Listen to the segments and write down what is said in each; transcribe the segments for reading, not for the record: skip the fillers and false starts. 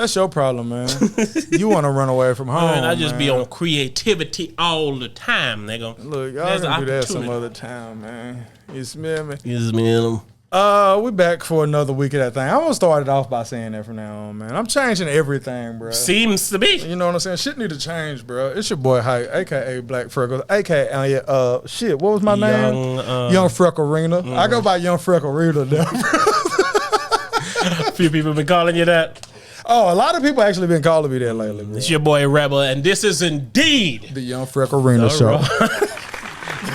That's your problem, man. You want to run away from home, Man, I just be man. on creativity all the time, nigga. Look, y'all can do that some other time, man. You smell me? You smell them. We back for another week of that thing. I'm gonna start it off by saying that from now on, man. I'm changing everything, bro. Seems to be. You know what I'm saying? Shit need to change, bro. It's your boy Hype, aka Black Freckles, aka shit. What was my name? Young Freckarina. I go by Young Freckarina now. A few people been calling you that. Oh, a lot of people actually been calling me that lately, bro. It's your boy Rebel, and this is indeed The Young Freckarina Show.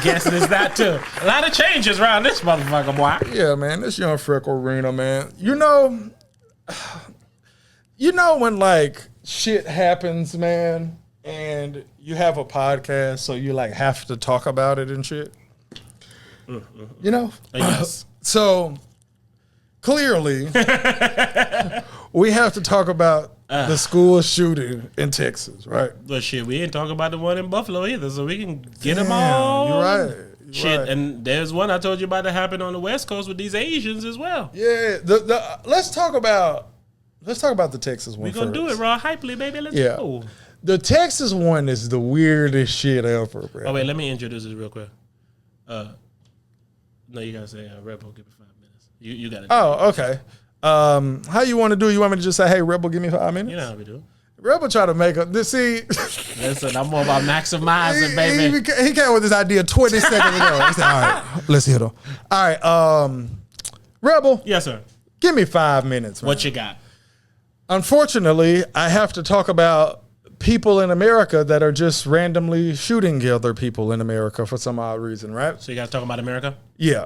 Guessing it's that too. A lot of changes around this motherfucker, boy. Yeah, man, this Young Freckarina, man. You know when like shit happens, man, and you have a podcast, so you like have to talk about it and shit. You know? Yes. So clearly, we have to talk about the school shooting in Texas, right? But shit, we ain't talking about the one in Buffalo either, so we can get them all. You're right. Shit, right. and there's one I told you about that happened on the West Coast with these Asians as well. Yeah. Let's talk about the Texas one. We gonna do it raw hypely, baby. Let's go. The Texas one is the weirdest shit ever, bro. Oh wait, let me introduce this real quick. No, you gotta say Rebel. Give me 5 minutes. You gotta. Oh, okay. How you want to do? You want me to just say, "Hey, Rebel, give me 5 minutes"? You know how we do. Rebel try to make up. See, listen, I'm more about maximizing, baby. He came with this idea 20 seconds ago. He said, "All right, let's hit him." All right, Rebel. Yes, sir. Give me 5 minutes. Man. What you got? Unfortunately, I have to talk about people in America that are just randomly shooting other people in America for some odd reason, right? So you got to talk about America? Yeah.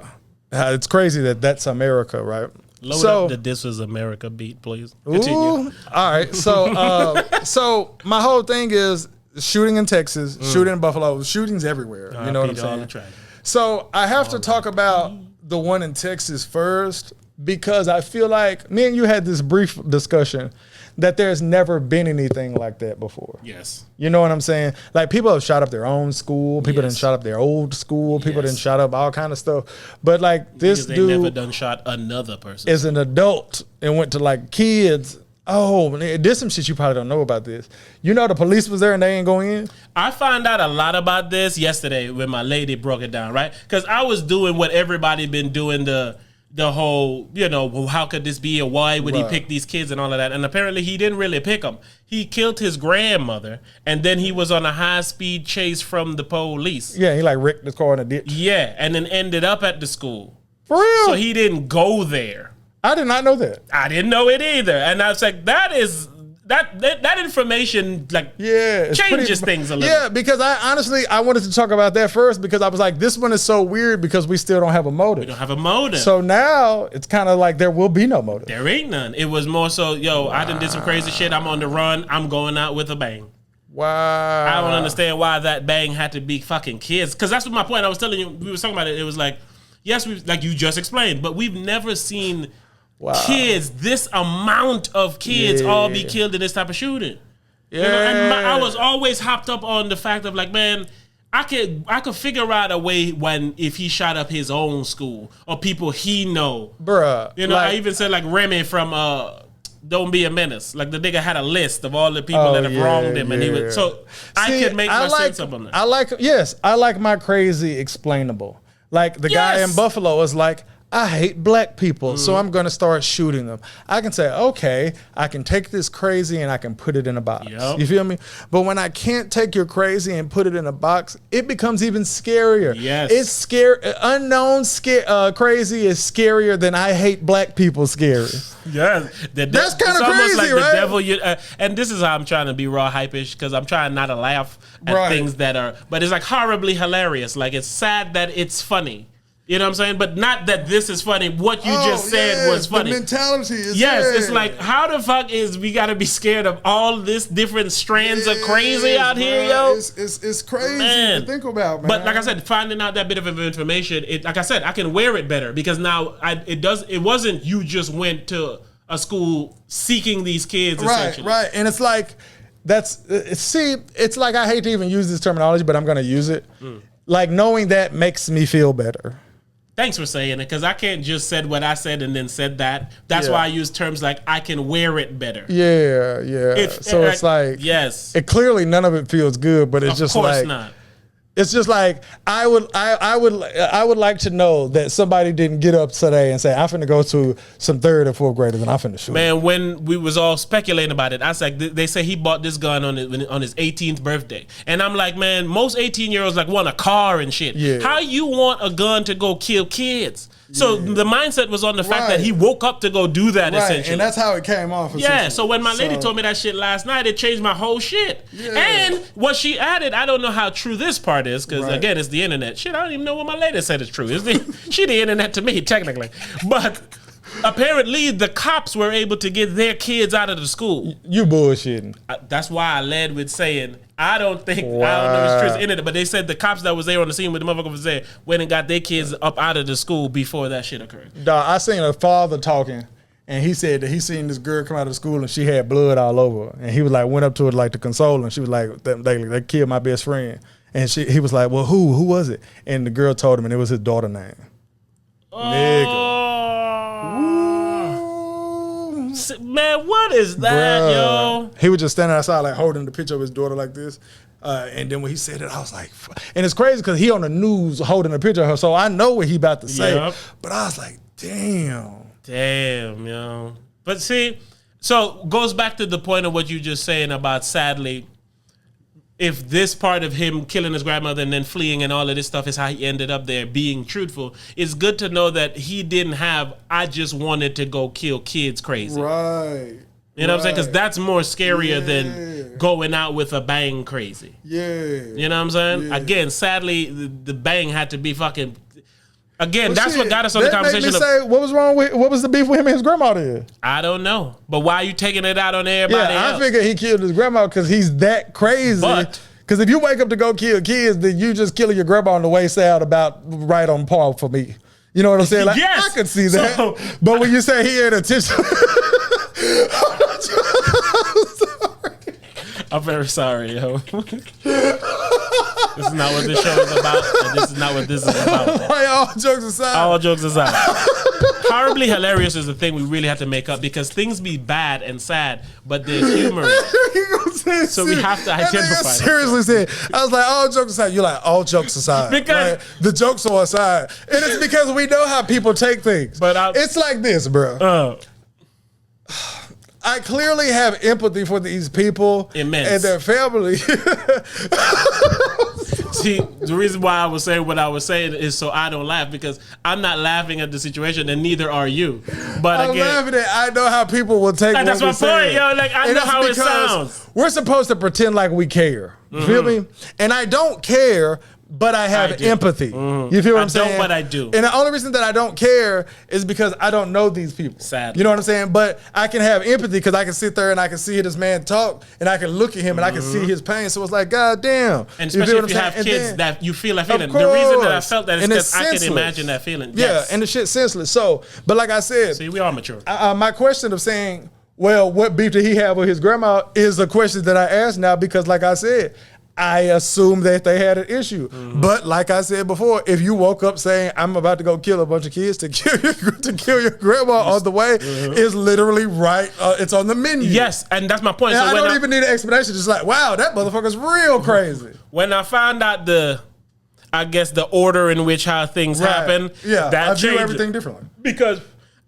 It's crazy that that's America, right? Load up the This Was America beat, please. Continue. Ooh, all right. So so my whole thing is shooting in Texas, shooting in Buffalo, shootings everywhere. You know what I'm saying? So I have to talk about the one in Texas first because I feel like me and you had this brief discussion that there's never been anything like that before. Yes. You know what I'm saying? Like people have shot up their own school, people didn't shot up their old school, people didn't shot up all kind of stuff. But like this dude never done shot another person. Is an adult and went to like kids. Oh, there's some shit you probably don't know about this. You know the police was there and they ain't going in? I found out a lot about this yesterday when my lady broke it down, right? Because I was doing what everybody been doing, the whole, how could this be, or why would he pick these kids and all of that? And apparently he didn't really pick them. He killed his grandmother, and then he was on a high-speed chase from the police. Yeah, he like wrecked the car in a ditch. Yeah, and then ended up at the school. For real? So he didn't go there. I did not know that. I didn't know it either. And I was like, that information changes things a little. Yeah, because I wanted to talk about that first because I was like, this one is so weird because we still don't have a motive. We don't have a motive. So now it's kind of like there will be no motive. There ain't none. It was more so, I done did some crazy shit. I'm on the run. I'm going out with a bang. Wow. I don't understand why that bang had to be fucking kids. Because that's what my point. I was telling you, we were talking about it. It was like, yes, like you just explained, but we've never seen kids, this amount of kids all be killed in this type of shooting. Yeah. And I was always hopped up on the fact of like, man, I could figure out a way if he shot up his own school or people he know. Bruh. I even said like Remy from Don't Be a Menace. Like the nigga had a list of all the people that have wronged him. And he was I could make more sense of him. I like my crazy explainable. Like the guy in Buffalo is like, I hate black people, so I'm going to start shooting them. I can say, okay, I can take this crazy and I can put it in a box. Yep. You feel me? But when I can't take your crazy and put it in a box, it becomes even scarier. Yes. It's scary. Unknown crazy is scarier than I hate black people scary. Yeah. That's kind of crazy, like right? The devil, and this is how I'm trying to be raw hype-ish because I'm trying not to laugh at things that are, but it's like horribly hilarious. Like it's sad that it's funny. You know what I'm saying? But not that this is funny. What you just said was funny. The mentality is it's like, how the fuck is we got to be scared of all this different strands of crazy out here, yo? It's crazy to think about, man. But like I said, finding out that bit of information, like I said, I can wear it better because now it wasn't you just went to a school seeking these kids, essentially. Right. And it's like, it's like I hate to even use this terminology, but I'm going to use it. Like knowing that makes me feel better. thanks for saying it, because I can't just said what I said and then said that. That's why I use terms like I can wear it better. Yeah. So it's like, yes, it clearly none of it feels good, but it's just like, of course not. It's just like I would like to know that somebody didn't get up today and say, I'm finna go to some 3rd or 4th graders and I'm finna shoot. Man, when we was all speculating about it, I was like, they say he bought this gun on his 18th birthday. And I'm like, man, most 18-year-olds like want a car and shit. Yeah. How you want a gun to go kill kids? So the mindset was on the fact that he woke up to go do that, essentially. And that's how it came off. Yeah, so when my lady told me that shit last night, it changed my whole shit. Yeah. And what she added, I don't know how true this part is, because again, it's the internet. Shit, I don't even know what my lady said is true. She the internet to me, technically. But apparently, the cops were able to get their kids out of the school. You bullshitting. That's why I led with saying, I don't know if it's true in it, but they said the cops that was there on the scene with the motherfucker was there went and got their kids up out of the school before that shit occurred. Dog, I seen a father talking, and he said that he seen this girl come out of the school and she had blood all over her. And he was like, went up to her like to console her, and she was like, they killed my best friend. And he was like, well, who was it? And the girl told him, and it was his daughter's name. Nigga. Man, what is that, bruh, yo? He was just standing outside, like holding the picture of his daughter like this. And then when he said it, I was like, and it's crazy because he on the news holding a picture of her, so I know what he about to say. Yep. But I was like, damn, yo. But see, so goes back to the point of what you just saying about, sadly, if this part of him killing his grandmother and then fleeing and all of this stuff is how he ended up there being truthful, it's good to know that he didn't have, I just wanted to go kill kids crazy. Right. You know what I'm saying? Because that's more scarier than going out with a bang crazy. Yeah. You know what I'm saying? Yeah. Again, sadly, the bang had to be fucking... Again, well, that's what got us on the conversation. Made me say, what was wrong with, what was the beef with him and his grandma then? I don't know. But why are you taking it out on everybody else? I figured he killed his grandma because he's that crazy. Because if you wake up to go kill kids, then you just killing your grandma on the way out about right on par for me. You know what I'm saying? Like, yes. I could see that. So, but when you say he ain't attention... I'm very sorry, yo. This is not what this show is about, and this is not what this is about. Like, all jokes aside. All jokes aside. Horribly hilarious is the thing we really have to make up, because things be bad and sad, but there's humor. So we have to identify. Seriously said, I was like, all jokes aside. You're like, all jokes aside. Because like, the jokes are aside. And it's because we know how people take things. But it's like this, bro. I clearly have empathy for these people and their family. See, the reason why I was saying what I was saying is so I don't laugh, because I'm not laughing at the situation, and neither are you. But I'm laughing at, I know how people will take it. That's my point, yo. Like, I know how it sounds. We're supposed to pretend like we care. You feel me? And I don't care, but I have empathy. You feel what I'm saying? I don't, but I do. And the only reason that I don't care is because I don't know these people. Sadly. You know what I'm saying? But I can have empathy because I can sit there and I can see this man talk, and I can look at him and I can see his pain. So it's like, God damn. And especially if you have kids that you feel that feeling. The reason that I felt that is because I can imagine that feeling. Yeah, and the shit's senseless. So, but like I said. See, we are mature. My question of saying, well, what beef did he have with his grandma is a question that I ask now, because like I said, I assume that they had an issue. But like I said before, if you woke up saying, I'm about to go kill a bunch of kids to kill your grandma on the way, it's literally right. It's on the menu. Yes, and that's my point. And so I don't even need an explanation. Just like, wow, that motherfucker's real crazy. When I found out the order in which how things happen, that I view changed everything differently. Because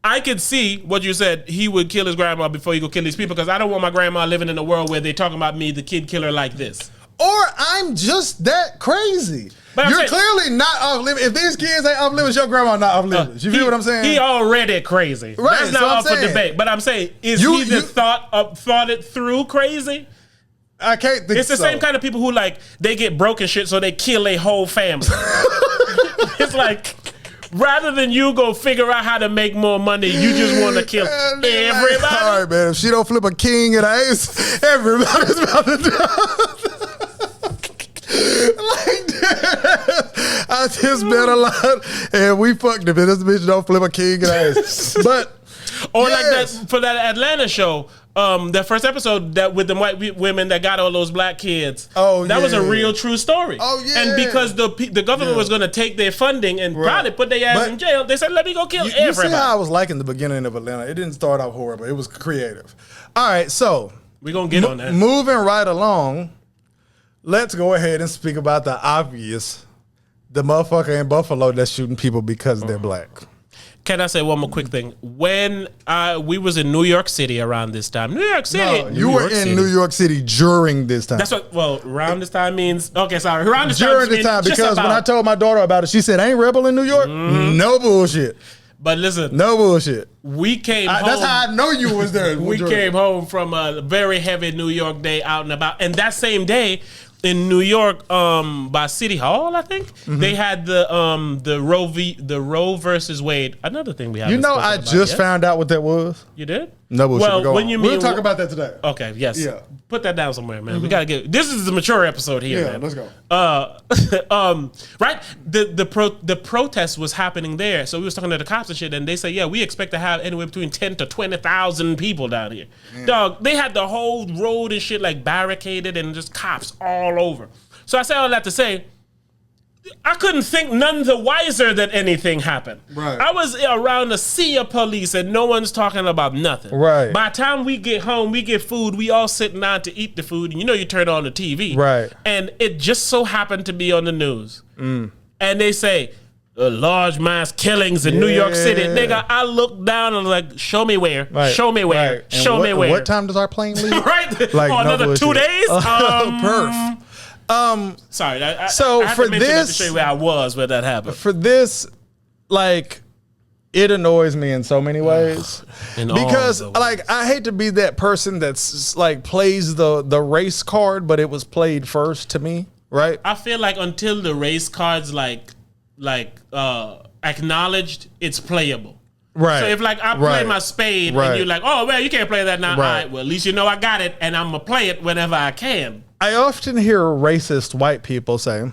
I could see what you said. He would kill his grandma before he go kill these people, because I don't want my grandma living in a world where they talking about me, the kid killer, like this. Or I'm just that crazy. But you're clearly not off limits. If these kids ain't off limits, your grandma not off limits. You feel what I'm saying? He already crazy. Right, that's not up for debate. But I'm saying, is he thought it through crazy? I can't think It's the same kind of people who, like, they get broken shit, so they kill a whole family. It's like, rather than you go figure out how to make more money, you just want to kill everybody. All right, man. If she don't flip a king and an ace, everybody's about to die. Like that. I just bet a lot, and we fucked him. And this bitch don't flip a king and an ace. But or like that for that Atlanta show. that first episode that with the white women that got all those black kids. Oh, that was a real true story. Oh yeah. And because the government was going to take their funding and probably put their ass in jail, they said, "Let me go kill everybody." You see how I was liking the beginning of Atlanta? It didn't start out horrible. It was creative. All right, so we're gonna get on that. Moving right along, let's go ahead and speak about the obvious. The motherfucker in Buffalo that's shooting people because they're black. Can I say one more quick thing? When we was in New York City around this time. New York City. No, you were in New York City during this time. That's what, well, around this time means, okay, sorry. Around this during this time, because when I told my daughter about it, she said, ain't Rebel in New York? Mm-hmm. No bullshit. But listen. No bullshit. We came home. That's how I know you was there. We came home from a very heavy New York day out and about. And that same day, in New York, by City Hall, I think they had the Roe versus Wade. Another thing we have. You know, I just found out what that was. You did? No bullshit. Well, when you mean, we'll talk about that today. Okay. Yes. Yeah. Put that down somewhere, man. We gotta get. This is the mature episode here. Yeah. Man. Let's go. Right. The protest was happening there, so we was talking to the cops and shit, and they said, yeah, we expect to have anywhere between 10 to 20,000 people down here. Man. Dog, they had the whole road and shit like barricaded and just cops all over. So I say all that to say, I couldn't think none the wiser that anything happened. Right. I was around a sea of police and no one's talking about nothing. Right. By the time we get home, we get food, we all sitting down to eat the food, and you know you turn on the TV. Right. And it just so happened to be on the news. And they say, large mass killings in New York City. Nigga, I looked down and was like, show me where. Right. Show me where. Right. Show me where. What time does our plane leave? Right? Like, another 2 days? Perf. Sorry, I for to mention this to show you where I was when that happened. For this, like, it annoys me in so many ways because, like, I hate to be that person that's like plays the race card, but it was played first to me, right? I feel like until the race cards acknowledged, it's playable. Right. So if like I play my spade and you're like, oh well, you can't play that now. Right. All right, well at least you know I got it, and I'm gonna play it whenever I can. I often hear racist white people say,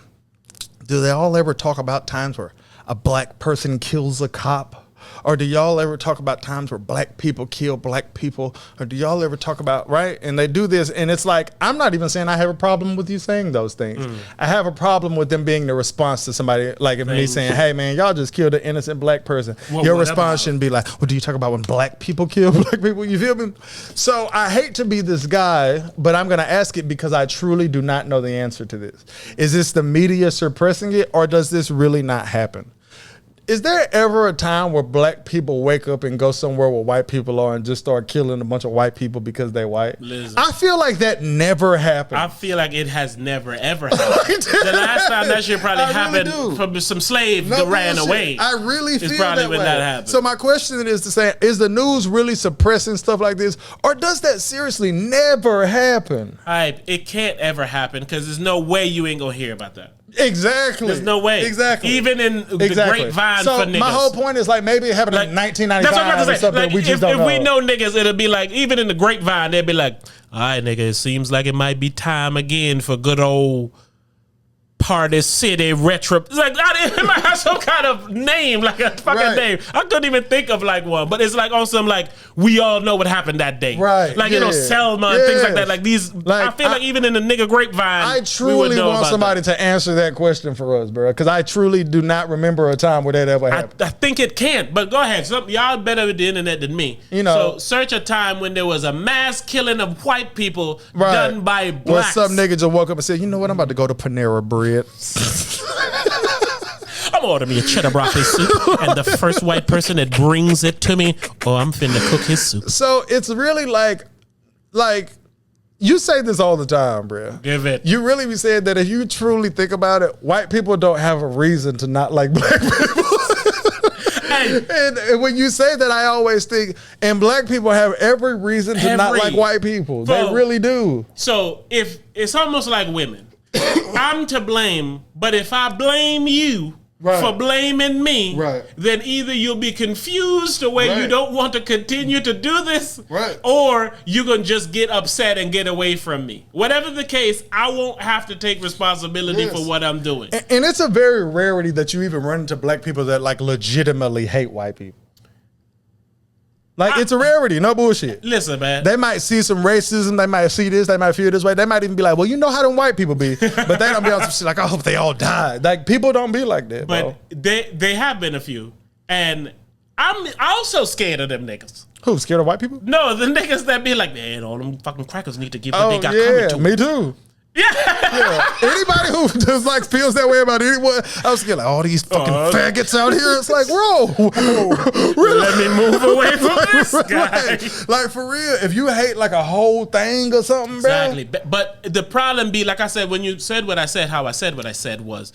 do they all ever talk about times where a black person kills a cop? Or do y'all ever talk about times where black people kill black people? Or do y'all ever talk about, right? And they do this, and it's like, I'm not even saying I have a problem with you saying those things. I have a problem with them being the response to somebody, like if me saying, hey man, y'all just killed an innocent black person. Your response shouldn't be like, well, do you talk about when black people kill black people? You feel me? So I hate to be this guy, but I'm gonna ask it because I truly do not know the answer to this. Is this the media suppressing it, or does this really not happen? Is there ever a time where black people wake up and go somewhere where white people are and just start killing a bunch of white people because they white? Listen, I feel like that never happened. I feel like it has never, ever happened. The last time that shit probably happened from some slave that ran away. I really feel probably that when way. that happened. So my question is to say, is the news really suppressing stuff like this? Or does that seriously never happen? It can't ever happen because there's no way you ain't going to hear about that. Exactly. There's no way. Exactly. Even in the grapevine so for niggas. My whole point is like maybe it happened in 1995 that's what I'm about to say. or something. Like, we just don't know. If we know niggas, it'll be like, even in the grapevine, they'll be like, all right, nigga, it seems like it might be time again for good old Party City Retro. It's like, it might have some kind of name, like a fucking name. I couldn't even think of like one, but it's like on some like, we all know what happened that day. Right. Like, you know, Selma and things like that. Like these, like, I feel like even in the nigga grapevine, I truly want somebody to answer that question for us, bro, because I truly do not remember a time where that ever happened. I think it can't, but go ahead. Y'all better with the internet than me. You know, so search a time when there was a mass killing of white people done by blacks. Where some nigga just woke up and said, you know what, I'm about to go to Panera Bread. I'm ordering me a cheddar broccoli soup, and the first white person that brings it to me, I'm finna cook his soup. So it's really like you say this all the time, bro. Give it. You really be saying that if you truly think about it, white people don't have a reason to not like black people. And when you say that, I always think, and black people have every reason to not like white people. They really do. So if it's almost like women. I'm to blame, but if I blame you for blaming me, then either you'll be confused the way you don't want to continue to do this, or you're going to just get upset and get away from me. Whatever the case, I won't have to take responsibility for what I'm doing. And it's a very rarity that you even run into black people that like legitimately hate white people. Like, it's a rarity, no bullshit. Listen, man. They might see some racism, they might see this, they might feel this way. They might even be like, well, you know how them white people be. But they don't be on some shit like, I hope they all died. Like, people don't be like that, bro. But they have been a few. And I'm also scared of them niggas. Who, scared of white people? No, the niggas that be like, man, all them fucking crackers need to get what they got coming to. Me too. Yeah. Anybody who just like feels that way about anyone, I was scared like all these fucking faggots out here. It's like, bro, really? Let me move away from this guy. Like, for real, if you hate like a whole thing or something, exactly. Bro. But the problem be, like I said, when you said what I said, how I said what I said was,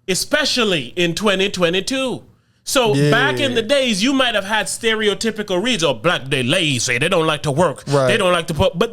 especially in 2022. So back in the days, you might have had stereotypical reads. Oh, black, they lazy. They don't like to work. Right. They don't like to put. But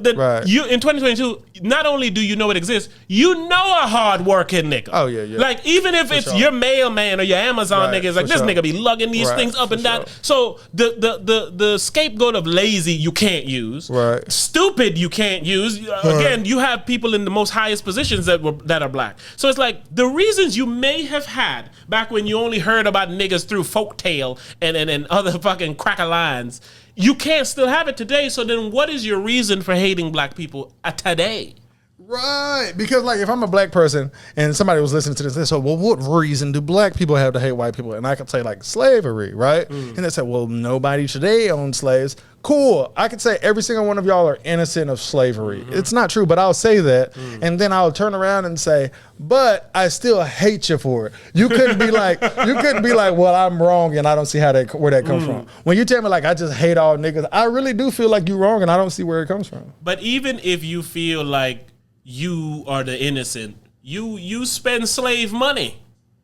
you in 2022, not only do you know it exists, you know a hard working nigga. Oh yeah. Like even if it's your mailman or your Amazon nigga, it's like this nigga be lugging these things up and down. So the scapegoat of lazy you can't use. Right. Stupid you can't use. Again, you have people in the most highest positions that are black. So it's like the reasons you may have had back when you only heard about niggas through folktale and other fucking cracker lines, you can't still have it today. So then what is your reason for hating black people today? Right, because like if I'm a black person and somebody was listening to this, they said, well, what reason do black people have to hate white people? And I could say like slavery, right? And they said, well, nobody today owns slaves. Cool. I could say every single one of y'all are innocent of slavery. It's not true, but I'll say that. And then I'll turn around and say, but I still hate you for it. You couldn't be like, well, I'm wrong and I don't see where that comes from. When you tell me like, I just hate all niggas, I really do feel like you're wrong and I don't see where it comes from. But even if you feel like you are the innocent, you spend slave money.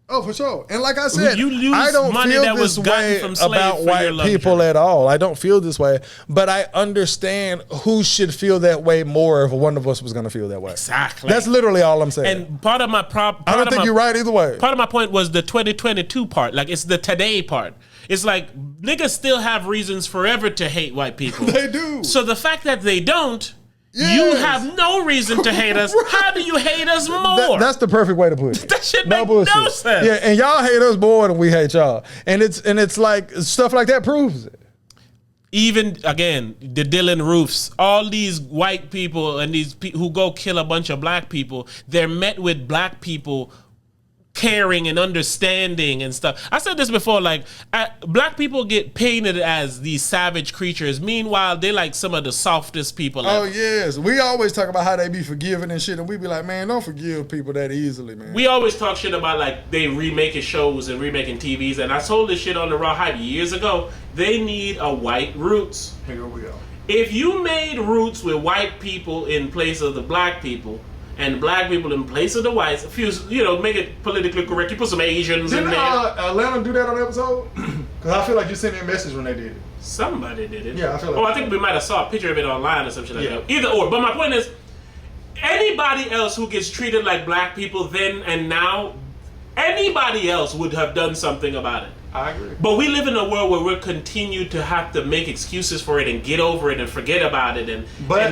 Oh, for sure. And like I said, you lose I don't money feel that this was gotten way from slave about for white your luxury. people at all. I don't feel this way, but I understand who should feel that way more if one of us was going to feel that way. Exactly. That's literally all I'm saying. And part of my problem, I don't think you're right either way. Part of my point was the 2022 part. Like it's the today part. It's like niggas still have reasons forever to hate white people. They do. So the fact that they don't, yes. You have no reason to hate us. How do you hate us more? That's the perfect way to put it. That shit makes no sense. Yeah, and y'all hate us more than we hate y'all. And it's like stuff like that proves it. Even again, the Dylan Roofs, all these white people and these who go kill a bunch of black people, they're met with black people caring and understanding and stuff. I said this before, like black people get painted as these savage creatures. Meanwhile, they like some of the softest people ever. Oh yes, we always talk about how they be forgiving and shit, and we be like, man, don't forgive people that easily, man. We always talk shit about like they remaking shows and remaking TVs, and I told this shit on the Raw Hype years ago. They need a white Roots. Here we go. If you made Roots with white people in place of the black people, and black people in place of the whites, make it politically correct. You put some Asians in there. Didn't Atlanta do that on the episode? Because I feel like you sent me a message when they did it. Somebody did it. Yeah, I feel like. I think we might have saw a picture of it online or some shit like that. Either or. But my point is, anybody else who gets treated like black people then and now, anybody else would have done something about it. I agree. But we live in a world where we're continued to have to make excuses for it and get over it and forget about it and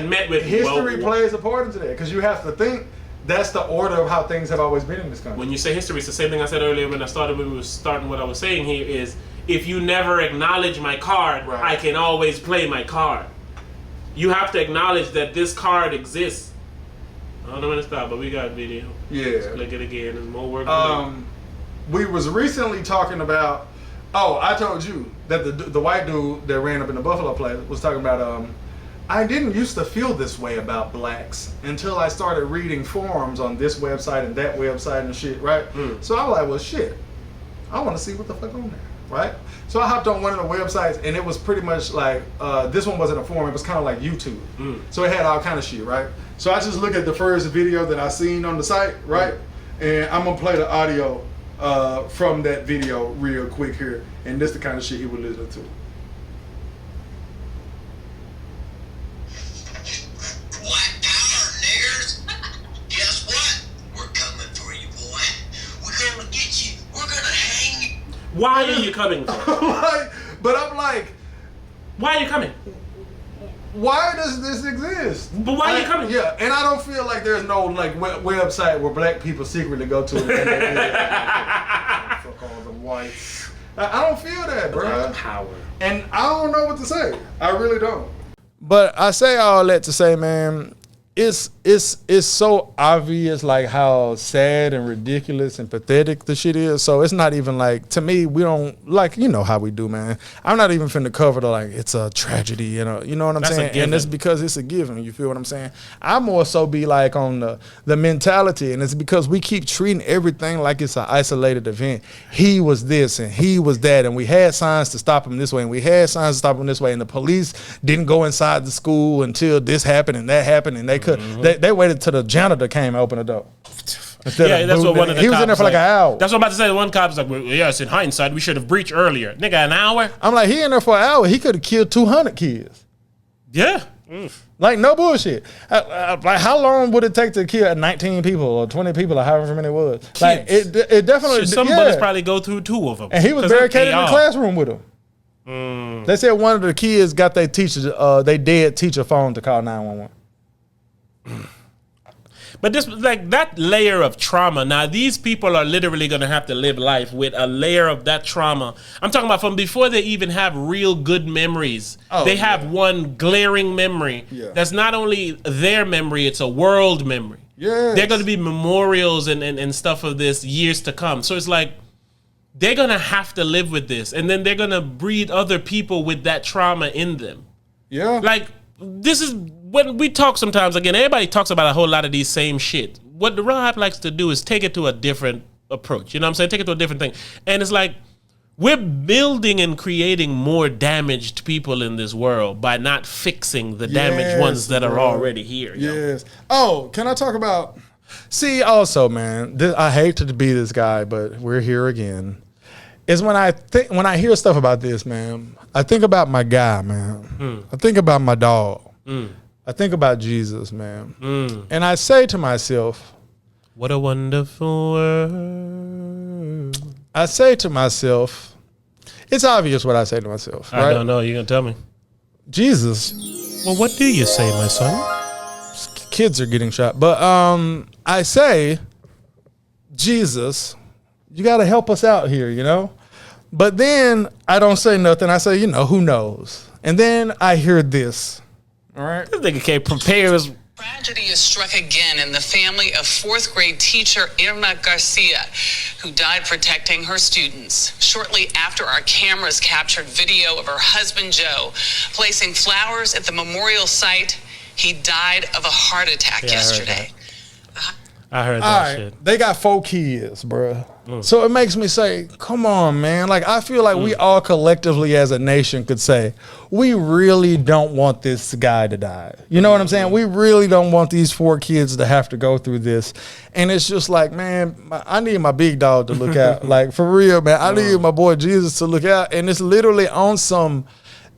met with history plays a part into that because you have to think that's the order of how things have always been in this country. When you say history, it's the same thing I said earlier when we were starting what I was saying here is if you never acknowledge my card, I can always play my card. You have to acknowledge that this card exists. I don't know when to stop, but we got video. Yeah. Let's click it again. There's more work to do. We was recently talking about. I told you that the white dude that ran up in the Buffalo place was talking about. I didn't used to feel this way about blacks until I started reading forums on this website and that website and shit, right? So I was like, well, shit, I want to see what the fuck on there, right? So I hopped on one of the websites and it was pretty much like this one wasn't a forum; it was kind of like YouTube. So it had all kind of shit, right? So I just look at the first video that I seen on the site, right? And I'm gonna play the audio from that video real quick here, and this the kind of shit he would listen to. White power, niggers! Guess what? We're coming for you, boy. We're gonna get you. We're gonna hang you. Why are you coming for? But I'm like, why are you coming? Why does this exist? But why are you coming? Yeah, and I don't feel like there's no like website where black people secretly go to and fuck all the whites. I don't feel that, bro. Power. And I don't know what to say. I really don't. But I say all that to say, man, it's so obvious like how sad and ridiculous and pathetic the shit is. So it's not even like, to me, we don't like, you know how we do, man. I'm not even finna cover the like it's a tragedy, you know what I'm saying? And it's because it's a given, you feel what I'm saying? I more so be like on the mentality, and it's because we keep treating everything like it's an isolated event. He was this and he was that, and we had signs to stop him this way, and we had signs to stop him this way, and the police didn't go inside the school until this happened and that happened, and they waited till the janitor came and opened the door. Yeah, that's what one of the cops. He was in there for like an hour. That's what I'm about to say. One cop's like, well, yes, in hindsight, we should have breached earlier. Nigga, an hour? I'm like, he in there for an hour. He could have killed 200 kids. Yeah. Like, no bullshit. Like, how long would it take to kill 19 people or 20 people or however many it was? Kids. Like, it definitely. Some bullets probably go through 2 of them. And he was barricaded in the classroom with him. They said one of the kids got their teacher, they dead teacher phone to call 911. But this, like, that layer of trauma. Now, these people are literally going to have to live life with a layer of that trauma. I'm talking about from before they even have real good memories. They have one glaring memory that's not only their memory, it's a world memory. Yes. They're going to be memorials and stuff of this years to come. So it's like, they're going to have to live with this. And then they're going to breed other people with that trauma in them. Yeah. Like, this is when we talk sometimes, again, everybody talks about a whole lot of these same shit. What the Raw Hype likes to do is take it to a different approach. You know what I'm saying? Take it to a different thing. And it's like, we're building and creating more damaged people in this world by not fixing the damaged ones that are already here. Yes. Oh, can I talk about... See, also, man, I hate to be this guy, but we're here again. Is when I hear stuff about this, man, I think about my guy, man. I think about my dog. I think about Jesus, man. And I say to myself, what a wonderful world. I say to myself, it's obvious what I say to myself, right? I don't know. You're going to tell me. Jesus. Well, what do you say, my son? Kids are getting shot. But I say, Jesus, you got to help us out here, you know? But then I don't say nothing. I say, you know, who knows? And then I hear this. All right. This nigga can't prepare his. Tragedy is struck again in the family of 4th grade teacher Irma Garcia, who died protecting her students. Shortly after our cameras captured video of her husband, Joe, placing flowers at the memorial site, he died of a heart attack yesterday. I heard that shit. They got 4 kids, bro. So it makes me say, come on, man. Like, I feel like we all collectively as a nation could say, we really don't want this guy to die. You know what I'm saying? We really don't want these 4 kids to have to go through this. And it's just like, man, I need my big dog to look out. Like, for real, man. I need my boy Jesus to look out. And it's literally on some...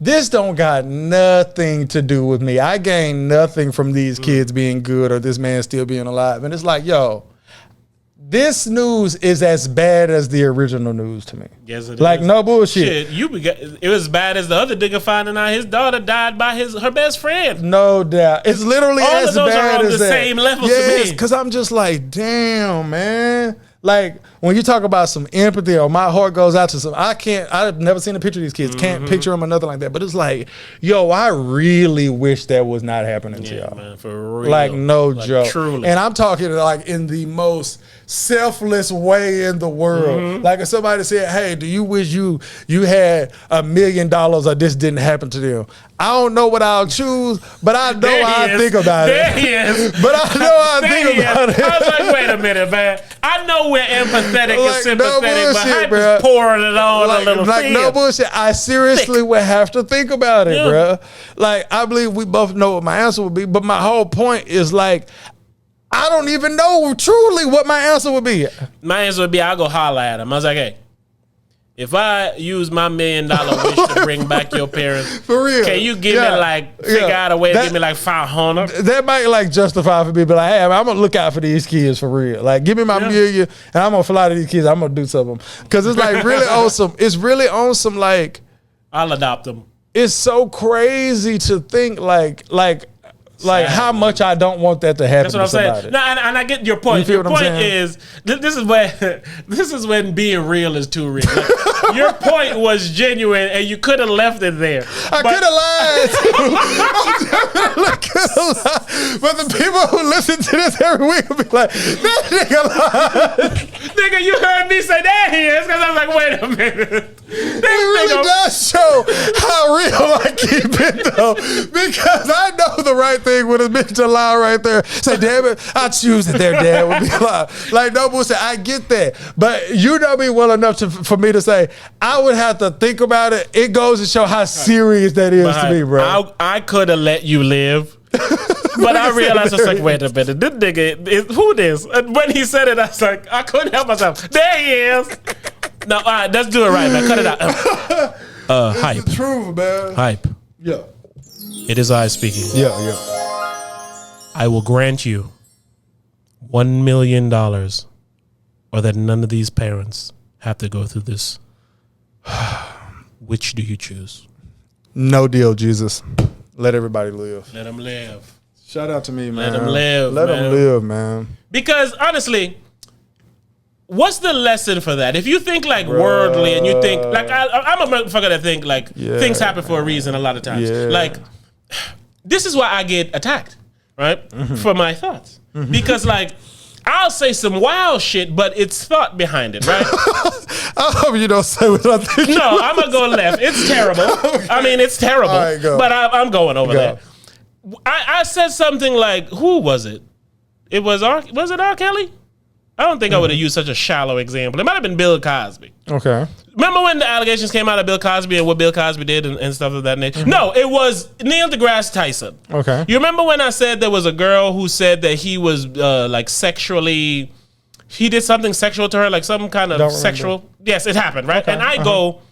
This don't got nothing to do with me. I gain nothing from these kids being good or this man still being alive. And it's like, yo, this news is as bad as the original news to me. Yes, it like, is. no bullshit. It was as bad as the other nigga finding out his daughter died by her best friend. No doubt. It's literally all as of those bad are on as the that. Same level to me. Because I'm just like, damn, man. Like, when you talk about some empathy or my heart goes out to some, I've never seen a picture of these kids. Can't picture them or nothing like that. But it's like, yo, I really wish that was not happening to y'all. Man, for real. Like, no joke. Truly. And I'm talking like in the most selfless way in the world. Like if somebody said, hey, do you wish you had $1 million or this didn't happen to them? I don't know what I'll choose, but I know how I think about it. There he is. But I know how I think about it. I was like, wait a minute, man. I know we're empathetic and sympathetic, no bullshit, but Hype bro. is pouring it on a little thin. No bullshit. I seriously would have to think about it, bro. Like, I believe we both know what my answer would be, but my whole point is like, I don't even know truly what my answer would be. My answer would be, I'll go holler at him. I was like, hey, if I use my $1 million wish to bring back your parents, for real, can you give me figure out a way to give me like 500? That might like justify for me, but like, hey, I'm gonna look out for these kids for real. Like, give me my $1 million, and I'm gonna fly to these kids. I'm gonna do something because it's like really awesome. It's really awesome. Like, I'll adopt them. It's so crazy to think like Like how much I don't want that to happen. That's what I'm saying. No, and I get your point. Your point is this is when being real is too real. Like, your point was genuine, and you could have left it there. I could have lied. But the people who listen to this every week will be like, that nigga lied. Nigga, you heard me say that here. It's because I was like, wait a minute. It really does show how real I keep it though, because I know the right thing would have been to lie right there. Say, damn it, I choose it there, Dad, would be lie. Like no bullshit, I get that. But you know me well enough for me to say, I would have to think about it. It goes to show how serious that is to me, bro. I could have let you live. But I realized, I was like, wait a minute, this nigga is who this? And when he said it, I was like, I couldn't help myself. There he is. No, all right, let's do it right, man. Cut it out. Hype. It's the truth, man. Hype. Yeah. It is I speaking. Yeah. I will grant you $1 million, or that none of these parents have to go through this. Which do you choose? No deal, Jesus. Let everybody live. Let them live. Shout out to me, man. Let them live. Let them live, man. Because honestly, what's the lesson for that? If you think like worldly and you think like I'm a motherfucker that think like things happen for a reason a lot of times. Yeah. Like this is why I get attacked, right? Mm-hmm. For my thoughts. Mm-hmm. Because like I'll say some wild shit, but it's thought behind it, right? I hope you don't say what I think. No, I'm gonna go left. It's terrible. Okay. I mean, it's terrible. All right, go. But I'm going over there. I said something like, who was it? Was it R. Kelly? I don't think I would have used such a shallow example. It might have been Bill Cosby. Okay. Remember when the allegations came out of Bill Cosby and what Bill Cosby did and stuff of that nature? Mm-hmm. No, it was Neil deGrasse Tyson. Okay. You remember when I said there was a girl who said that he was like sexually, he did something sexual to her, like some kind of sexual. Yes, it happened, right? Okay. And I go, all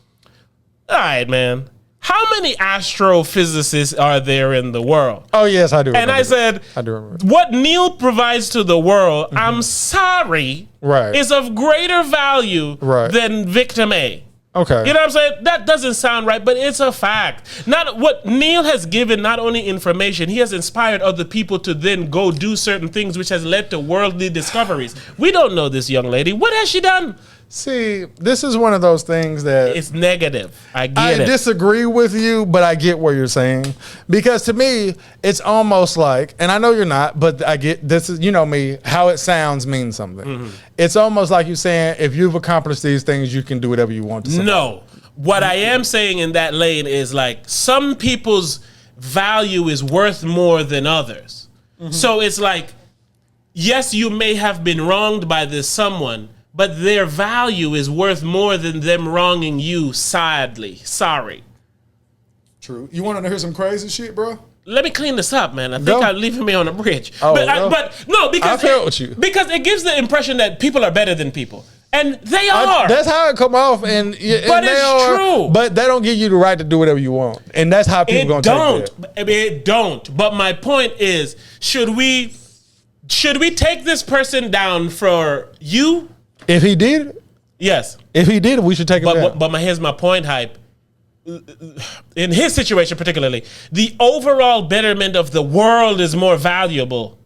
right, man. How many astrophysicists are there in the world? Oh, yes, I do remember. And I said, I do remember. What Neil provides to the world, I'm sorry, is of greater value than victim A. Okay. You know what I'm saying? That doesn't sound right, but it's a fact. Not what Neil has given, not only information, he has inspired other people to then go do certain things, which has led to worldly discoveries. We don't know this young lady. What has she done? See, this is one of those things that it's negative. I disagree with you, but I get what you're saying. Because to me, it's almost like, and I know you're not, but I get this is, you know me, how it sounds means something. Mm-hmm. It's almost like you're saying, if you've accomplished these things, you can do whatever you want to say. No. What I am saying in that lane is like some people's value is worth more than others. Mm-hmm. So it's like, yes, you may have been wronged by this someone, but their value is worth more than them wronging you sadly. Sorry. True. You want to hear some crazy shit, bro? Let me clean this up, man. I think I'm leaving me on a bridge. Oh, but no, because I felt with you. Because it gives the impression that people are better than people. And they are. That's how it come off. But it's true. But they don't give you the right to do whatever you want. And that's how people going to take it. It don't. But my point is, should we take this person down for you? If he did? Yes. If he did, we should take him down. But here's my point, Hype. In his situation particularly, the overall betterment of the world is more valuable.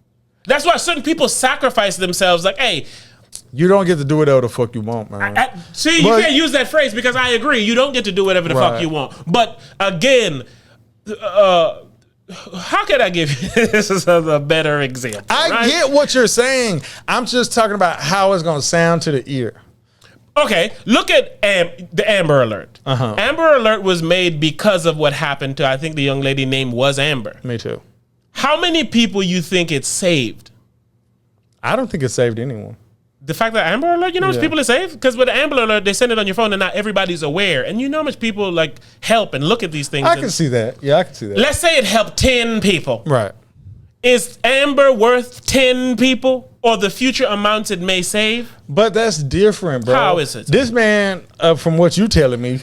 That's why certain people sacrifice themselves like, hey, you don't get to do whatever the fuck you want, man. You can't use that phrase because I agree. You don't get to do whatever the fuck you want. But again, how can I give you this as a better example? I get what you're saying. I'm just talking about how it's going to sound to the ear. Okay, look at the Amber Alert. Uh-huh. Amber Alert was made because of what happened to, I think the young lady name was Amber. Me too. How many people you think it saved? I don't think it saved anyone. The fact that Amber Alert, you know how much people it saved? Because with the Amber Alert, they send it on your phone and not everybody's aware. And you know how much people like help and look at these things. I can see that. Yeah, I can see that. Let's say it helped 10 people. Right. Is Amber worth 10 people or the future amounts it may save? But that's different, bro. How is it? This man, from what you telling me,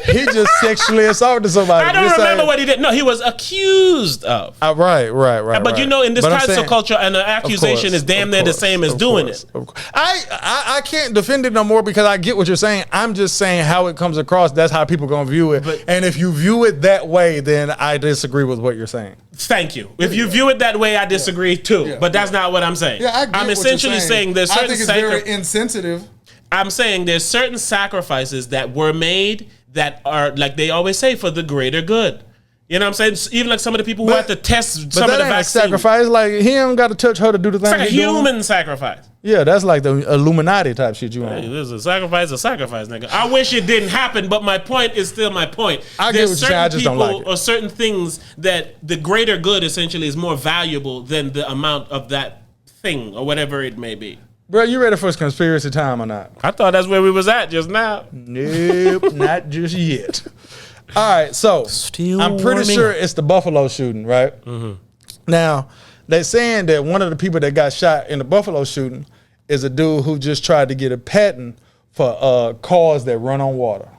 He just sexually assaulted somebody. I don't remember what he did. No, he was accused of. Right. But you know, in this cancel culture, an accusation is damn near the same as doing it. I can't defend it no more because I get what you're saying. I'm just saying how it comes across. That's how people gonna view it. And if you view it that way, then I disagree with what you're saying. Thank you. If you view it that way, I disagree too. But that's not what I'm saying. Yeah, I get I'm essentially saying there's certain. I think it's very insensitive. I'm saying there's certain sacrifices that were made that are, like they always say, for the greater good. You know what I'm saying? Even like some of the people who had to test some of the vaccines. Sacrifice. Like he ain't got to touch her to do the thing. It's like a human sacrifice. Yeah, that's like the Illuminati type shit you want. Hey, this is a sacrifice, nigga. I wish it didn't happen, but my point is still my point. I get what you're saying. I just don't like it. Or certain things that the greater good essentially is more valuable than the amount of that thing or whatever it may be. Bro, you ready for conspiracy time or not? I thought that's where we was at just now. Nope, not just yet. All right, so I'm pretty sure it's the Buffalo shooting, right? Mm-hmm. Now, they're saying that one of the people that got shot in the Buffalo shooting is a dude who just tried to get a patent for cars that run on water.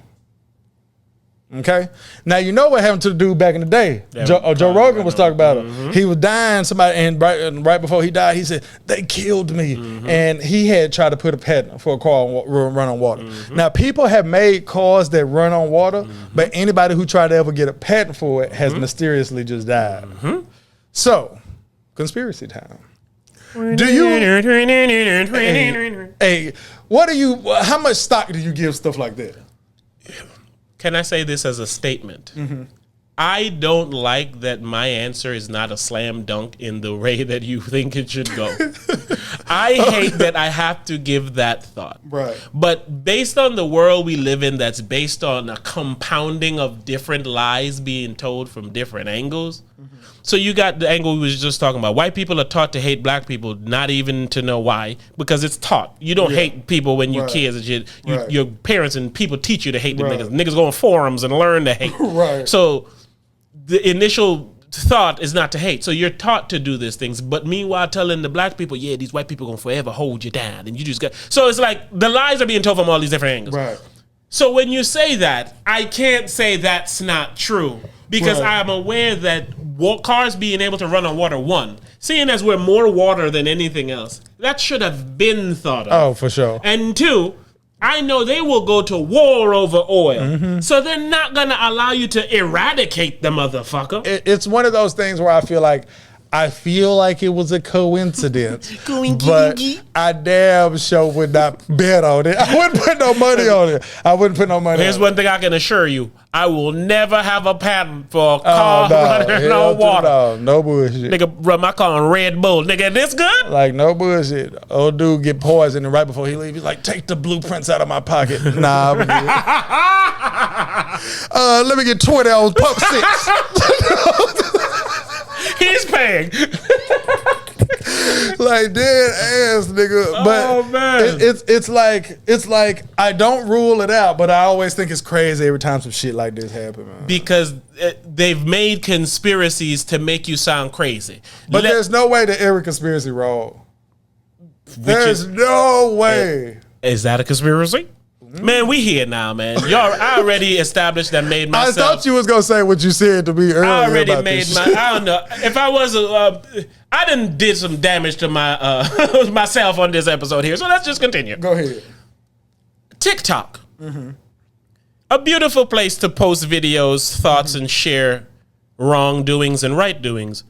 Okay? Now, you know what happened to the dude back in the day? Joe Rogan was talking about it. He was dying, and right before he died, he said, they killed me. And he had tried to put a patent for a car run on water. Now, people have made cars that run on water, but anybody who tried to ever get a patent for it has mysteriously just died. So, conspiracy time. Do you... hey, how much stock do you give stuff like that? Can I say this as a statement? I don't like that my answer is not a slam dunk in the way that you think it should go. I hate that I have to give that thought. Right. But based on the world we live in that's based on a compounding of different lies being told from different angles. So you got the angle we was just talking about. White people are taught to hate black people, not even to know why, because it's taught. You don't hate people when you're kids and shit. Your parents and people teach you to hate them niggas. Niggas go on forums and learn to hate. So the initial thought is not to hate. So you're taught to do these things. But meanwhile, telling the black people, yeah, these white people gonna forever hold you down. And you just got... So it's like the lies are being told from all these different angles. Right. So when you say that, I can't say that's not true. Because I'm aware that cars being able to run on water, one, seeing as we're more water than anything else, that should have been thought of. Oh, for sure. And two, I know they will go to war over oil. So they're not going to allow you to eradicate the motherfucker. It's one of those things where I feel like it was a coincidence, but I damn sure would not bet on it. I wouldn't put no money on it. Here's one thing I can assure you. I will never have a patent for a car running on water. No bullshit. Nigga, run my car on Red Bull. Nigga, this good? Like, no bullshit. Old dude get poisoned, and right before he leave, he's like, take the blueprints out of my pocket. Nah, I'm good. Let me get 20 on pump 6. He's paying. Like dead ass nigga. But man. It's like I don't rule it out, but I always think it's crazy every time some shit like this happen, man. Because they've made conspiracies to make you sound crazy. But there's no way that every conspiracy wrong. There's no way. Is that a conspiracy? Man, we here now, man. I already established and made myself. I thought you was gonna say what you said to me earlier. I already made I don't know. If I was I done did some damage to my myself on this episode here. So let's just continue. Go ahead. TikTok. A beautiful place to post videos, thoughts, and share wrongdoings and right doings.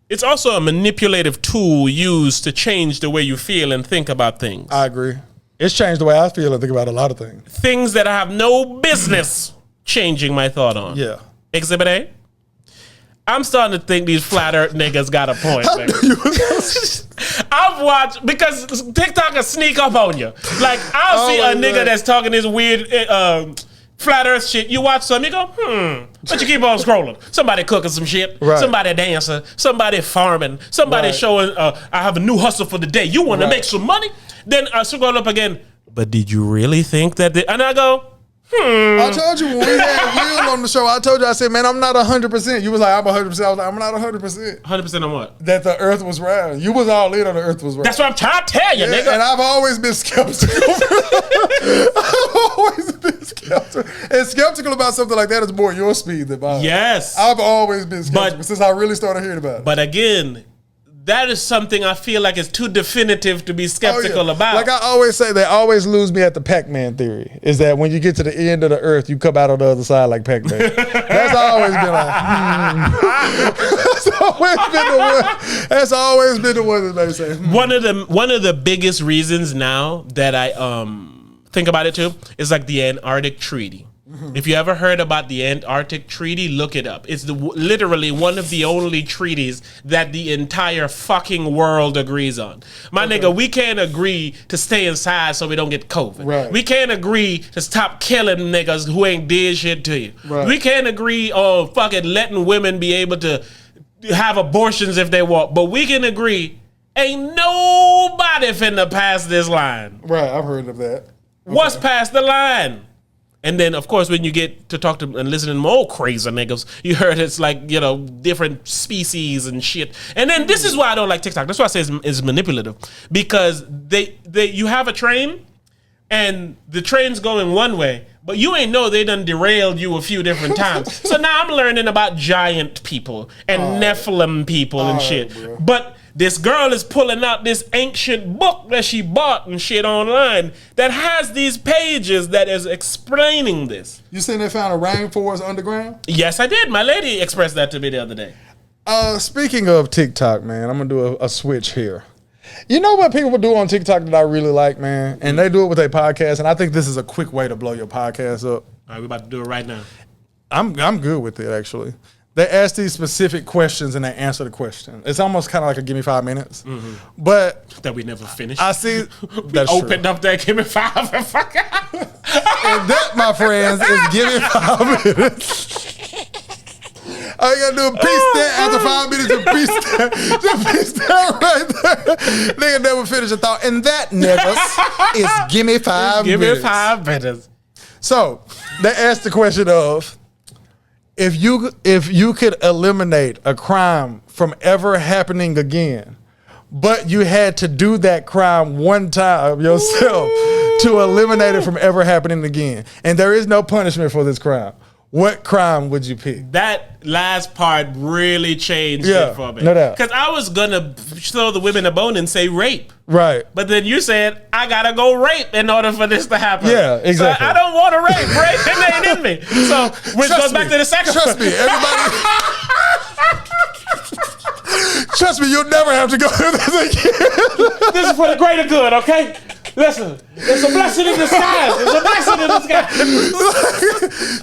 It's also a manipulative tool used to change the way you feel and think about things. I agree. It's changed the way I feel and think about a lot of things. Things that I have no business changing my thought on. Yeah. Exhibit A. I'm starting to think these flat earth niggas got a point. I've watched, because TikTok will sneak up on you. Like, I'll see a nigga that's talking this weird flat earth shit. You watch something, you go, but you keep on scrolling. Somebody cooking some shit. Right. Somebody dancing. Somebody farming. Somebody showing, I have a new hustle for the day. You want to make some money? Then I scroll up again. But did you really think that? And I go, I told you when we had Will on the show, I told you, I said, man, I'm not 100%. You was like, I'm 100%. I was like, I'm not 100%. 100% on what? That the earth was round. You was all in on the earth was round. That's what I'm trying to tell you, nigga. And I've always been skeptical. I've always been skeptical. And skeptical about something like that is more your speed than mine. Yes. I've always been skeptical since I really started hearing about it. But again, that is something I feel like is too definitive to be skeptical about. Like I always say, they always lose me at the Pac-Man theory. Is that when you get to the end of the earth, you come out on the other side like Pac-Man. That's always been like, That's always been the one that they say. One of the biggest reasons now that I think about it too is like the Antarctic Treaty. If you ever heard about the Antarctic Treaty, look it up. It's literally one of the only treaties that the entire fucking world agrees on. My nigga, we can't agree to stay inside so we don't get COVID. Right. We can't agree to stop killing niggas who ain't did shit to you. Right. We can't agree on fucking letting women be able to have abortions if they want. But we can agree, ain't nobody finna pass this line. Right, I've heard of that. Okay. What's past the line? And then, of course, when you get to talk to and listen to more crazy niggas, you heard it's like, you know, different species and shit. And then this is why I don't like TikTok. That's why I say it's manipulative. Because you have a train, and the train's going one way, but you ain't know they done derailed you a few different times. So now I'm learning about giant people and Nephilim people and shit. Bro. But this girl is pulling out this ancient book that she bought and shit online that has these pages that is explaining this. You saying they found a rainforest underground? Yes, I did. My lady expressed that to me the other day. Speaking of TikTok, man, I'm going to do a switch here. You know what people do on TikTok that I really like, man? And they do it with their podcast, and I think this is a quick way to blow your podcast up. All right, we're about to do it right now. I'm good with it, actually. They ask these specific questions and they answer the question. It's almost kind of like a give me 5 minutes. Mm-hmm. But that we never finished. I see. That's opened up that give me 5 and fuck out. And that, my friends, is give me 5 minutes. All you gotta do a peace there after 5 minutes of peace there. Just peace there right there. Nigga never finish a thought. And that, niggas, is give me 5 minutes. Give me 5 minutes. So they ask the question of, if you could eliminate a crime from ever happening again, but you had to do that crime one time yourself to eliminate it from ever happening again, and there is no punishment for this crime, what crime would you pick? That last part really changed it for me. No doubt. Because I was going to throw the women a bone and say rape. Right. But then you said, I got to go rape in order for this to happen. Yeah, exactly. So I don't want to rape. Rape ain't in me. So which goes back to the second. Trust me, everybody. Trust me, you'll never have to go through this again. This is for the greater good, okay? Listen, it's a blessing in disguise. It's a blessing in disguise.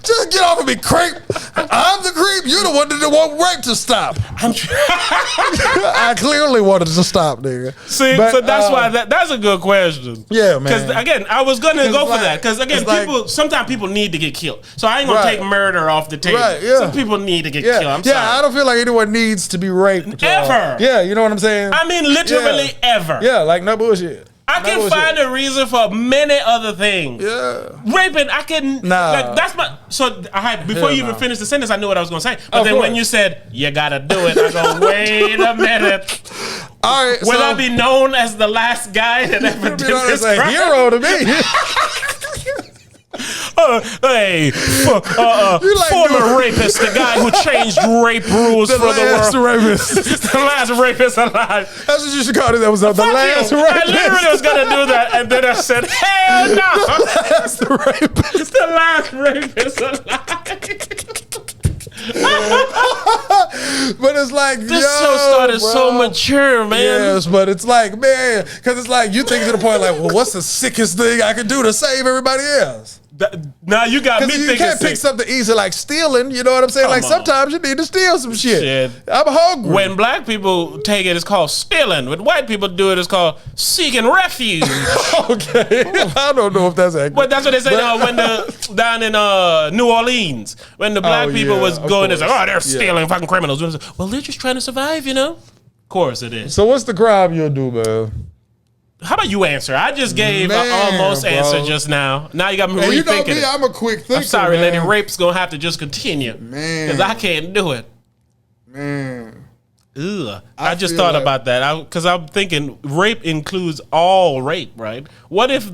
Just get off of me, creep. I'm the creep. You're the one that didn't want rape to stop. I clearly wanted to stop, nigga. See, but, so that's why that's a good question. Yeah, man. Because again, I was gonna go for that. Because again, sometimes people need to get killed. So I ain't gonna take murder off the table. Right, yeah. Some people need to get killed. I'm sorry. I don't feel like anyone needs to be raped. Ever. Yeah, you know what I'm saying? I mean, literally ever. Yeah, like no bullshit. I can find a reason for many other things. Yeah. Raping, I can. Nah. Like, that's my. So, before you even finished the sentence, I knew what I was going to say. But then when you said, you got to do it, I go, wait a minute. All right. Will I be known as the last guy that ever did this crime? A hero to me. Former rapist, the guy who changed rape rules for the world. Rapist. The last rapist alive. That's what you should call it. That was the last rapist. I literally was going to do that, and then I said, hell no. The last rapist. The last rapist alive. But it's like, this show started so mature, man. Yes, but it's like, man, because it's like you think to the point like, well, what's the sickest thing I can do to save everybody else? Now you got me thinking. You can't pick something easy like stealing. You know what I'm saying? Like sometimes you need to steal some shit. I'm hungry. When black people take it, it's called stealing. When white people do it, it's called seeking refuge. Okay, I don't know if that's accurate. But that's what they say down in New Orleans when the black people was going. It's like, oh, they're stealing fucking criminals. Well, they're just trying to survive, you know. Of course it is. So what's the crime you'll do, man? How about you answer? I just gave an almost answer just now. Now you got me rethinking. You know me, I'm a quick thinker. I'm sorry, man. Lady Rape's gonna have to just continue, man, because I can't do it. Man, ugh. I just thought about that because I'm thinking rape includes all rape, right? What if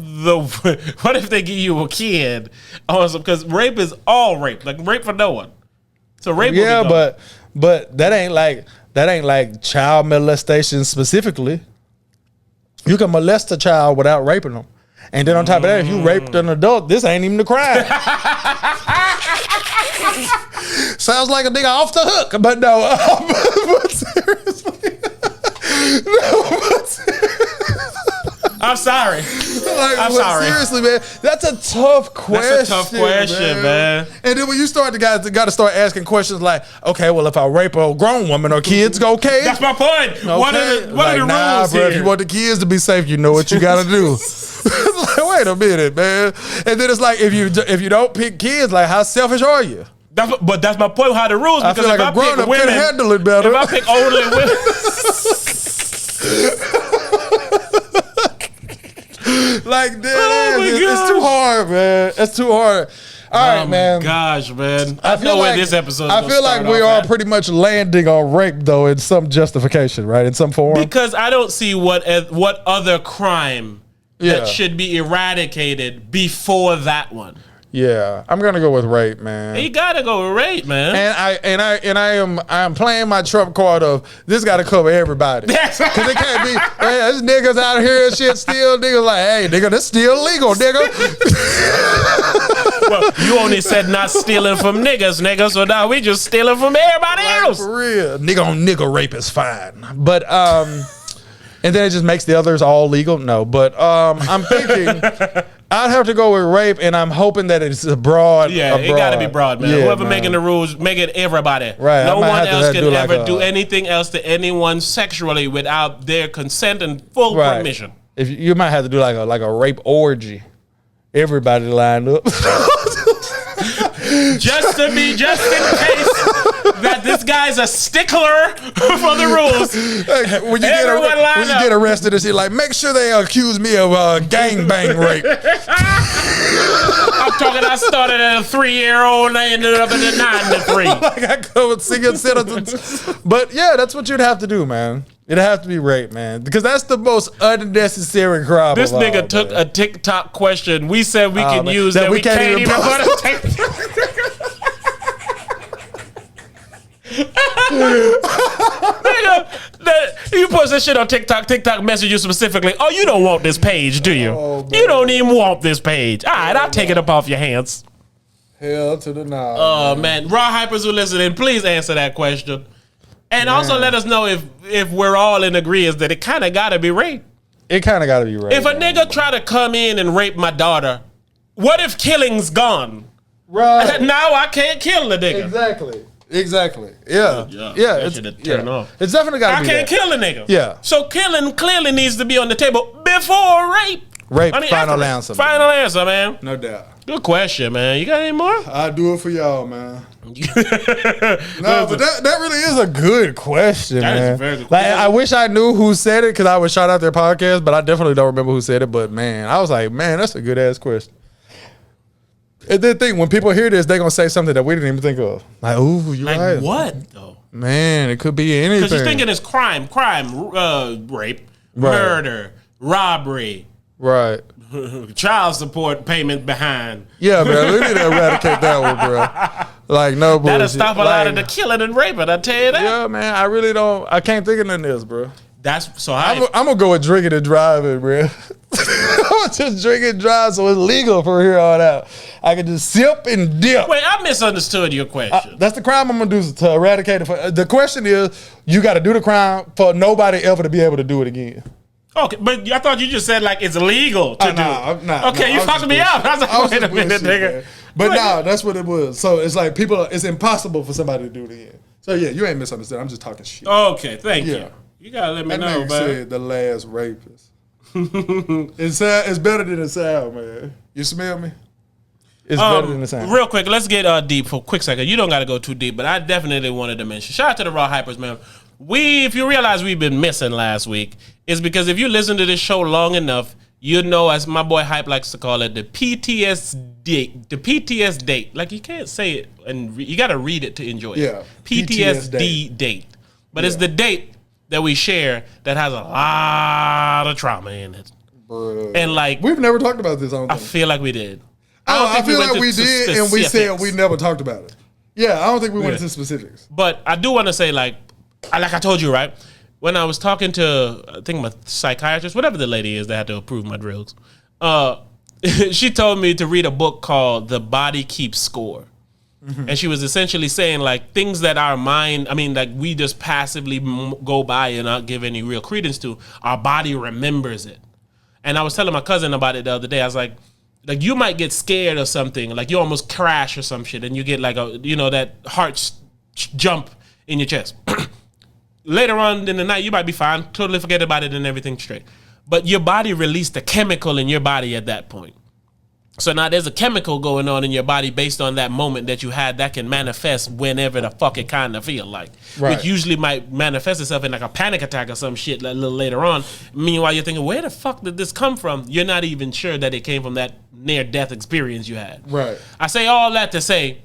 they give you a kid? Because rape is all rape, like rape for no one. So rape. Yeah, but that ain't like child molestation specifically. You can molest a child without raping them. And then on top of that, if you raped an adult, this ain't even the crime. Sounds like a nigga off the hook, but no. But seriously. I'm sorry. I'm sorry. Seriously, man, that's a tough question. That's a tough question, man. And then when you start, got to start asking questions like, okay, well, if I rape a grown woman, are kids okay? That's my point. Okay. What are the rules bro, here? if you want the kids to be safe, you know what you got to do. It's like, wait a minute, man. And then it's like, if you don't pick kids, like, how selfish are you? But that's my point. How the rules? Because I feel like a grown up can handle it better. If I pick only women. Like that, it's too hard, man. It's too hard. All right, man. Gosh, man. I feel like this episode. I feel like we are pretty much landing on rape, though, in some justification, right? In some form. Because I don't see what other crime that should be eradicated before that one. Yeah, I'm gonna go with rape, man. You gotta go with rape, man. And I am playing my trump card of this got to cover everybody. Because it can't be there's niggas out here and shit still niggas like, hey nigga, this still legal, nigga. Well, you only said not stealing from niggas, so now we just stealing from everybody else. For real, nigga on nigga rape is fine, but and then it just makes the others all legal. No, but I'm thinking. I'd have to go with rape, and I'm hoping that it's broad. Yeah, it got to be broad, man. Yeah, whoever making the rules, make it everybody. Right. No one else can ever do anything else to anyone sexually without their consent and full permission. If you might have to do like a rape orgy. Everybody lined up. just in case that this guy's a stickler for the rules. Like, when you get arrested and shit, like, make sure they accuse me of gangbang rape. I'm talking, I started at a 3-year-old and I ended up at a 9 to 3. Like I go with singing sentences. But yeah, that's what you'd have to do, man. It'd have to be rape, man, because that's the most unnecessary crime. This nigga took a TikTok question we said we could use that we can't even put a TikTok. Nigga, you post this shit on TikTok. TikTok message you specifically. Oh, you don't want this page, do you? You don't even want this page. All right, I'll take it up off your hands. Hell to the no. Oh man, Raw Hypers who listening, please answer that question. And also let us know if we're all in agreement that it kind of got to be rape. It kind of got to be rape. If a nigga try to come in and rape my daughter, what if killing's gone? Right. Now I can't kill the nigga. Exactly. Yeah. Yeah. It's turn off. It's definitely got to be. I can't kill a nigga. Yeah. So killing clearly needs to be on the table before rape. Final answer. Final answer, man. No doubt. Good question, man. You got any more? I'll do it for y'all, man. No, but that really is a good question, man. That is a very good question. Like, I wish I knew who said it because I would shout out their podcast, but I definitely don't remember who said it. But man, I was like, man, that's a good ass question. And then think when people hear this, they're gonna say something that we didn't even think of. Like, ooh, you like right. What though? Man, it could be anything. Because you're thinking it's crime, rape, murder, robbery, right. Child support payment behind. Yeah, man, we need to eradicate that one, bro. Like, no bullshit. That'll stop a lot of the killing and raping, I tell you that. Yeah, man, I can't think of nothing else, bro. That's so I'm gonna go with drinking and driving, bro. I'm gonna just drink and drive so it's legal from here on out. I can just sip and dip. Wait, I misunderstood your question. That's the crime I'm gonna do to eradicate it. The question is, you got to do the crime for nobody ever to be able to do it again. Okay, but I thought you just said like it's illegal to do. Okay, you fucked me up. I was like, wait a minute, nigga. But no, that's what it was. So it's like it's impossible for somebody to do it again. So yeah, you ain't misunderstood. I'm just talking shit. Okay, thank you. You gotta let me know, man. Said the last rapist. It's better than it sound, man. You smell me? It's better than it sound. Real quick, let's get deep for a quick second. You don't got to go too deep, but I definitely wanted to mention. Shout out to the Raw Hypers, man. if you realize we've been missing last week, is because if you listen to this show long enough, you know, as my boy Hype likes to call it, the PTSD. The PTSD. Like, you can't say it, and you got to read it to enjoy it. Yeah. PTSD date. But it's the date that we share that has a lot of trauma in it. Bruh. And, like... We've never talked about this, I feel like we did. I feel like we did, and we said we never talked about it. Yeah, I don't think we went into specifics. But I do want to say, like I told you, right? When I was talking to, I think my psychiatrist, whatever the lady is that had to approve my drugs, she told me to read a book called The Body Keeps Score. Mm-hmm. And she was essentially saying, like, things that our mind, I mean, like, we just passively go by and not give any real credence to, our body remembers it. And I was telling my cousin about it the other day. I was like, you might get scared or something, like you almost crash or some shit, and you get like that heart jump in your chest. Later on in the night, you might be fine, totally forget about it and everything's straight. But your body released a chemical in your body at that point. So now there's a chemical going on in your body based on that moment that you had that can manifest whenever the fuck it kind of feel like. Right. Which usually might manifest itself in like a panic attack or some shit a little later on. Meanwhile, you're thinking, where the fuck did this come from? You're not even sure that it came from that near-death experience you had. Right. I say all that to say,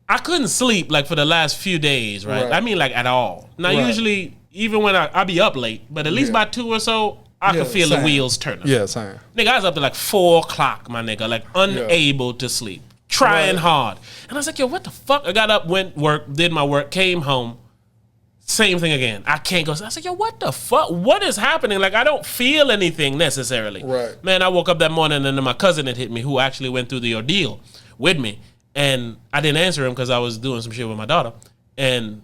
I couldn't sleep like for the last few days, right? I mean like at all. Now usually, even when I be up late, but at least by 2 or so, I could feel the wheels turning. Yeah, same. Nigga, I was up to like 4 o'clock, my nigga, like unable to sleep, trying hard. And I was like, yo, what the fuck? I got up, went work, did my work, came home. Same thing again. I can't go. I was like, yo, what the fuck? What is happening? Like, I don't feel anything necessarily. Right. Man, I woke up that morning and then my cousin had hit me, who actually went through the ordeal with me. And I didn't answer him because I was doing some shit with my daughter. And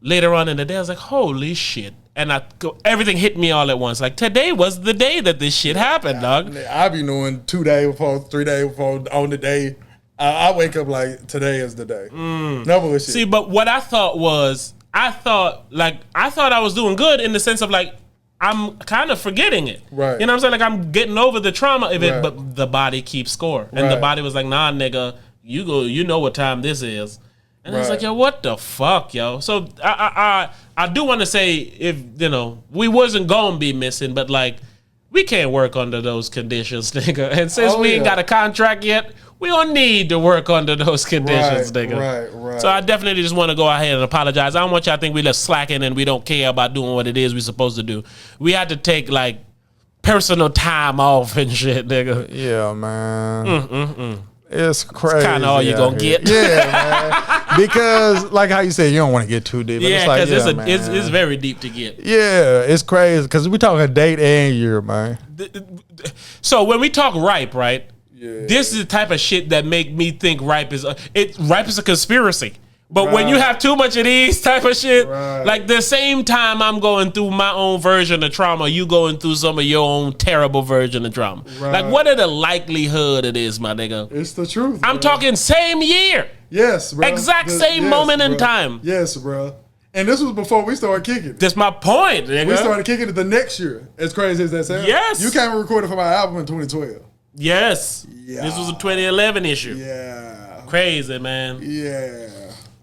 later on in the day, I was like, holy shit. And everything hit me all at once. Like, today was the day that this shit happened, dog. I be knowing 2 days before, 3 days before, on the day. I wake up like, today is the day. No bullshit. See, but what I thought was, I thought I was doing good in the sense of like, I'm kind of forgetting it. Right. You know what I'm saying? Like, I'm getting over the trauma of it, but the body keeps score. And the body was like, nah, nigga, you know what time this is. And I was like, yo, what the fuck, yo? So I do want to say, if, we wasn't going to be missing, but like, we can't work under those conditions, nigga. And since we ain't got a contract yet, we don't need to work under those conditions, nigga. Right. So I definitely just want to go ahead and apologize. I don't want y'all to think we just slacking and we don't care about doing what it is we're supposed to do. We had to take like personal time off and shit, nigga. Yeah, man. It's crazy. It's kind of all you're going to get. Yeah, man. Because, like how you said, you don't want to get too deep. Yeah, because it's very deep to get. Yeah, it's crazy. Because we talk a date and year, man. So when we talk ripe, right? Yeah. This is the type of shit that make me think ripe is a conspiracy. But when you have too much of these type of shit, like the same time I'm going through my own version of trauma, you going through some of your own terrible version of trauma. Like, what are the likelihood of this, my nigga? It's the truth. I'm talking same year. Yes, bro. Exact same moment in time. Yes, bro. And this was before we started kicking it. That's my point, nigga. We started kicking it the next year. As crazy as that sounds. Yes. You came and recorded for my album in 2012. Yes. Yeah. This was a 2011 issue. Yeah. Crazy, man. Yeah.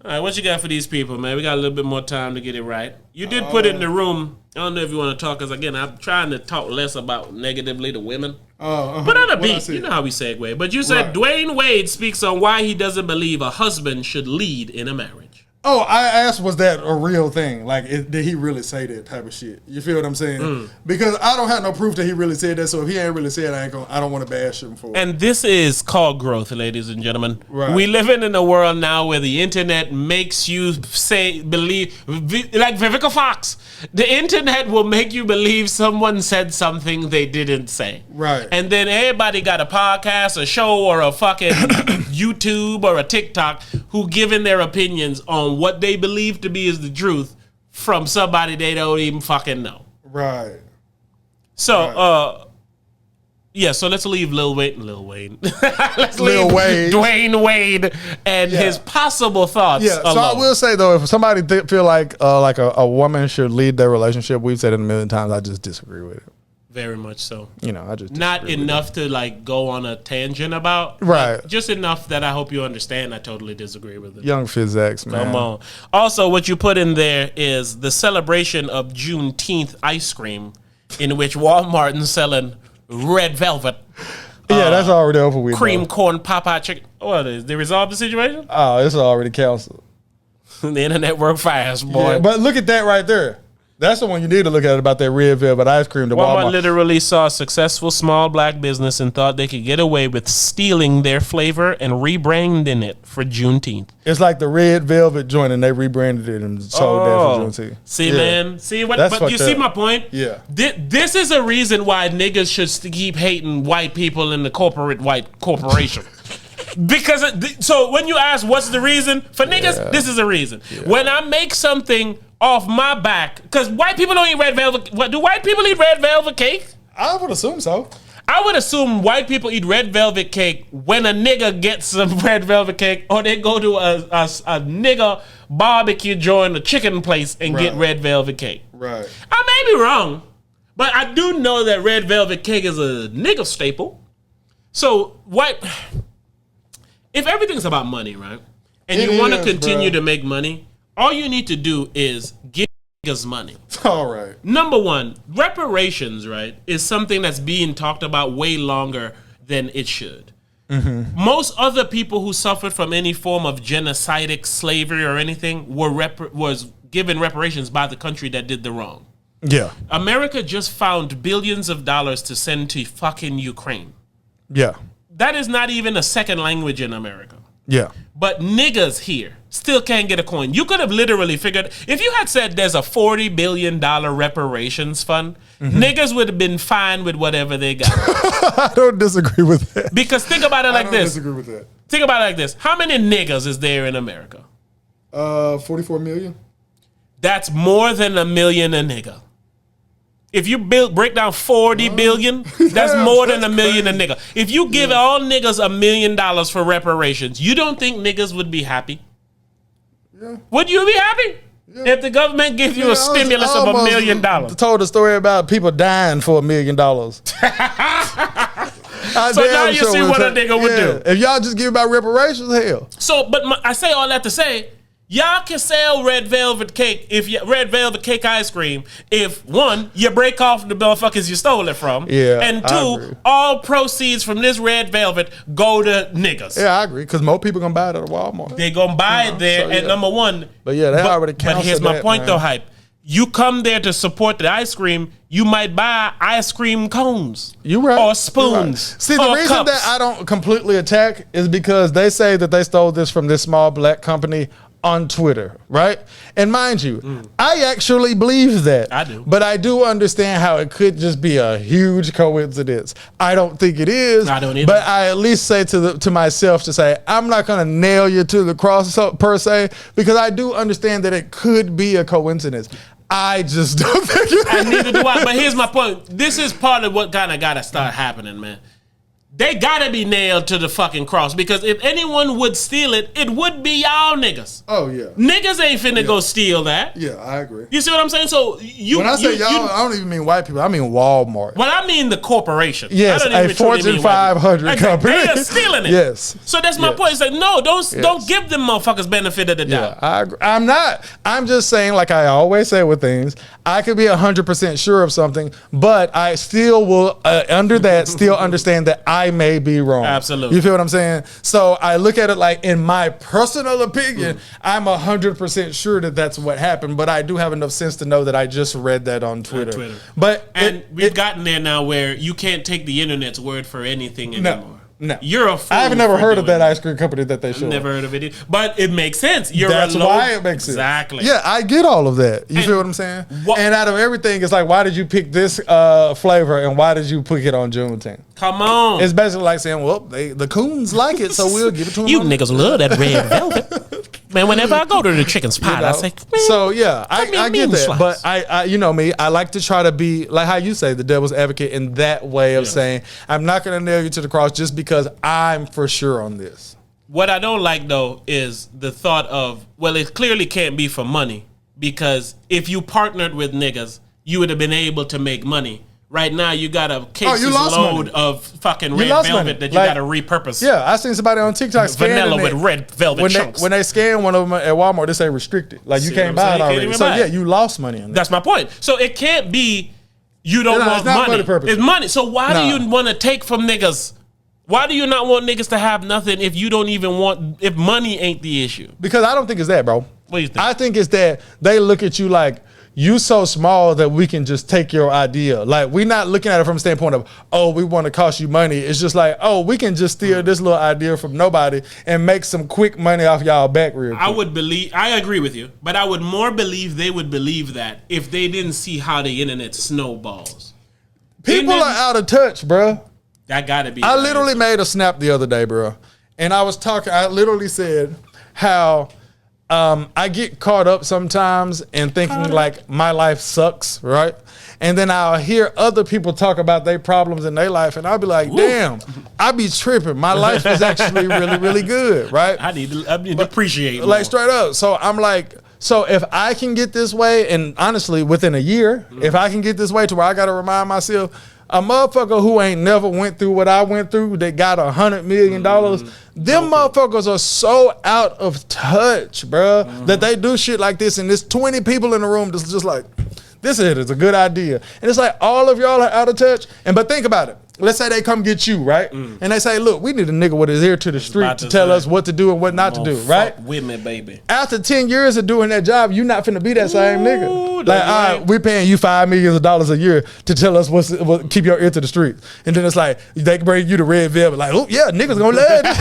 All right, what you got for these people, man? We got a little bit more time to get it right. You did put it in the room. I don't know if you want to talk, because, again, I'm trying to talk less about negatively to women. But on a beat, you know how we segue. But you said Dwyane Wade speaks on why he doesn't believe a husband should lead in a marriage. Oh, I asked, was that a real thing? Like, did he really say that type of shit? You feel what I'm saying? Because I don't have no proof that he really said that. So if he ain't really said it, I don't want to bash him for it. And this is called growth, ladies and gentlemen. Right. We living in a world now where the internet makes you believe, like Vivica A Fox. The internet will make you believe someone said something they didn't say. Right. And then everybody got a podcast, a show, or a fucking YouTube or a TikTok who giving their opinions on what they believe to be is the truth from somebody they don't even fucking know. Right. So, so let's leave Lil Wayne. Let's leave Dwyane Wade and his possible thoughts. Yeah. So I will say though, if somebody feel like a woman should lead their relationship, we've said it a million times. I just disagree with it. Very much so. You know, I just not enough to like go on a tangent about. Right. Just enough that I hope you understand. I totally disagree with it. Young physics, man. Come on. Also, what you put in there is the celebration of Juneteenth ice cream, in which Walmart is selling red velvet. Yeah, that's already over with. Cream corn Popeye chicken. What is? They resolved the situation? Oh, it's already canceled. The internet worked fast, boy. Yeah, but look at that right there. That's the one you need to look at about that red velvet ice cream. Walmart literally saw a successful small black business and thought they could get away with stealing their flavor and rebranding it for Juneteenth. It's like the red velvet joint, and they rebranded it and sold that for Juneteenth. See, man, see what? That's but you see my point. Yeah, this is a reason why niggas should keep hating white people in the corporate white corporation. Because so when you ask what's the reason for niggas, this is a reason. Yeah. When I make something off my back, because white people don't eat red velvet. What do white people eat red velvet cake? I would assume so. I would assume white people eat red velvet cake when a nigga gets some red velvet cake, or they go to a nigga barbecue joint, a chicken place, and get red velvet cake. Right. I may be wrong, but I do know that red velvet cake is a nigga staple. So if everything's about money, right, and you want to continue to make money, all you need to do is give niggas money. All right. Number one, reparations, right, is something that's being talked about way longer than it should. Mm-hmm. Most other people who suffered from any form of genocidal slavery or anything was given reparations by the country that did the wrong. Yeah. America just found billions of dollars to send to fucking Ukraine. Yeah. That is not even a second language in America. Yeah. But niggas here still can't get a coin. You could have literally figured, if you had said there's a $40 billion reparations fund, niggas would have been fine with whatever they got. I don't disagree with that. Because think about it like this. I don't disagree with that. Think about it like this. How many niggas is there in America? 44 million. That's more than a million a nigga. If you break down 40 billion, that's more than a million a nigga. If you give all niggas $1 million for reparations, you don't think niggas would be happy? Yeah. Would you be happy if the government gives you a stimulus of $1 million? Told a story about people dying for $1 million. So now you see what a nigga would do. If y'all just give about reparations, hell. So, but I say all that to say, y'all can sell red velvet cake ice cream if one, you break off the motherfuckers you stole it from, and two, all proceeds from this red velvet go to niggas. Yeah, I agree, because most people gonna buy it at Walmart. They gonna buy it there, and number one. But yeah, they already counted. But here's my point, though, Hype. You come there to support the ice cream, you might buy ice cream cones. You right. Or spoons. Right. See, the reason cups. that I don't completely attack is because they say that they stole this from this small black company on Twitter, right? And mind you, I actually believe that. I do. But I do understand how it could just be a huge coincidence. I don't think it is. I don't either. But I at least say to myself to say, I'm not going to nail you to the cross per se, because I do understand that it could be a coincidence. I just don't think it is. And neither do I. But here's my point. This is part of what kind of got to start happening, man. They gotta be nailed to the fucking cross, because if anyone would steal it, it would be y'all niggas. Oh yeah, niggas ain't finna go steal that. Yeah, I agree. You see what I'm saying? So when I say y'all, I don't even mean white people. I mean Walmart. Well, I mean the corporation. Yes, a Fortune 500 company. They are stealing it. Yes. So that's my point. It's like, no, don't give them motherfuckers benefit of the doubt. I agree. I'm not. I'm just saying, like I always say with things, I could be 100% sure of something, but I still will under that still understand that I may be wrong. Absolutely. You feel what I'm saying? So I look at it like, in my personal opinion, I'm 100% sure that that's what happened, but I do have enough sense to know that I just read that on Twitter. But we've gotten there now where you can't take the internet's word for anything anymore. No, you're a fool. I've never heard of that ice cream company that they showed. I've never heard of it, but it makes sense. That's why it makes sense. Exactly. Yeah, I get all of that. You feel what I'm saying? And out of everything, it's like, why did you pick this flavor and why did you put it on Juneteenth? Come on. It's basically like saying, well, the coons like it, so we'll give it to them. You niggas love that red velvet. Man, whenever I go to the chicken spot, I say, so yeah, I get that. Slice. But I you know me, I like to try to be, like how you say, the devil's advocate in that way of saying, I'm not going to nail you to the cross just because I'm for sure on this. What I don't like, though, is the thought of, well, it clearly can't be for money, because if you partnered with niggas, you would have been able to make money. Right now, you got a case load money. Of fucking red velvet that you got to repurpose. Yeah, I seen somebody on TikTok vanilla with red velvet chunks. When they scan one of them at Walmart, they say restricted. Like you can't buy it already. So yeah, you lost money on that. That's my point. So it can't be you don't want money. It's money. So why do you want to take from niggas? Why do you not want niggas to have nothing if you don't even want, if money ain't the issue? Because I don't think it's that, bro. What do you think? I think it's that they look at you like, you so small that we can just take your idea. Like, we're not looking at it from the standpoint of, oh, we want to cost you money. It's just like, oh, we can just steal this little idea from nobody and make some quick money off y'all back real quick. I agree with you, but I would more believe they would believe that if they didn't see how the internet snowballs. People are out of touch, bro. That gotta be. I literally made a snap the other day, bro. And I literally said how I get caught up sometimes in thinking like my life sucks, right? And then I'll hear other people talk about their problems in their life, and I'll be like, damn, I be tripping. My life is actually really, really good, right? I need to appreciate like more. Straight up. So I'm like, so if I can get this way, and honestly, within a year, if I can get this way to where I got to remind myself, a motherfucker who ain't never went through what I went through that got $100 million, them motherfuckers are so out of touch, bro, that they do shit like this, and there's 20 people in the room that's just like, this is a good idea. And it's like all of y'all are out of touch. But think about it. Let's say they come get you, right? And they say, look, we need a nigga with his ear to the street to tell us what to do and what not to do, right? With me, baby. After 10 years of doing that job, you're not finna be that same nigga. Like, all right, we paying you $5 million a year to tell us what keep your ear to the street. And then it's like, they bring you the red velvet, like, oh yeah, niggas gonna love this.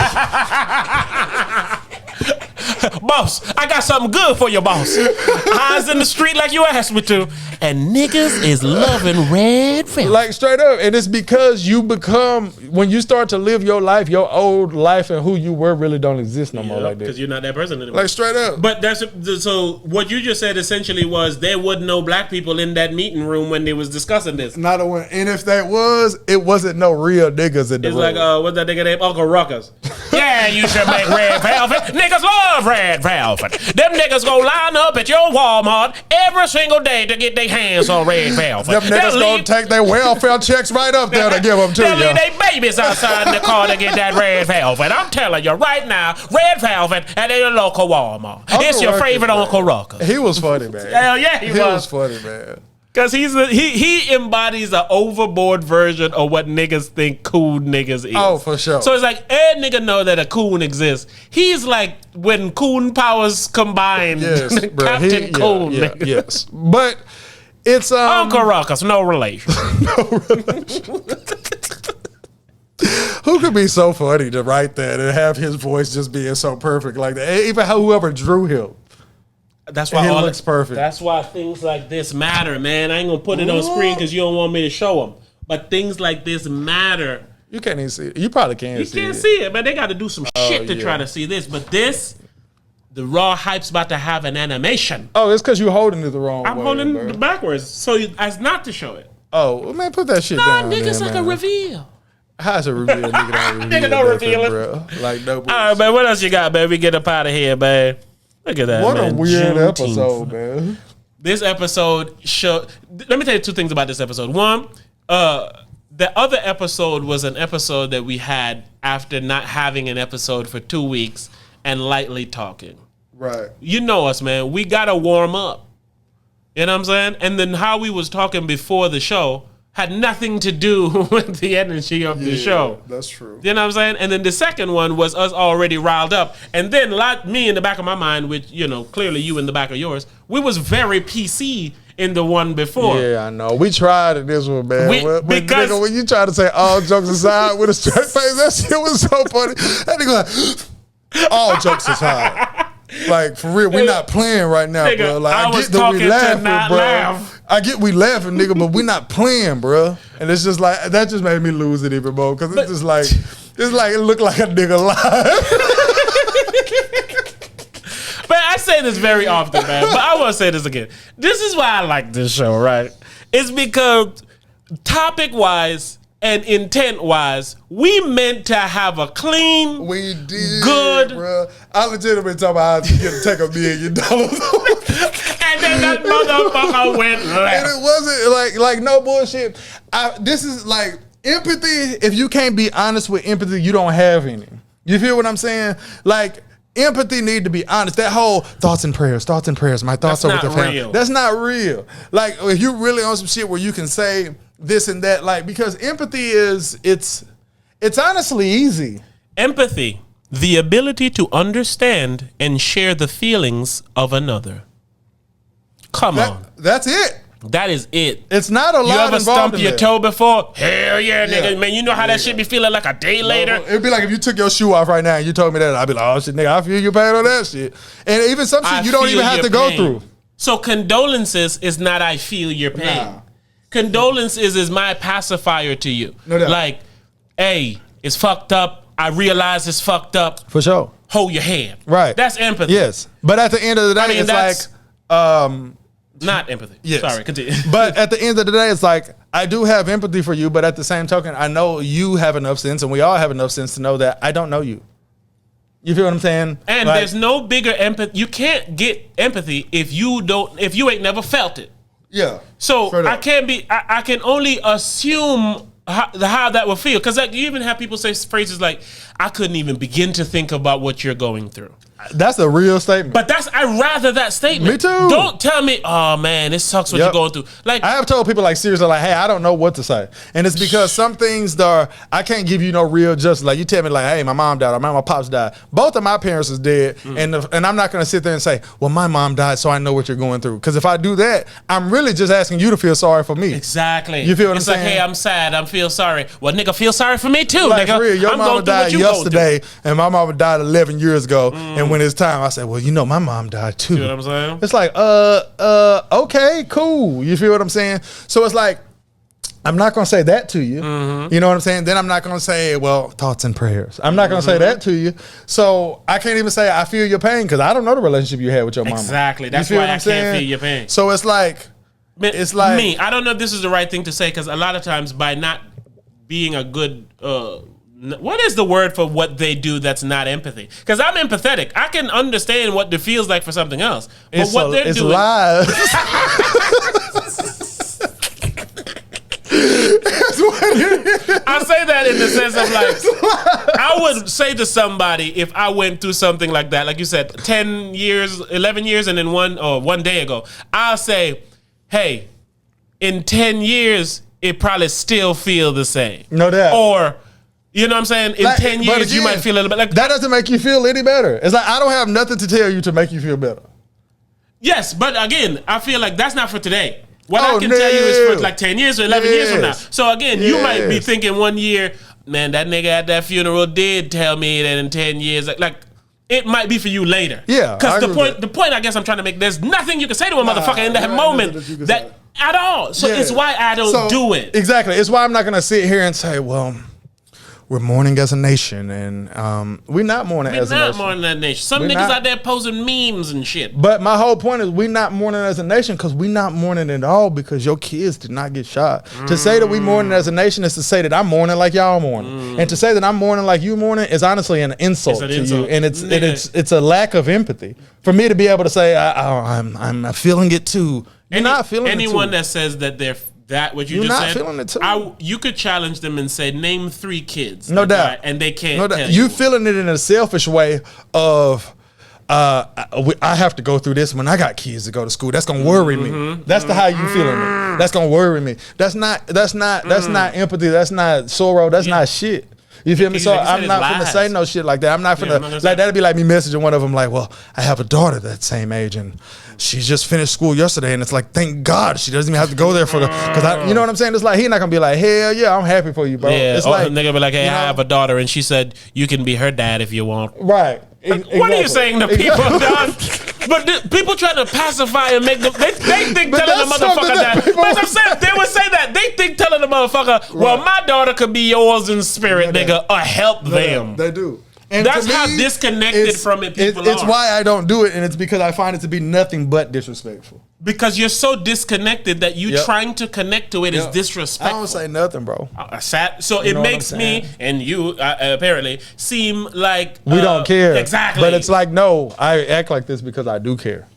Boss, I got something good for you, boss. Eyes in the street like you asked me to. And niggas is loving red velvet. Like straight up. And it's because you become, when you start to live your life, your old life and who you were really don't exist no more like that. Because you're not that person anymore. Like straight up. But so what you just said essentially was there wasn't no black people in that meeting room when they was discussing this. Not a one. And if that was, it wasn't no real niggas in the room. It's like, what's that nigga named? Uncle Ruckus. Yeah, you should make red velvet. Niggas love red velvet. Them niggas gonna line up at your Walmart every single day to get their hands on red velvet. Them niggas gonna take their welfare checks right up there to give them to you. They'll leave their babies outside in the car to get that red velvet. I'm telling you right now, red velvet at your local Walmart. It's your favorite Uncle Ruckus. He was funny, man. Hell yeah, he was funny, man. Because he embodies an overboard version of what niggas think cool niggas is. Oh, for sure. So it's like, every nigga know that a coon exists. He's like when coon powers combine. Yes, Captain Coon. Yeah, yes. But it's Uncle Ruckus, no relation. No relation. Who could be so funny to write that and have his voice just being so perfect like that? Even whoever drew him. That's why he looks perfect. That's why things like this matter, man. I ain't gonna put it on screen because you don't want me to show them. But things like this matter. You can't even see it. You probably can't see it. You can't see it, but they got to do some shit to try to see this. But this, the Raw Hype's about to have an animation. Oh, it's because you're holding it the wrong way. I'm holding it backwards, so as not to show it. Oh, well, man, put that shit down. Nah, niggas like a reveal. How's a reveal? Nigga don't reveal it. Bro. Like, no bullshit. All right, man, what else you got, man? We get up out of here, man. Look at that, what man. A weird Juneteenth. Episode, man. This episode let me tell you two things about this episode. One, the other episode was an episode that we had after not having an episode for 2 weeks and lightly talking. Right. You know us, man. We got to warm up. You know what I'm saying? And then how we was talking before the show had nothing to do with the energy of the show. That's true. You know what I'm saying? And then the second one was us already riled up. And then me in the back of my mind, which, clearly you in the back of yours, we was very PC in the one before. Yeah, I know. We tried in this one, man. Because nigga, when you try to say all jokes aside with a straight face, that shit was so funny. That nigga like, all jokes aside. Like, for real, we not playing right now, nigga, bro. Like, I get that we laughing, bro. I get we laughing, nigga, but we not playing, bro. And it's just like, that just made me lose it even more. Because it's just like, it looked like a nigga live. But I say this very often, man. But I want to say this again. This is why I like this show, right? It's because topic-wise, and intent-wise, we meant to have a clean, we did, good, bro. I legitimately talking about how to get to take $1 million. And then that motherfucker went left. And it wasn't like no bullshit. This is like empathy. If you can't be honest with empathy, you don't have any. You feel what I'm saying? Like, empathy need to be honest. That whole thoughts and prayers. My thoughts are with the family. Real. That's not real. Like, if you really on some shit where you can say this and that, like, because empathy it's honestly easy. Empathy, the ability to understand and share the feelings of another. Come on. That's it. That is it. It's not a lot You ever involved stumped in your that. toe before? Hell yeah, nigga. Yeah. Man, you know how that shit be feeling like a day later? It'd be like if you took your shoe off right now and you told me that, I'd be like, oh shit, nigga, I feel your pain on that shit. And even some shit you don't even have to go through. So condolences is not I feel your pain. Nah. Condolences is my pacifier to you. No doubt. Like, hey, it's fucked up. I realize it's fucked up. For sure. Hold your hand. Right. That's empathy. Yes. But at the end of the day, I mean, it's that's like not empathy. yes. Sorry, continue. But at the end of the day, it's like, I do have empathy for you, but at the same token, I know you have enough sense, and we all have enough sense to know that I don't know you. You feel what I'm saying? And like, there's no bigger empathy. You can't get empathy if you ain't never felt it. Yeah. So I can only assume how that would feel. Because like, you even have people say phrases like, I couldn't even begin to think about what you're going through. That's a real statement. But I'd rather that statement. Me too. Don't tell me, oh man, it sucks what you're going through. Like, I have told people like seriously, like, hey, I don't know what to say. And it's because some things I can't give you no real justice. Like, you tell me like, hey, my mom died or my pops died. Both of my parents is dead. And I'm not going to sit there and say, well, my mom died, so I know what you're going through. Because if I do that, I'm really just asking you to feel sorry for me. exactly. You feel what it's I'm like, saying? hey, I'm sad. I feel sorry. Well, nigga, feel sorry for me too, Like, nigga. for real, your I'm mama going through died what you yesterday, and my mama died 11 years ago. And when it's time, I said, well, you know, my mom died too. See what I'm saying? It's like, okay, cool. You feel what I'm saying? So it's like, I'm not going to say that to you. You know what I'm saying? Then I'm not going to say, well, thoughts and prayers. I'm not going to say that to you. So I can't even say I feel your pain because I don't know the relationship you had with your mama. Exactly. That's You feel why what I I'm can't saying? feel your pain. So it's like, me. I don't know if this is the right thing to say because a lot of times by not being a good, what is the word for what they do that's not empathy? Because I'm empathetic. I can understand what it feels like for something else. But what they're doing, lies. I say that in the sense of like, I would say to somebody if I went through something like that, like you said, 10 years, 11 years, and then one day ago, I'll say, hey, in 10 years, it probably still feel the same. No doubt. Or, you know what I'm saying? In 10 years, again, you might feel a little bit like that. Doesn't make you feel any better. It's like, I don't have nothing to tell you to make you feel better. Yes, but again, I feel like that's not for today. What I can tell you is for like 10 years or 11 years from now. So again, you might be thinking 1 year, man, that nigga at that funeral did tell me that in 10 years, like it might be for you later. Yeah. Because the point I guess I'm trying to make, there's nothing you can say to a motherfucker in that moment that at all. So it's why I don't do it. Exactly. It's why I'm not going to sit here and say, well, we're mourning as a nation, and we're not mourning as a nation. We're not mourning as a nation. Some niggas out there posting memes and shit. But my whole point is we're not mourning as a nation because we're not mourning at all because your kids did not get shot. To say that we mourning as a nation is to say that I'm mourning like y'all mourning. And to say that I'm mourning like you mourning is honestly an insult to you. And it's a lack of empathy. For me to be able to say, I'm feeling it too. You're not feeling it too. Anyone that says that they're what you You're just not said, feeling it too. You could challenge them and say, name 3 kids. No doubt. And they can't no doubt. tell You feeling it in a selfish way of, I have to go through this when I got kids to go to school. That's gonna worry me. That's how you feeling it. That's gonna worry me. That's not empathy. That's not sorrow. That's not shit. You feel me? So I'm not finna say no shit like that. I'm not finna, like, that'd be like me messaging one of them like, well, I have a daughter that same age and she just finished school yesterday, and it's like, thank God she doesn't even have to go there for because you know what I'm saying? It's like, he not gonna be like, hell yeah, I'm happy for you, bro. Yeah, it's like, nigga be like, hey, I have a daughter, and she said you can be her dad if you want. Right. What are you saying to people, Don? But people try to pacify and make them. They think telling the motherfucker that. But I'm saying they would say that they think telling the motherfucker, well, my daughter could be yours in spirit, nigga, or help them. They do. And that's how disconnected from it people it's are. why I don't do it, and it's because I find it to be nothing but disrespectful. Because you're so disconnected that you trying to connect to it is disrespectful. I don't say nothing, bro. So it makes me and you apparently seem like we don't care. Exactly. But it's like, no, I act like this because I do care.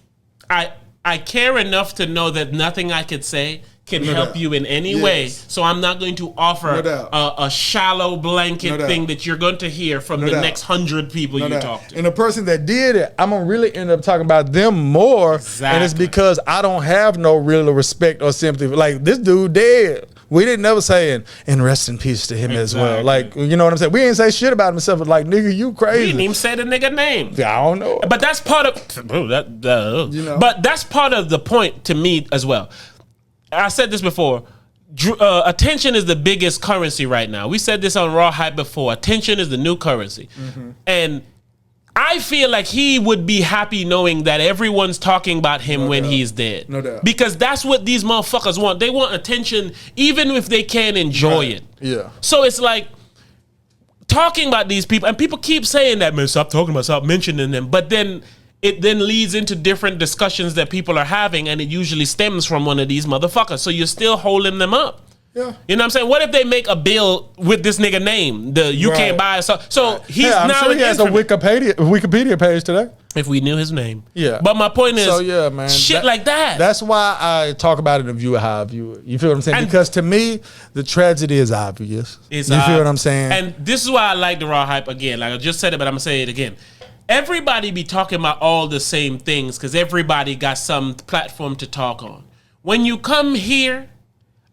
I care enough to know that nothing I could say can help you in any way. So I'm not going to offer a shallow blanket thing that you're going to hear from the next 100 people you talk to. And the person that did it, I'm going to really end up talking about them more. Exactly. And it's because I don't have no real respect or sympathy. Like, this dude dead. We didn't never say, and rest in peace to him as well. Like, you know what I'm saying? We didn't say shit about himself. Like, nigga, you crazy. We didn't even say the nigga name. I don't know. But that's part of, but that's part of the point to me as well. I said this before. Attention is the biggest currency right now. We said this on Raw Hype before. Attention is the new currency. And I feel like he would be happy knowing that everyone's talking about him when he's dead. No doubt. Because that's what these motherfuckers want. They want attention even if they can't enjoy it. Yeah. So it's like talking about these people, and people keep saying that, man, stop talking about, stop mentioning them. But then it then leads into different discussions that people are having, and it usually stems from one of these motherfuckers. So you're still holding them up. Yeah. You know what I'm saying? What if they make a bill with this nigga name? You can't buy it. So he's I'm now sure he has a Wikipedia page today. If we knew his name. Yeah. But my point is, man, shit like that. That's why I talk about it and view it how I view it. You feel what I'm saying? And because to me, the tragedy is obvious. You feel what I'm saying? And this is why I like the Raw Hype again. Like I just said it, but I'm going to say it again. Everybody be talking about all the same things because everybody got some platform to talk on. When you come here,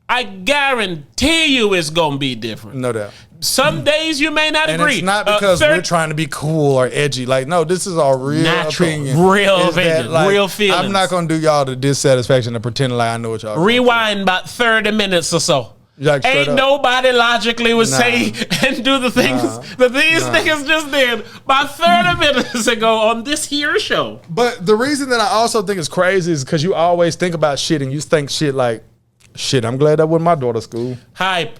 I guarantee you it's going to be different. No doubt. Some days you may not agree. It's not because we're trying to be cool or edgy. Like, no, this is our real opinion. Real opinion. Like, real feelings. I'm not going to do y'all the dissatisfaction of pretending like I know what y'all Rewind about 30 minutes or so. Like, ain't nobody logically would say and do the things that these niggas just did about 30 minutes ago on this here show. But the reason that I also think it's crazy is because you always think about shit and you think shit like, shit, I'm glad that wasn't my daughter's school. Hype.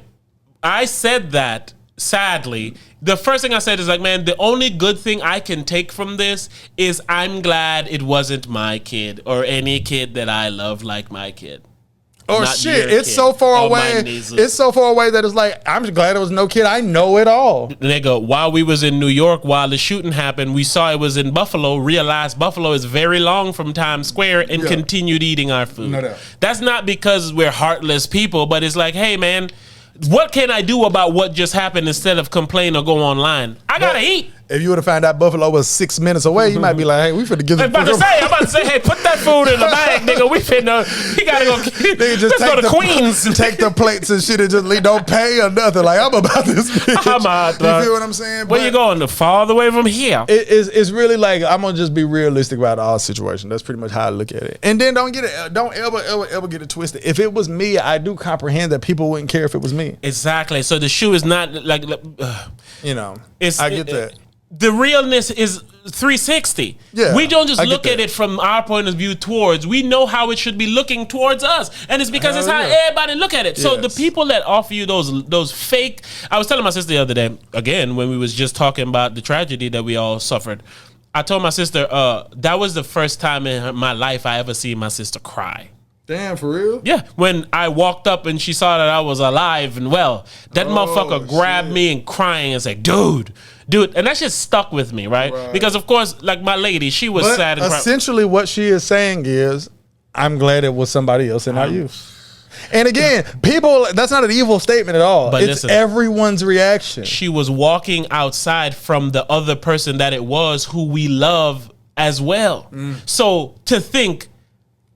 I said that, sadly. The first thing I said is like, man, the only good thing I can take from this is I'm glad it wasn't my kid or any kid that I love like my kid. Or Not shit, your it's kid. so far Or away. mine needs it. It's so far away that it's like, I'm just glad it was no kid. I know it all. Nigga, while we was in New York, while the shooting happened, we saw it was in Buffalo, realized Buffalo is very long from Times Square, and continued eating our food. No doubt. That's not because we're heartless people, but it's like, hey, man, what can I do about what just happened instead of complain or go online? I gotta eat. If you would have found out Buffalo was 6 minutes away, you might be like, hey, we finna give I'm about to say, hey, put that food in the bag, nigga. We gotta go. Let's go to Queens. Take the plates and shit and just leave. Don't pay or nothing. Like, I'm about this bitch. I'm out, you feel what I'm saying? Where you going? Far away from here. It's really like, I'm gonna just be realistic about all situation. That's pretty much how I look at it. And then don't ever get it twisted. If it was me, I do comprehend that people wouldn't care if it was me. Exactly. So the shoe is not like you know, I get that. The realness is 360. Yeah, we don't just look at it from our point of view towards. We know how it should be looking towards us, and it's because it's how everybody look at it. So the people that offer you those fake. I was telling my sister the other day again when we was just talking about the tragedy that we all suffered. I told my sister that was the first time in my life I ever seen my sister cry. Damn, for real? Yeah, when I walked up and she saw that I was alive and well, that motherfucker grabbed me and crying and said, dude, and that shit stuck with me, right? Because of course, like my lady, she was sad and essentially what she is saying is, I'm glad it was somebody else and not you. And again, people, that's not an evil statement at all. But it's everyone's reaction. She was walking outside from the other person that it was who we love as well. So to think,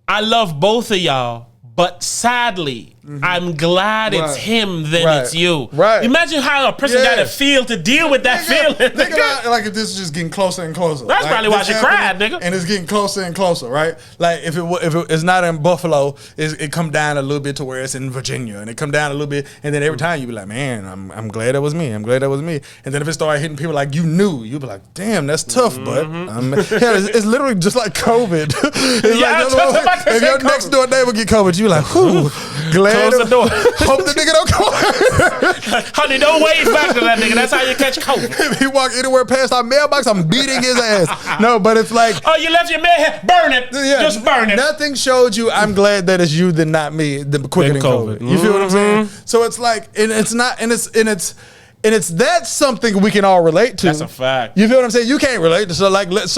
I love both of y'all, but sadly, I'm glad it's him than it's you. Right. Imagine how a person got to feel to deal with that feeling. Think about like if this is just getting closer and closer. That's like, probably why she cried, nigga. And it's getting closer and closer, right? Like if it's not in Buffalo, it come down a little bit to where it's in Virginia, and it come down a little bit, and then every time you be like, man, I'm glad that was me. I'm glad that was me. And then if it started hitting people like you knew, you'd be like, damn, that's tough, but it's literally just like COVID. It's if your next door neighbor get COVID, you like, whew, glad. Close the door. Hope the nigga don't come. Honey, don't wave back to that nigga. That's how you catch COVID. If he walk anywhere past our mailbox, I'm beating his ass. No, but it's like, oh, you left your mail here? Burn it. Yeah, just burn it. Nothing showed you, I'm glad that it's you than not me, the quicker than COVID. You feel what I'm saying? So it's like, and it's not, and it's that's something we can all relate to. That's a fact. You feel what I'm saying? You can't relate to. So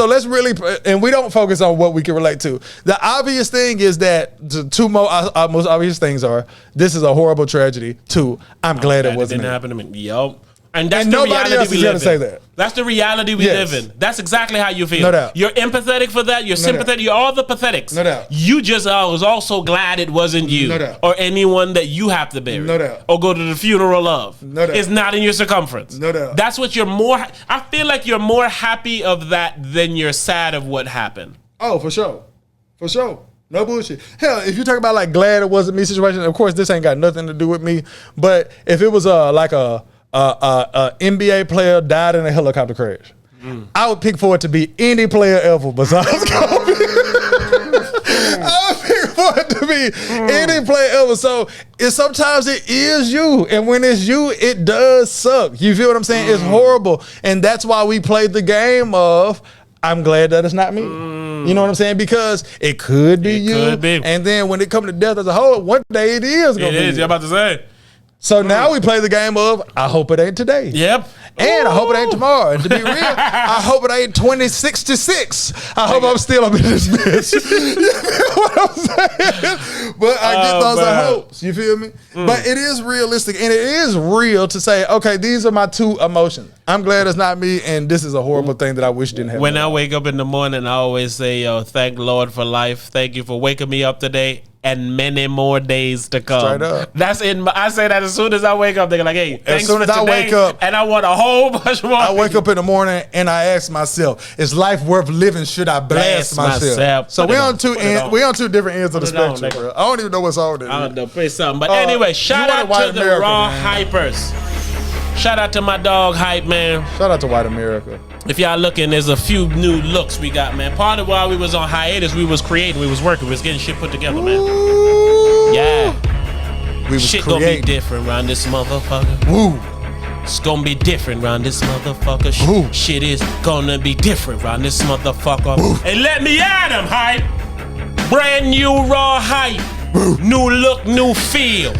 let's really, and we don't focus on what we can relate to. The obvious thing is that the two most obvious things are, this is a horrible tragedy. Two, I'm glad it wasn't. Didn't happen to me. Yup. And that's and the nobody reality else we is live going to say that. That's the reality we live in. That's exactly how you feel. No doubt. You're empathetic for that. You're sympathetic. You're all the pathetics. No doubt. You just was also glad it wasn't you. No doubt. Or anyone that you have to bury. No doubt. Or go to the funeral of. No doubt. It's not in your circumference. No doubt. That's what you're more. I feel like you're more happy of that than you're sad of what happened. Oh, for sure. For sure. No bullshit. Hell, if you talk about like glad it wasn't me situation, of course this ain't got nothing to do with me. But if it was like a NBA player died in a helicopter crash, I would pick for it to be any player ever besides Kobe. I would pick for it to be any player ever. So sometimes it is you, and when it's you, it does suck. You feel what I'm saying? It's horrible, and that's why we played the game of, I'm glad that it's not me. You know what I'm saying? Because it could be you. Could be. And then when it comes to death as a whole, one day it is going to be. It is. You're about to say. So now we play the game of, I hope it ain't today. Yep. And I hope it ain't tomorrow. And to be real, I hope it ain't 2066. I hope I'm still up in this bitch. You feel what I'm saying? But I get those hopes. You feel me? But it is realistic, and it is real to say, okay, these are my two emotions. I'm glad it's not me, and this is a horrible thing that I wish didn't happen. When I wake up in the morning, I always say, yo, thank Lord for life. Thank you for waking me up today. And many more days to come. Straight up. That's in. I say that as soon as I wake up. They're like, "Hey, thanks as soon for as I today, wake up, and I want a whole bunch more." I wake up in the morning and I ask myself, "Is life worth living? Should I blast myself?" So we on two different ends of the spectrum, bro. I don't even know what's on there. I don't know, play something. But anyway, shout out to the Raw Hypers. Shout out to my dog Hype, man. Shout out to White America. If y'all looking, there's a few new looks we got, man. Part of while we was on hiatus, we was creating, we was working, we was getting shit put together, man. Yeah. We was shit creating. Gonna be different around this motherfucker. Woo. It's gonna be different around this motherfucker. Shit is gonna be different around this motherfucker. Woo. And let me at him, Hype. Brand new Raw Hype. Woo. New look, new feel.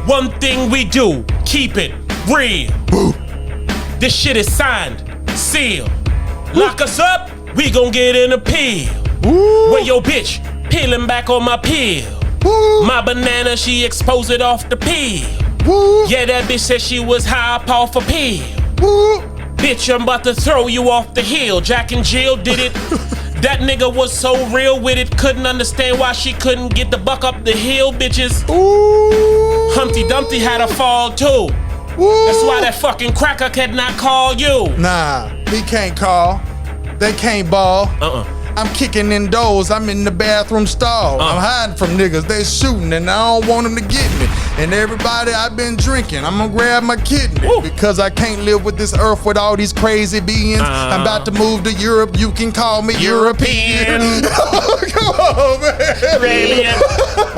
One thing we do, keep it real. Woo. This shit is signed, sealed. Lock us up, we gon' get an appeal. Where your bitch peeling back on my peel. My banana, she exposed it off the peel. Yeah, that bitch said she was high up off a peel. Bitch, I'm about to throw you off the hill. Jack and Jill did it. That nigga was so real with it, couldn't understand why she couldn't get the buck up the hill, bitches. Humpty Dumpty had a fall too. That's why that fucking cracker cannot call you. Nah, he can't call. They can't ball. I'm kicking in doors. I'm in the bathroom stall. I'm hiding from niggas. They shooting and I don't want them to get me. And everybody I've been drinking, I'm gonna grab my kidney. Because I can't live with this earth with all these crazy beings. I'm about to move to Europe. You can call me European. Come on, man. Alien.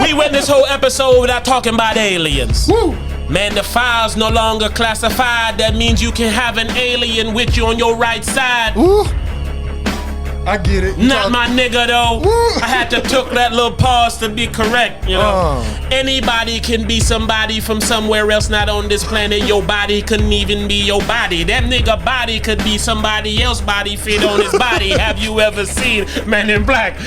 We went this whole episode without talking about aliens. Woo. Man, the file's no longer classified. That means you can have an alien with you on your right side. Ooh. I get it. Not my nigga though. I had to took that little pause to be correct, you know. Anybody can be somebody from somewhere else, not on this planet. Your body couldn't even be your body. That nigga body could be somebody else's body fit on his body. Have you ever seen Men in Black?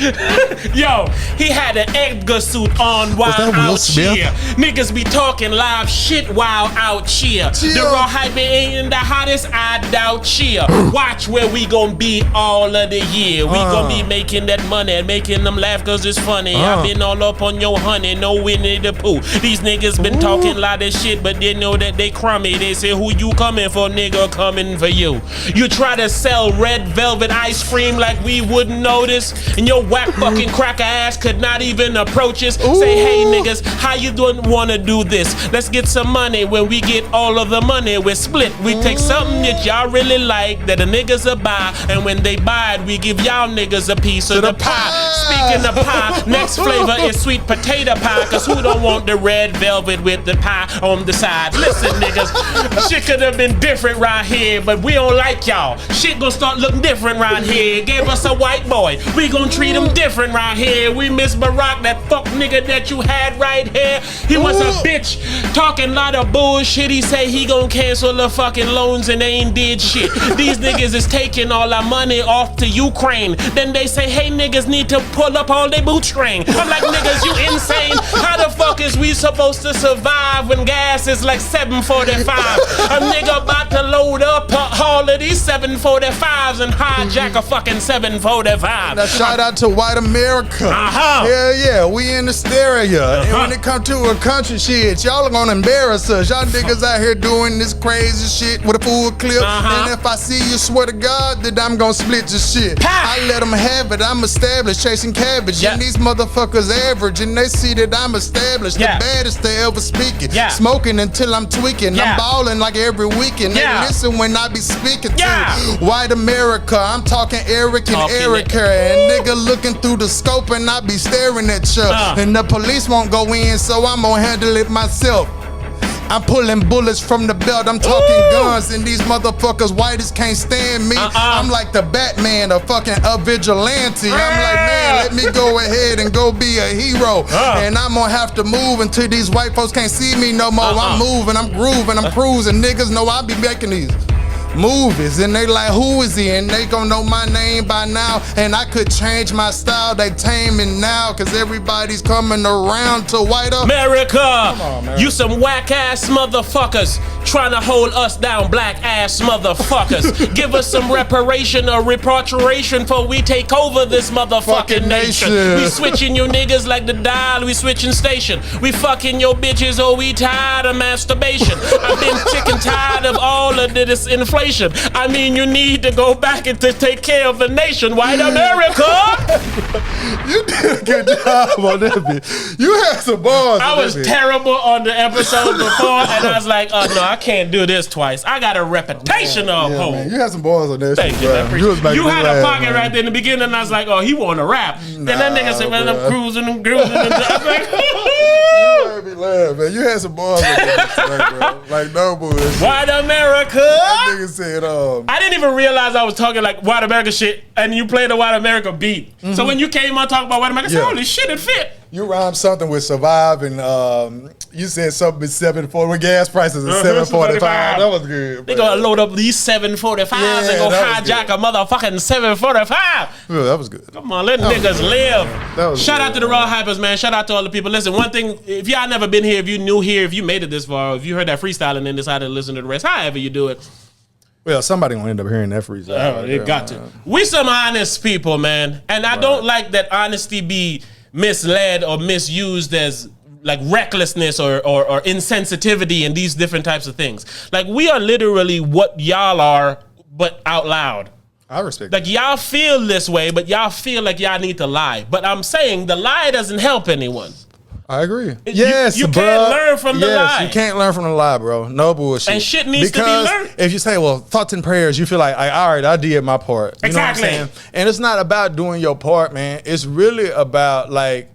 Yo, he had an Edgar suit on while out here. Niggas be talking live shit while out here. The Raw Hype ain't the hottest, I doubt cheer. Watch where we gon' be all of the year. We gon' be making that money and making them laugh cause it's funny. I've been all up on your honey, no Winnie the Pooh. These niggas been talking a lot of shit, but they know that they crummy. They say, who you coming for, nigga? Coming for you. You try to sell red velvet ice cream like we wouldn't notice, and your whack fucking cracker ass could not even approach us. Say, hey niggas, how you don't wanna do this? Let's get some money. When we get all of the money, we split. We take something that y'all really like that the niggas will buy, and when they buy it, we give y'all niggas a piece of the pie. Speaking of pie, next flavor is sweet sweet potato pie, cause who don't want the red velvet with the pie on the side? Listen, niggas, shit could have been different right here, but we don't like y'all. Shit gonna start looking different right here. Gave us a white boy, we gonna treat him different right here. We miss Barack, that fuck nigga that you had right here. He was a bitch, talking a lot of bullshit. He say he gonna cancel the fucking loans and they ain't did shit. These niggas is taking all our money off to Ukraine. Then they say, hey, niggas need to pull up all their bootstring. I'm like, niggas, you insane? How the fuck is we supposed to survive when gas is like $7.45? A nigga about to load up all of these 745s and hijack a fucking 745. Now shout out to white America. Hell yeah, we in the stereo. And when it come to a country shit, y'all are gonna embarrass us. Y'all niggas out here doing this crazy shit with a full clip. And if I see you, swear to God that I'm gonna split your shit. I let them have it. I'm established, chasing cabbage. And these motherfuckers average, and they see that I'm established. The baddest they ever speaking. Smoking until I'm tweaking. I'm balling like every weekend. They listen when I be speaking to white America. I'm talking Eric and Erica. And nigga looking through the scope and I be staring at you. And the police won't go in, so I'm gonna handle it myself. I'm pulling bullets from the belt. I'm talking guns, and these motherfuckers whitest can't stand me. I'm like the Batman, a vigilante. I'm like, man, let me go ahead and go be a hero. And I'm gonna have to move until these white folks can't see me no more. I'm moving, I'm grooving, I'm cruising. Niggas know I be making these movies, and they like, who is he? And they gon' know my name by now. And I could change my style, they tame me now, cause everybody's coming around to white America. On, man. You some whack ass motherfuckers trying to hold us down, black ass motherfuckers. Give us some reparation or repatriation for we take over this motherfucking nation. We switching you niggas like the dial, we switching station. We fucking your bitches, oh we tired of masturbation. I've been sick and tired of all of this inflation. I mean, you need to go back and to take care of the nation, white America. You did a good job on that bitch. You had some bars. I was terrible on the episode before, and I was like, oh no, I can't do this twice. I got a reputation of hope. You had some bars on that shit, bro. You had a pocket right there in the beginning, and I was like, oh, he want to rap. Then that nigga said, well, I'm cruising and grooving. And I was like, you made me laugh, man. You had some bars on that, bro. Like, no bullshit. White America. That nigga said, I didn't even realize I was talking like white America shit, and you played a white America beat. So when you came on talking about white America, I said, holy shit, it fit. You rhymed something with survive, and you said something with 740 with gas prices at 745. That was good. They gonna load up these 745s and go hijack a motherfucking 745. Yeah, that was good. Come on, let niggas live. Shout out to the Raw Hypers, man. Shout out to all the people. Listen, one thing, if y'all never been here, if you new here, if you made it this far, if you heard that freestyle and then decided to listen to the rest, however you do it. Well, somebody gonna end up hearing that freestyle. It got to. We some honest people, man. And I don't like that honesty be misled or misused as like recklessness or insensitivity and these different types of things. Like, we are literally what y'all are, but out loud. I respect like that. Y'all feel this way, but y'all feel like y'all need to lie. But I'm saying the lie doesn't help anyone. I agree. Yes, you can't learn from the lie. You can't learn from the lie, bro. No bullshit. And shit needs to be learned. If you say, well, thoughts and prayers, you feel like, all right, I did my part. You exactly. know what I'm saying? And it's not about doing your part, man. It's really about like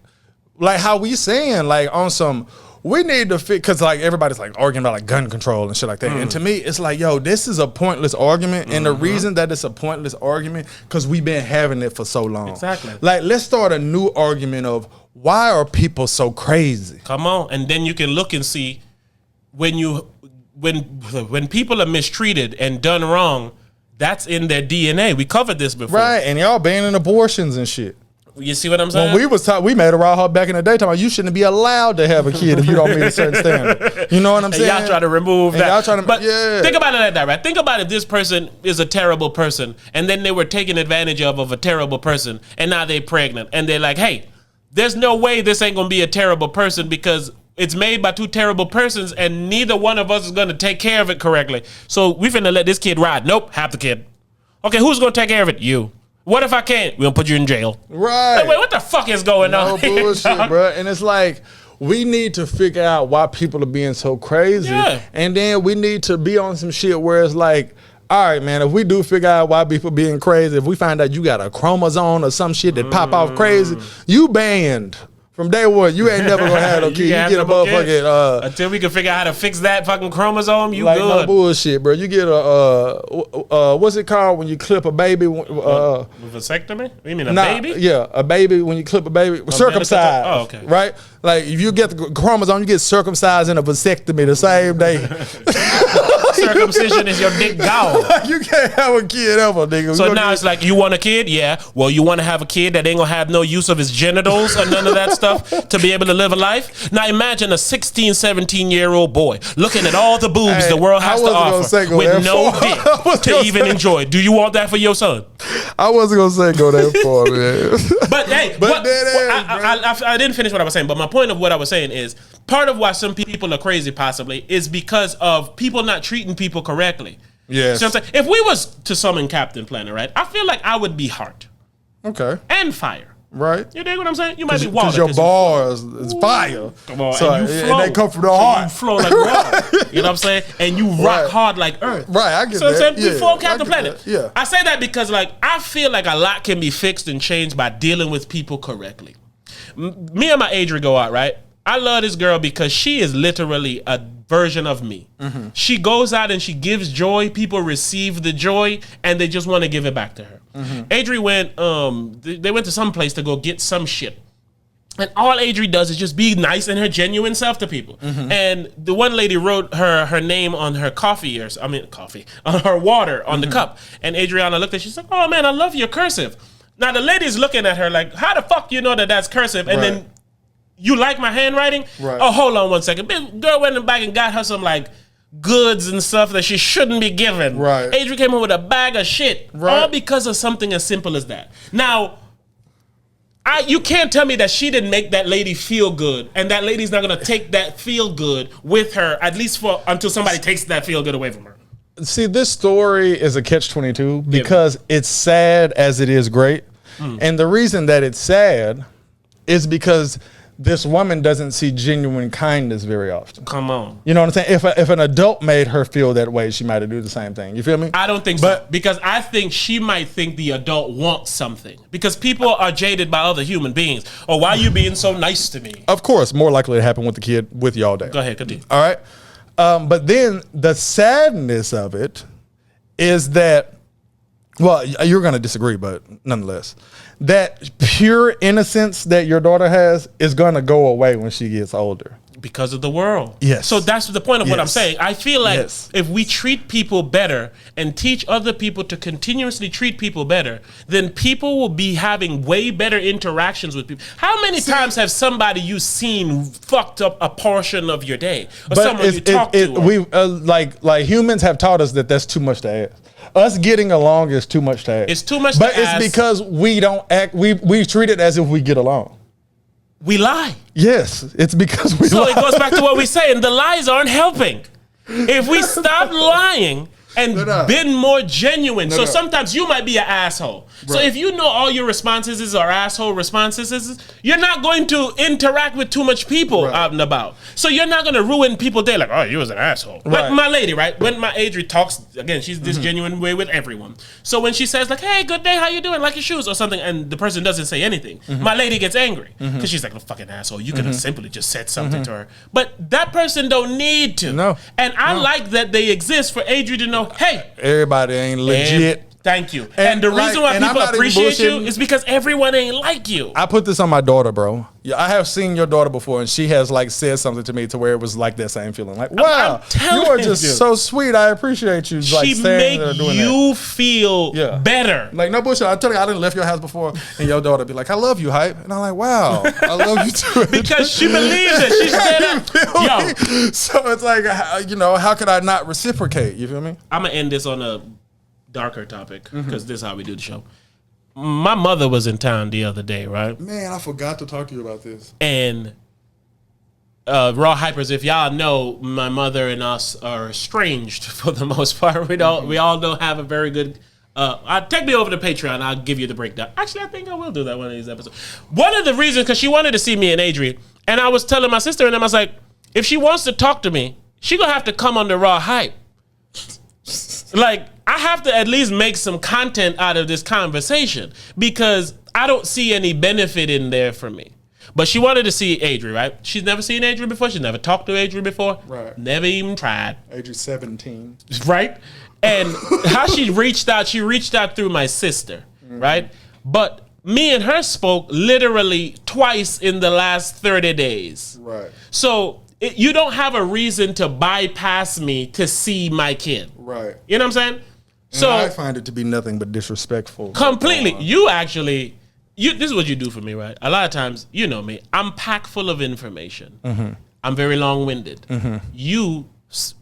how we saying, like on some, we need to fit, because like everybody's like arguing about like gun control and shit like that. And to me, it's like, yo, this is a pointless argument. And the reason that it's a pointless argument, because we've been having it for so long. Exactly. Like, let's start a new argument of, why are people so crazy? Come on, and then you can look and see when people are mistreated and done wrong, that's in their DNA. We covered this before, right? And y'all banning abortions and shit. You see what I'm saying? When we made a Raw Hype back in the day, talking about you shouldn't be allowed to have a kid if you don't meet a certain standard. You know what I'm saying? Y'all try to remove that. Y'all trying to, but think about it like that, right? Think about if this person is a terrible person, and then they were taken advantage of a terrible person, and now they're pregnant, and they're like, hey, there's no way this ain't gonna be a terrible person because it's made by two terrible persons and neither one of us is gonna take care of it correctly. So we finna let this kid ride. Nope, have the kid. Okay, who's gonna take care of it? You. What if I can't? We're gonna put you in jail. Right. Wait, what the fuck is going on? No bullshit, bro. And it's like, we need to figure out why people are being so crazy. Yeah. And then we need to be on some shit where it's like, all right, man, if we do figure out why people being crazy, if we find out you got a chromosome or some shit that pop off crazy, you banned From day one, you ain't never gonna have no kid. You get a motherfucking until we can figure out how to fix that fucking chromosome. You like good? No bullshit, bro. You get a what's it called when you clip a baby? Vasectomy? You mean a baby? Yeah, a baby when you clip a baby, circumcised. Oh, okay. Right? Like if you get the chromosome, you get circumcised in a vasectomy the same day. Circumcision is your dick gone. You can't have a kid ever, nigga. So now it's like, you want a kid? Yeah. Well, you want to have a kid that ain't gonna have no use of his genitals or none of that stuff to be able to live a life? Now imagine a 16, 17-year-old boy looking at all the boobs the world has to offer with no dick to even enjoy. Do you want that for your son? I wasn't gonna say go that far, man. But hey, I didn't finish what I was saying. But my point of what I was saying is, part of why some people are crazy possibly is because of people not treating people correctly. Yes. So I'm saying, if we was to summon Captain Planet, right, I feel like I would be heart. Okay. And fire. Right. You dig what I'm saying? You might be water. Because your bars is fire. Come on, so, and you flow. And they come from the heart. You flow like water. You know what I'm saying? And you rock hard like earth. Right, I get so that. So I'm saying, before Captain Planet. That. Yeah. I say that because, like, I feel like a lot can be fixed and changed by dealing with people correctly. Me and my Adri go out, right? I love this girl because she is literally a version of me. Mm-hmm. She goes out and she gives joy. People receive the joy and they just want to give it back to her. Mm-hmm. Adri went, they went to some place to go get some shit. And all Adri does is just be nice and her genuine self to people. Mm-hmm. And the one lady wrote her name on her on her water on the cup. And Adriana looked at her, she's like, oh man, I love your cursive. Now the lady's looking at her like, how the fuck you know that that's cursive? And then you like my handwriting? Right. Oh, hold on one second. Girl went in the back and got her some like goods and stuff that she shouldn't be given. Right. Adri came home with a bag of shit. Right. All because of something as simple as that. Now, you can't tell me that she didn't make that lady feel good, and that lady's not gonna take that feel good with her, at least until somebody takes that feel good away from her. See, this story is a catch-22 because it's sad as it is great. And the reason that it's sad is because this woman doesn't see genuine kindness very often. Come on. You know what I'm saying? If an adult made her feel that way, she might have do the same thing. You feel me? I don't think so. Because I think she might think the adult wants something. Because people are jaded by other human beings. Oh, why are you being so nice to me? Of course, more likely to happen with the kid with y'all there. Go ahead, continue. All right. But then the sadness of it is that, well, you're going to disagree, but nonetheless, that pure innocence that your daughter has is going to go away when she gets older. Because of the world. Yes. So that's the point of what I'm saying. I feel like if we treat people better and teach other people to continuously treat people better, then people will be having way better interactions with people. How many times have somebody you seen fucked up a portion of your day? Or someone you talked to? We like humans have taught us that that's too much to ask. Us getting along is too much to ask. It's too much but to ask. But it's because we don't act, we treat it as if we get along. We lie. Yes, it's because we lie. So it goes back to what we say, and the lies aren't helping. If we stop lying and been more genuine. So sometimes you might be an asshole. Right. So if you know all your responses are asshole responses, you're not going to interact with too much people out and about. So you're not going to ruin people's day like, oh, you was an asshole. But my lady, right? When my Adri talks, again, she's this genuine way with everyone. So when she says like, hey, good day, how you doing? Like your shoes or something, and the person doesn't say anything, my lady gets angry. Because she's like, oh, fucking asshole. You could have simply just said something to her. But that person don't need to. No. And I like that they exist for Adri to know, hey, everybody ain't legit. Thank you. And the reason why people appreciate you is because everyone ain't like you. I put this on my daughter, bro. Yeah, I have seen your daughter before, and she has like said something to me to where it was like that same feeling. Like, wow, you are just so sweet. I appreciate you. Like, she make you feel better. Like, no bullshit. I tell you, I didn't left your house before, and your daughter be like, I love you, Hype. And I'm like, wow, I love you too. Because she believes it. She said, yo. So it's like, you know, how could I not reciprocate? You feel me? I'm going to end this on a darker topic because this is how we do the show. My mother was in town the other day, right? Man, I forgot to talk to you about this. And Raw Hypers, if y'all know, my mother and us are estranged for the most part. We all don't have a very good. Take me over to Patreon. I'll give you the breakdown. Actually, I think I will do that one of these episodes. One of the reasons, because she wanted to see me and Adri, and I was telling my sister and them, I was like, if she wants to talk to me, she gonna have to come on the Raw Hype. Like, I have to at least make some content out of this conversation because I don't see any benefit in there for me. But she wanted to see Adri, right? She's never seen Adri before. She's never talked to Adri before. Right. Never even tried. Adri's 17. Right? And how she reached out through my sister, right? But me and her spoke literally twice in the last 30 days. Right. So you don't have a reason to bypass me to see my kid. Right. You know what I'm saying? So I find it to be nothing but disrespectful. Completely. This is what you do for me, right? A lot of times, you know me, I'm packed full of information. Mm-hmm. I'm very long-winded. Mm-hmm.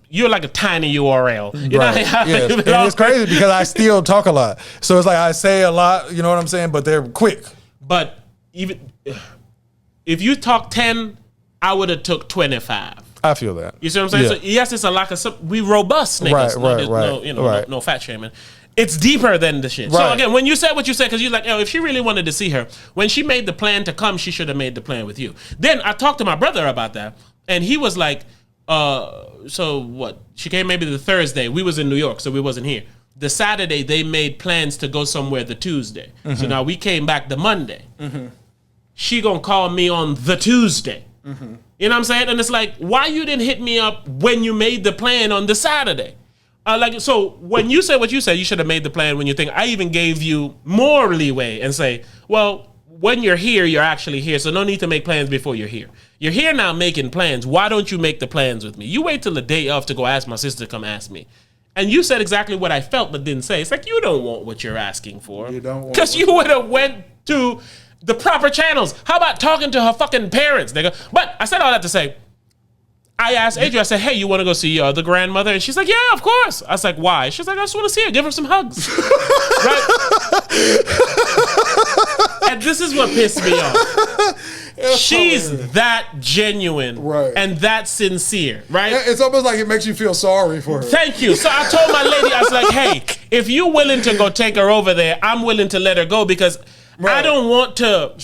You're like a tiny URL. You right. Yes. And it's crazy because I still talk a lot. So it's like I say a lot, you know what I'm saying? But they're quick. But even if you talk 10, I would have took 25. I feel that. You see what I'm saying? Yeah. So yes, it's a lack of we robust niggas. Right. No fat shaming. It's deeper than the shit. Right. So again, when you said what you said, because you're like, if she really wanted to see her, when she made the plan to come, she should have made the plan with you. Then I talked to my brother about that, and he was like, so what? She came maybe the Thursday. We was in New York, so we wasn't here. The Saturday, they made plans to go somewhere the Tuesday. Mm-hmm. So now we came back the Monday. Mm-hmm. She gonna call me on the Tuesday. Mm-hmm. You know what I'm saying? And it's like, why you didn't hit me up when you made the plan on the Saturday? So when you said what you said, you should have made the plan when you think. I even gave you more leeway and say, well, when you're here, you're actually here. So no need to make plans before you're here. You're here now making plans. Why don't you make the plans with me? You wait till the day of to go ask my sister to come ask me. And you said exactly what I felt but didn't say. It's like, you don't want what you're asking for. You don't want. Because you would have went to the proper channels. How about talking to her fucking parents, nigga? But I said all that to say, I asked Adrian, I said, hey, you want to go see the grandmother? And she's like, yeah, of course. I was like, why? She's like, I just want to see her. Give her some hugs. Right? And this is what pissed me off. She's that genuine and that sincere, right? It's almost like it makes you feel sorry for her. Thank you. So I told my lady, I was like, hey, if you're willing to go take her over there, I'm willing to let her go because I don't want to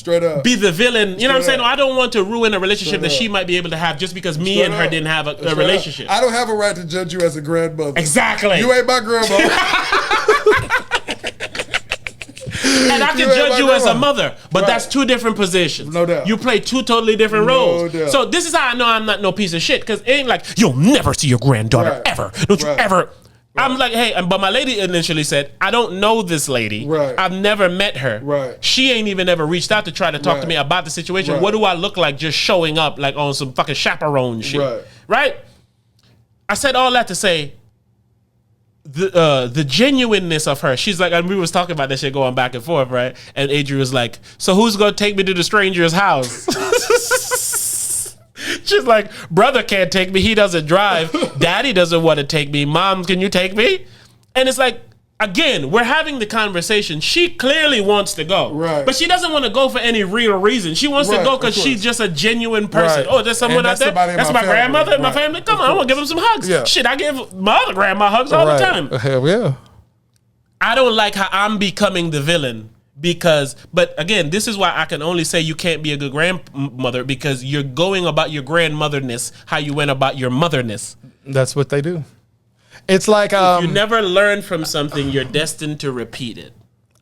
be the villain. You know what I'm saying? I don't want to ruin a relationship that she might be able to have just because me and her didn't have a relationship. I don't have a right to judge you as a grandmother. Exactly. You ain't my grandma. And I can judge you as a mother, but that's two different positions. No doubt. You play two totally different roles. Doubt. So this is how I know I'm not no piece of shit, because it ain't like, you'll never see your granddaughter ever. Don't you ever. I'm like, hey, but my lady initially said, I don't know this lady. I've never met her. She ain't even ever reached out to try to talk to me about the situation. What do I look like just showing up like on some fucking chaperone shit? Right? I said all that to say, the genuineness of her. She's like, and we was talking about that shit going back and forth, right? And Adrian was like, so who's gonna take me to the stranger's house? She's like, brother can't take me, he doesn't drive. Daddy doesn't want to take me. Mom, can you take me? And it's like, again, we're having the conversation. She clearly wants to go. But she doesn't want to go for any real reason. She wants to go because she's just a genuine person. Oh, there's someone out there? That's my grandmother and my family? Come on, I want to give them some hugs. Shit, I give my other grandma hugs all the time. Hell yeah. I don't like how I'm becoming the villain. But again, this is why I can only say you can't be a good grandmother, because you're going about your grandmotherness how you went about your motherness. That's what they do. It's like if you never learn from something, you're destined to repeat it.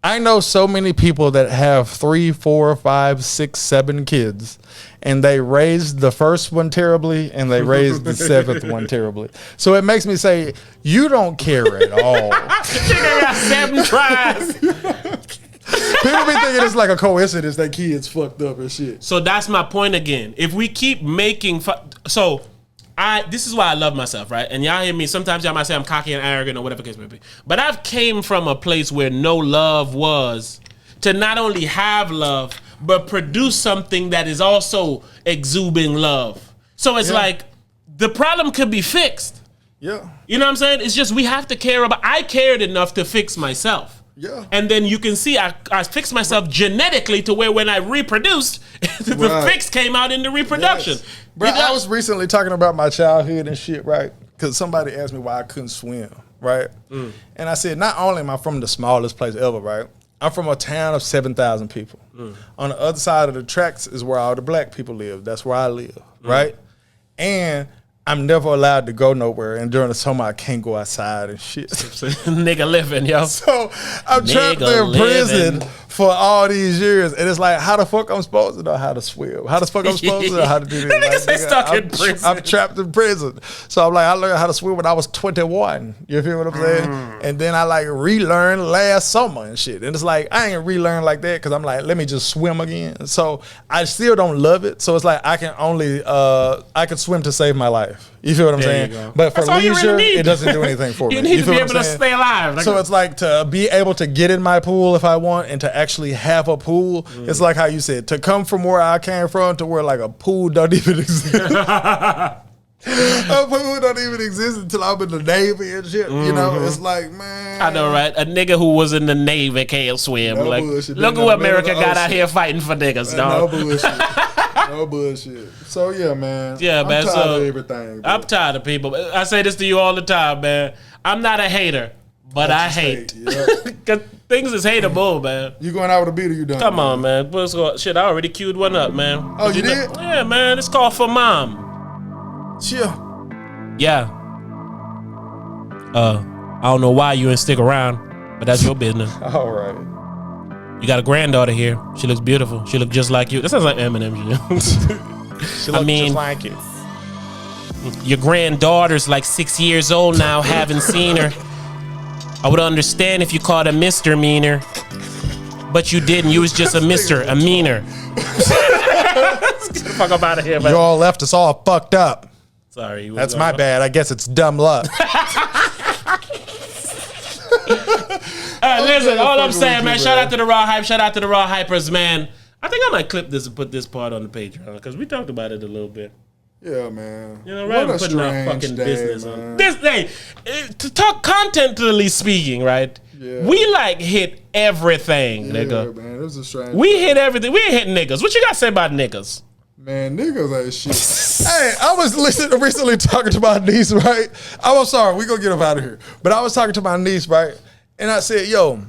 I know so many people that have 3, 4, 5, 6, 7 kids, and they raised the first one terribly, and they raised the 7th one terribly. So it makes me say, you don't care at all. Chicken got 7 tries. People be thinking it's like a coincidence that kids fucked up and shit. So that's my point again. If we keep making this is why I love myself, right? And y'all hear me, sometimes y'all might say I'm cocky and arrogant or whatever the case may be. But I've came from a place where no love was, to not only have love, but produce something that is also exuding love. So it's like, the problem could be fixed. Yeah. You know what I'm saying? It's just, we have to care about, I cared enough to fix myself. Yeah. And then you can see I fixed myself genetically to where when I reproduced, the fix came out in the reproduction. Yes. Bro, I was recently talking about my childhood and shit, right? Because somebody asked me why I couldn't swim, right? And I said, not only am I from the smallest place ever, right? I'm from a town of 7,000 people. On the other side of the tracks is where all the black people live. That's where I live, right? And I'm never allowed to go nowhere, and during the summer I can't go outside and shit. Nigga living, yo. So I'm trapped in prison for all these years, and it's like, how the fuck I'm supposed to know how to swim? How the fuck I'm supposed to know how to do this? Like, stuck in prison. I'm trapped in prison. So I'm like, I learned how to swim when I was 21. You feel what I'm saying? And then I like relearned last summer and shit. And it's like, I ain't relearn like that because I'm like, let me just swim again. So I still don't love it. So it's like I can only I can swim to save my life. You feel what I'm saying? But for leisure, it doesn't do anything for me. You need to be able to stay alive. So it's like to be able to get in my pool if I want and to actually have a pool. It's like how you said, to come from where I came from to where like a pool don't even exist. A pool don't even exist until I'm in the Navy and shit. You know, it's like, man. I know, right? A nigga who was in the Navy can't swim. No like, bullshit. look at what America got out here fighting for niggas, dog. No bullshit. No bullshit. So yeah, man. Yeah, man. I'm tired of everything. Bro. I'm tired of people. I say this to you all the time, man. I'm not a hater, but I hate. Cause things is hateable, man. You going out with a beat or you done? Come on, man. Shit, I already queued one up, man. Oh, you did? Yeah, man. It's called For Mom. Chill. Yeah. I don't know why you didn't stick around, but that's your business. All right. You got a granddaughter here. She looks beautiful. She looks just like you. That sounds like Eminem. She looks just like you. Your granddaughter's like 6 years old now. Haven't seen her. I would understand if you called her Mr. Meaner, but you didn't. You was just a Mr. a meaner. Let's get the fuck up out of here, man. You all left us all fucked up. Sorry. That's my bad. I guess it's dumb luck. Listen, all I'm saying, man, shout out to the Raw Hype. Shout out to the Raw Hypers, man. I think I might clip this and put this part on the Patreon because we talked about it a little bit. Yeah, man. You know, rather than putting our fucking business on this day, to talk contently speaking, right? Yeah. We like hit everything, nigga. Man, it was a strange. We hit everything. We ain't hit niggas. What you got to say about niggas? Man, niggas ain't shit. Hey, I was recently talking to my niece, right? I'm sorry, we gonna get up out of here. But I was talking to my niece, right? And I said, yo,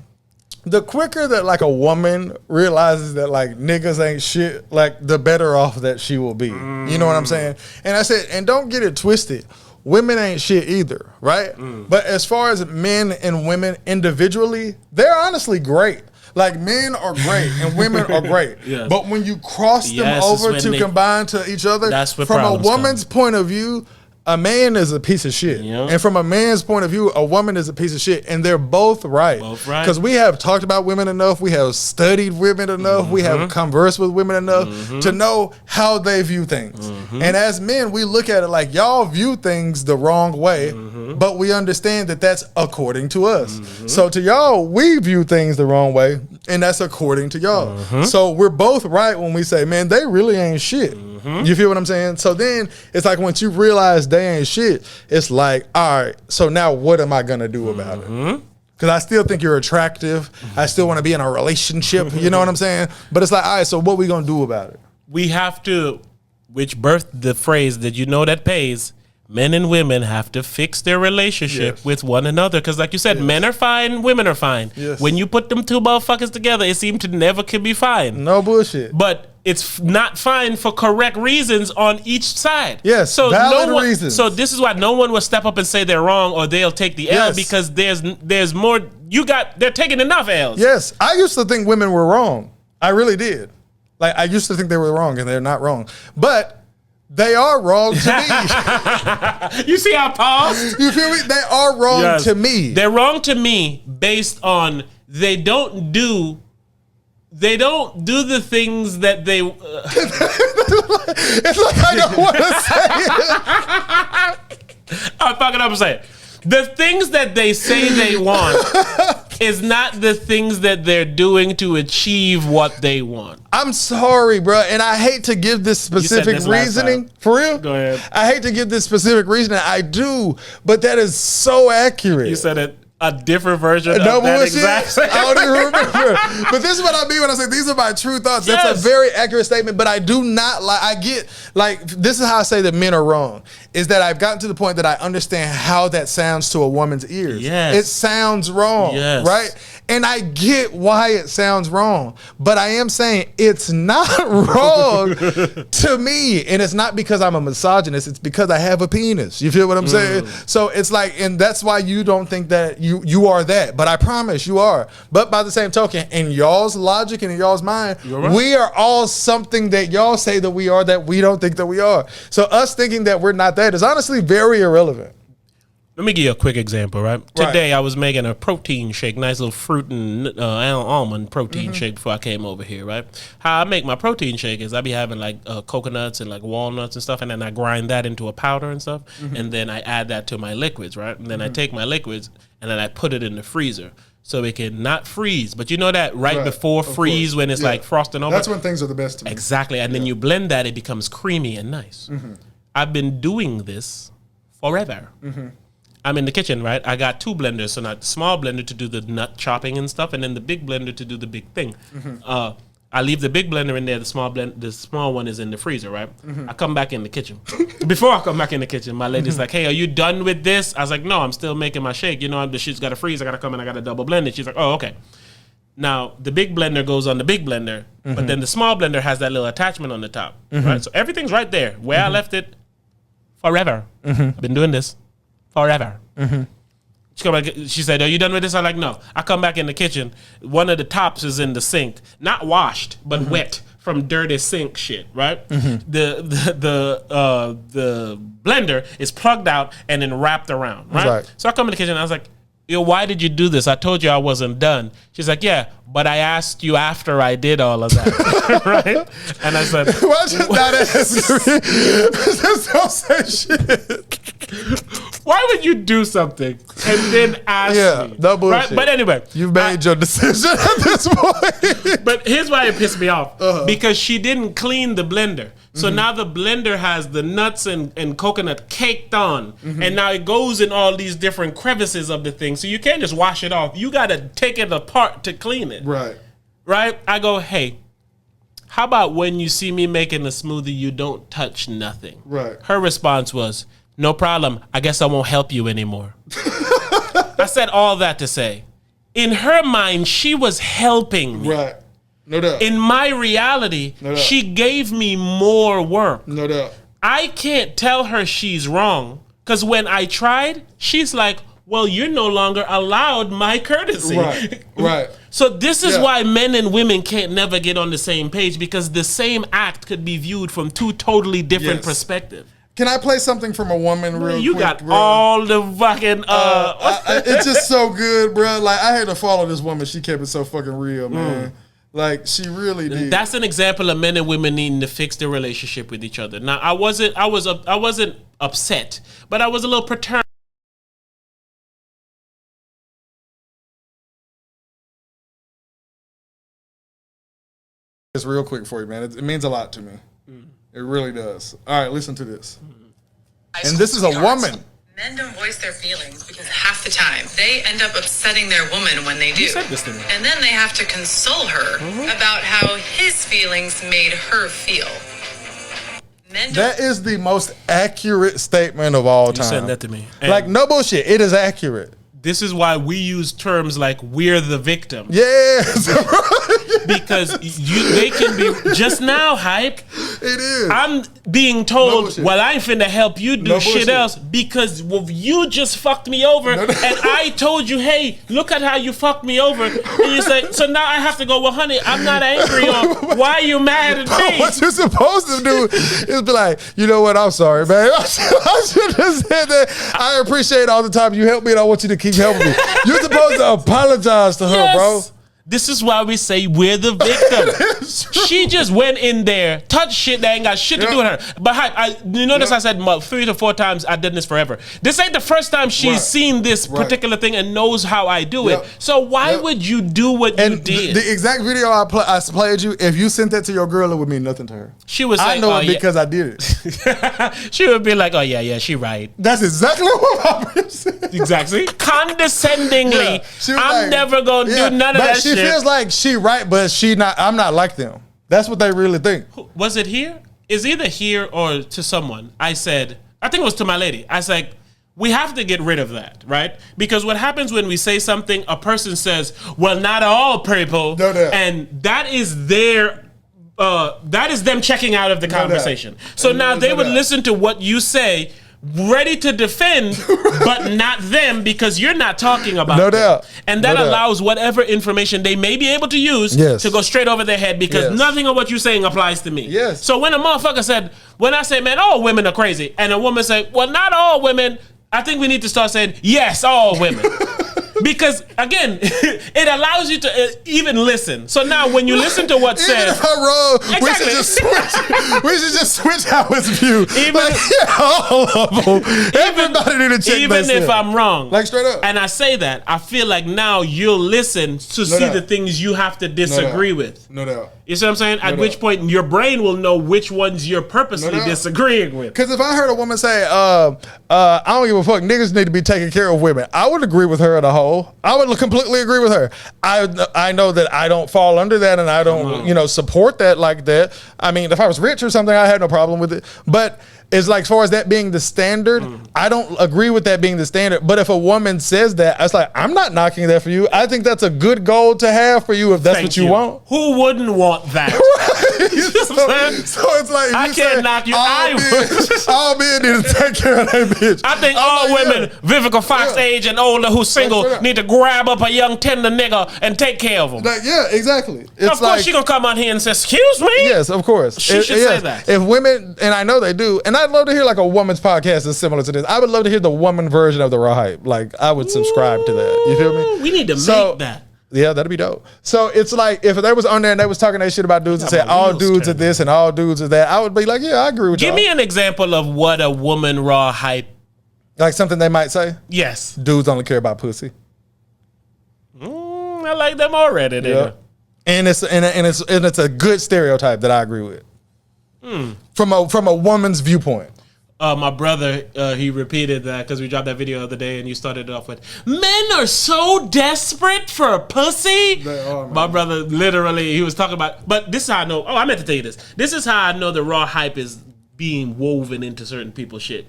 the quicker that like a woman realizes that like niggas ain't shit, like the better off that she will be. You know what I'm saying? And I said, and don't get it twisted. Women ain't shit either, right? But as far as men and women individually, they're honestly great. Like men are great and women are great. Yes. But when you cross them over to combine to each other, from a woman's point of view, a man is a piece of shit. Yep. And from a man's point of view, a woman is a piece of shit. And they're both right. Because we have talked about women enough. We have studied women enough. We have conversed with women enough to know how they view things. And as men, we look at it like y'all view things the wrong way, but we understand that that's according to us. So to y'all, we view things the wrong way, and that's according to y'all. So we're both right when we say, man, they really ain't shit. You feel what I'm saying? So then it's like once you realize they ain't shit, it's like, all right, so now what am I gonna do about it? Because I still think you're attractive. I still want to be in a relationship. You know what I'm saying? But it's like, all right, so what we gonna do about it? We have to, which birthed the phrase that you know that pays, men and women have to fix their relationship with one another. Because like you said, men are fine, women are fine. When you put them two motherfuckers together, it seems to never can be fine. No bullshit. But it's not fine for correct reasons on each side. Yes, so valid reasons. So this is why no one will step up and say they're wrong or they'll take the L because there's more. They're taking enough L's. Yes, I used to think women were wrong. I really did. Like I used to think they were wrong, and they're not wrong. But they are wrong to me. You see how I paused? You feel me? They are wrong to me. They're wrong to me based on they don't do the things that they. It's like I don't want to say it. I'm fucking up and saying the things that they say they want is not the things that they're doing to achieve what they want. I'm sorry, bro, and I hate to give this specific reasoning. For real? Go ahead. I hate to give this specific reasoning. I do, but that is so accurate. You said it. A different version of that exact same. I don't even remember. But this is what I mean when I say these are my true thoughts. That's a very accurate statement, but I do not like, I get, like, this is how I say that men are wrong, is that I've gotten to the point that I understand how that sounds to a woman's ears. Yes. It sounds wrong, right? And I get why it sounds wrong, but I am saying it's not wrong to me. And it's not because I'm a misogynist, it's because I have a penis. You feel what I'm saying? So it's like, and that's why you don't think that you you are that, but I promise you are. But by the same token, in y'all's logic and in y'all's mind, right. We are all something that y'all say that we are that we don't think that we are. So us thinking that we're not that is honestly very irrelevant. Let me give you a quick example, right? Today I was making a protein shake, nice little fruit and almond protein shake before I came over here, right? How I make my protein shake is I be having like coconuts and like walnuts and stuff, and then I grind that into a powder and stuff, and then I add that to my liquids, right? And then I take my liquids and then I put it in the freezer so it can not freeze. But you know that before freeze when it's like frosting over? That's when things are the best to me. Exactly. And then you blend that, it becomes creamy and nice. I've been doing this forever. I'm in the kitchen, right? I got 2 blenders, so not the small blender to do the nut chopping and stuff, and then the big blender to do the big thing. I leave the big blender in there. The small one is in the freezer, right? I come back in the kitchen. Before I come back in the kitchen, my lady's like, "Hey, are you done with this?" I was like, "No, I'm still making my shake. You know, the shit's got to freeze. I got to come and I got to double blend it." She's like, "Oh, okay." Now, the big blender goes on the big blender, but then the small blender has that little attachment on the top, right? So everything's right there where I left it forever. I've been doing this forever. She said, "Are you done with this?" I'm like, "No." I come back in the kitchen. One of the tops is in the sink, not washed, but wet from dirty sink shit, right? The blender is plugged out and then wrapped around, right? So I come in the kitchen and I was like, "Yo, why did you do this? I told you I wasn't done." She's like, "Yeah, but I asked you after I did all of that." Right? And I said, "Why just not ask me? Just don't say shit." Why would you do something and then ask me? No bullshit. Right? But anyway, you've made your decision at this point. But here's why it pissed me off. Because she didn't clean the blender. So now the blender has the nuts and coconut caked on. And now it goes in all these different crevices of the thing. So you can't just wash it off. You got to take it apart to clean it. Right? I go, "Hey, how about when you see me making a smoothie, you don't touch nothing?" Her response was, "No problem. I guess I won't help you anymore." I said all that to say, in her mind, she was helping me. No doubt. In my reality, she gave me more work. No doubt. I can't tell her she's wrong, because when I tried, she's like, "Well, you're no longer allowed my courtesy." Right. So this is why men and women can't never get on the same page, because the same act could be viewed from 2 totally different perspectives. Can I play something from a woman real quick? You got all the fucking... it's just so good, bro. Like, I had to follow this woman. She kept it so fucking real, man. Like, she really did. That's an example of men and women needing to fix their relationship with each other. Now, I wasn't upset, but I was a little perturbed. It's real quick for you, man. It means a lot to me. It really does. All right, listen to this. And this is a woman. Men don't voice their feelings because half the time they end up upsetting their woman when they do. You said this to me. And then they have to console her about how his feelings made her feel. That is the most accurate statement of all time. You said that to me. And like, no bullshit. It is accurate. This is why we use terms like "we're the victim." Yes. Because they can be just now hype. It is. I'm being told, "Well, I ain't finna help you do shit else because you just fucked me over, and I told you, hey, look at how you fucked me over." And you say, so now I have to go, "Well, honey, I'm not angry, or why are you mad at me?" What you're supposed to do is be like, "You know what? I'm sorry, man. I should have said that. I appreciate all the time you helped me, and I want you to keep helping me." You're supposed to apologize to her, bro. This is why we say we're the victim. She just went in there, touched shit that ain't got shit to do with her. But you notice I said 3 to 4 times I've done this forever. This ain't the first time she's seen this particular thing and knows how I do it. So why would you do what you did? The exact video I played you, if you sent that to your girl, it would mean nothing to her. She was I know it because I did it. She would be like, "Oh, yeah, she right." That's exactly what I'm saying. Exactly. Condescendingly, I'm never going to do none of that shit. She feels like she right, but I'm not like them. That's what they really think. Was it here? It's either here or to someone. I think it was to my lady. I was like, we have to get rid of that, right? Because what happens when we say something, a person says, "Well, not all people," and that is that is them checking out of the conversation. So now they would listen to what you say, ready to defend, but not them because you're not talking about No them. doubt. And that allows whatever information they may be able to use to go straight over their head because nothing of what you're saying applies to me. Yes. So when a motherfucker said, when I say, man, all women are crazy, and a woman say, well, not all women, I think we need to start saying, yes, all women. Because again, it allows you to even listen. So now, when you listen to what's said, if I'm wrong, exactly. we should just switch how it's viewed. All of them. Everybody need to check. Even if I'm wrong, like straight up. And I say that, I feel like now you'll listen to see the things you have to disagree with. No doubt. You see what I'm saying? At which point, your brain will know which ones you're purposely disagreeing with. Because if I heard a woman say, I don't give a fuck, niggas need to be taking care of women, I would agree with her at a whole. I would completely agree with her. I know that I don't fall under that and I don't, support that like that. I mean, if I was rich or something, I had no problem with it. But it's like, as far as that being the standard, I don't agree with that being the standard. But if a woman says that, it's like, I'm not knocking that for you. I think that's a good goal to have for you if that's what you want. Who wouldn't want that? So it's like, I can't knock you. All men need to take care of that bitch. I think all women, Vivica Fox age and older who's single, need to grab up a young tender nigga and take care of him. Yeah, exactly. Of course she gonna come out here and say, excuse me? Yes, of course. She should say that. If women, and I know they do, and I'd love to hear like a woman's podcast that's similar to this. I would love to hear the woman version of the Raw Hype. Like, I would subscribe to that. You feel me? We need to make that. Yeah, that'd be dope. So it's like, if they was on there and they was talking that shit about dudes and said all dudes are this and all dudes are that, I would be like, yeah, I agree with you. Give me an example of what a woman Raw Hype. Like something they might say? Yes. Dudes only care about pussy. I like them already, nigga. And it's a good stereotype that I agree with. From a woman's viewpoint. My brother, he repeated that because we dropped that video the other day and you started it off with, men are so desperate for a pussy. My brother literally, he was talking about, but this is how I know, I meant to tell you this. This is how I know the Raw Hype is being woven into certain people's shit.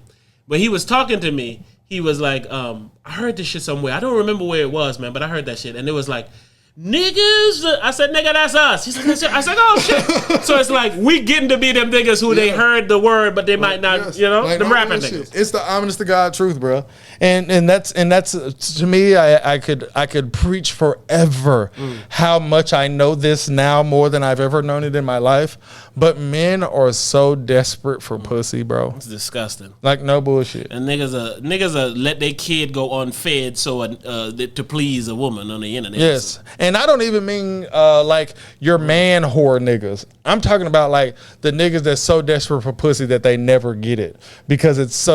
But he was talking to me, he was like, I heard this shit somewhere. I don't remember where it was, man, but I heard that shit. And it was like, niggas, I said, nigga, that's us. He said, I said, oh shit. So it's like, we getting to be them niggas who they heard the word, but they might not, like, them rapping niggas. It's the honest to God truth, bro. And that's to me, I could preach forever how much I know this now more than I've ever known it in my life. But men are so desperate for pussy, bro. It's disgusting. Like, no bullshit. And niggas are let their kid go unfed to please a woman on the internet. Yes. And I don't even mean like your man whore niggas. I'm talking about like the niggas that's so desperate for pussy that they never get it because it's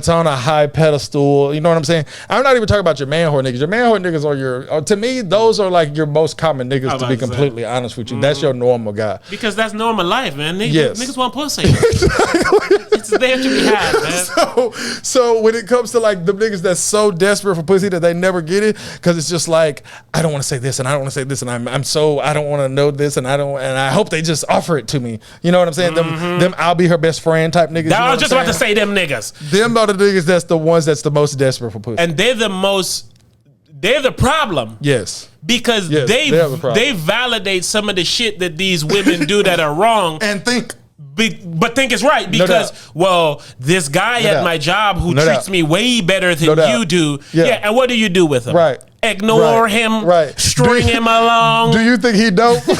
on a high pedestal. You know what I'm saying? I'm not even talking about your man whore niggas. Your man whore niggas are to me, those are like your most common niggas, to be completely honest with you. That's your normal guy. Because that's normal life, man. Niggas want pussy. It's there to be had, man. So when it comes to like the niggas that's so desperate for pussy that they never get it, because it's just like, I don't want to say this and I don't want to say this and I don't want to know this and I hope they just offer it to me. You know what I'm saying? Them I'll be her best friend type niggas. I was just about to say them niggas. Them are the niggas that's the ones that's the most desperate for pussy. And they're the problem. Yes. Because they validate some of the shit that these women do that are wrong. And think it's right because, this guy at my job who treats me way better than you do. Yeah. And what do you do with him? Right. Ignore him. Right. String him along. Do you think he dope? Do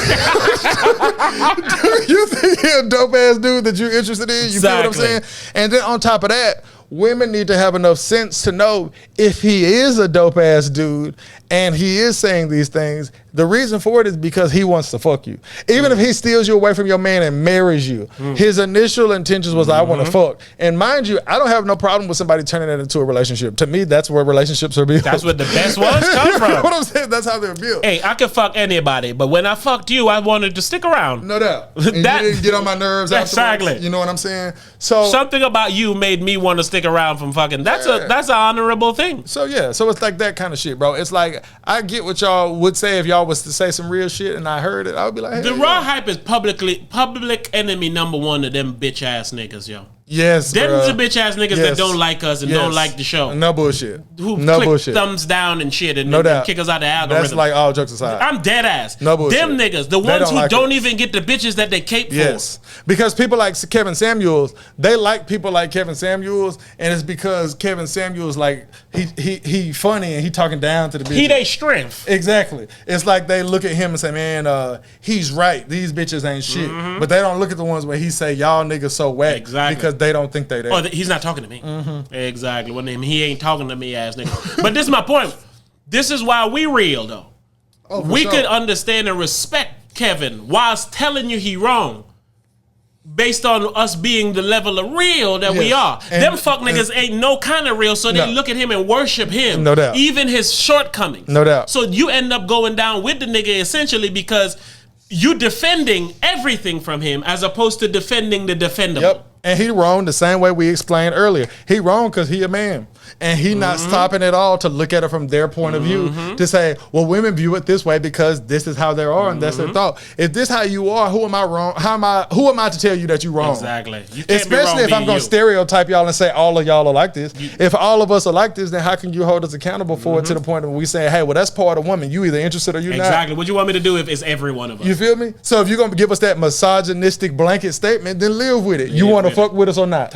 you think he a dope ass dude that you're interested in? You feel what I'm saying? And then on top of that, women need to have enough sense to know if he is a dope ass dude and he is saying these things, the reason for it is because he wants to fuck you. Even if he steals you away from your man and marries you, his initial intentions was, I want to fuck. And mind you, I don't have no problem with somebody turning that into a relationship. To me, that's where relationships are built. That's where the best ones come from. You know what I'm saying? That's how they're built. Hey, I could fuck anybody, but when I fucked you, I wanted to stick around. No doubt. And you didn't get on my nerves exactly. You know what I'm saying? So something about you made me want to stick around from fucking. That's an honorable thing. So yeah, so it's like that kind of shit, bro. It's like, I get what y'all would say if y'all was to say some real shit and I heard it. I would be like, hey, the Raw Hype is public enemy number one of them bitch ass niggas, yo. Yes, Them's the bitch ass niggas that don't like us and don't like the show. No bullshit. Who no click bullshit. thumbs down and shit and, no doubt. kick us out the algorithm. That's like all jokes aside. I'm dead ass. No bullshit. Them niggas, the ones who like don't even get the bitches that they cape for. Yes, because people like Kevin Samuels, they like people like Kevin Samuels, and it's because Kevin Samuels like he funny and he talking down to the bitches. He they strength. Exactly. It's like they look at him and say, man, he's right. These bitches ain't shit. But they don't look at the ones where he say, y'all niggas so whack. Exactly. Because they don't think they there. Oh, he's not talking to me. Exactly. Well, he ain't talking to me, ass nigga. But this is my point. This is why we real, though. Oh, we could understand and respect Kevin whilst telling you he wrong. Based on us being the level of real that we are. Them fuck niggas ain't no kind of real, so they look at him and worship him. No doubt. Even his shortcomings. No doubt. So you end up going down with the nigga essentially because you defending everything from him as opposed to defending the defendable. Yep. And he wrong the same way we explained earlier. He wrong because he a man. And he not stopping at all to look at it from their point of view to say, well, women view it this way because this is how they are and that's their thought. If this how you are, who am I wrong? Who am I to tell you that you wrong? Exactly. You can't Especially be wrong if I'm going to stereotype y'all and say all of y'all are like this. If all of us are like this, then how can you hold us accountable for it to the point where we say, hey, well, that's part of woman. You either interested or you not. Exactly. What you want me to do if it's every one of us? You feel me? So if you're going to give us that misogynistic blanket statement, then live with it. You want to fuck with us or not?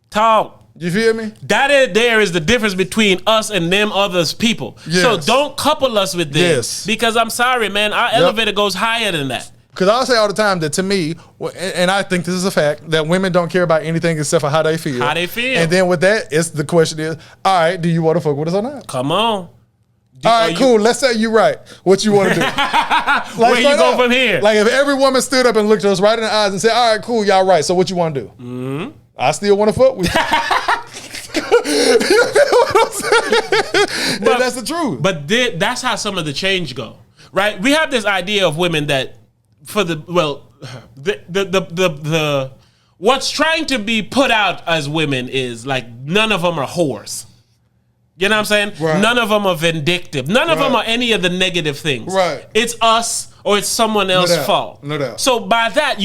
Talk. You feel me? There is the difference between us and them others people. Yes. So don't couple us with them. Yes. Because I'm sorry, man, our elevator goes higher than that. Because I'll say all the time that to me, and I think this is a fact, that women don't care about anything except for how they feel. How they feel. And then with that, the question is, all right, do you want to fuck with us or not? Come on. All right, cool. Let's say you're right. What you want to do? Where you go from here? Like if every woman stood up and looked us right in the eyes and said, all right, cool, y'all right. So what you want to do? I still want to fuck with you. You know what I'm saying? But that's the truth. But that's how some of the change go, right? We have this idea of women that what's trying to be put out as women is like none of them are whores. You know what I'm saying? Right. None of them are vindictive. None of them are any of the negative things. Right. It's us or it's someone else's fault. No doubt. So by that,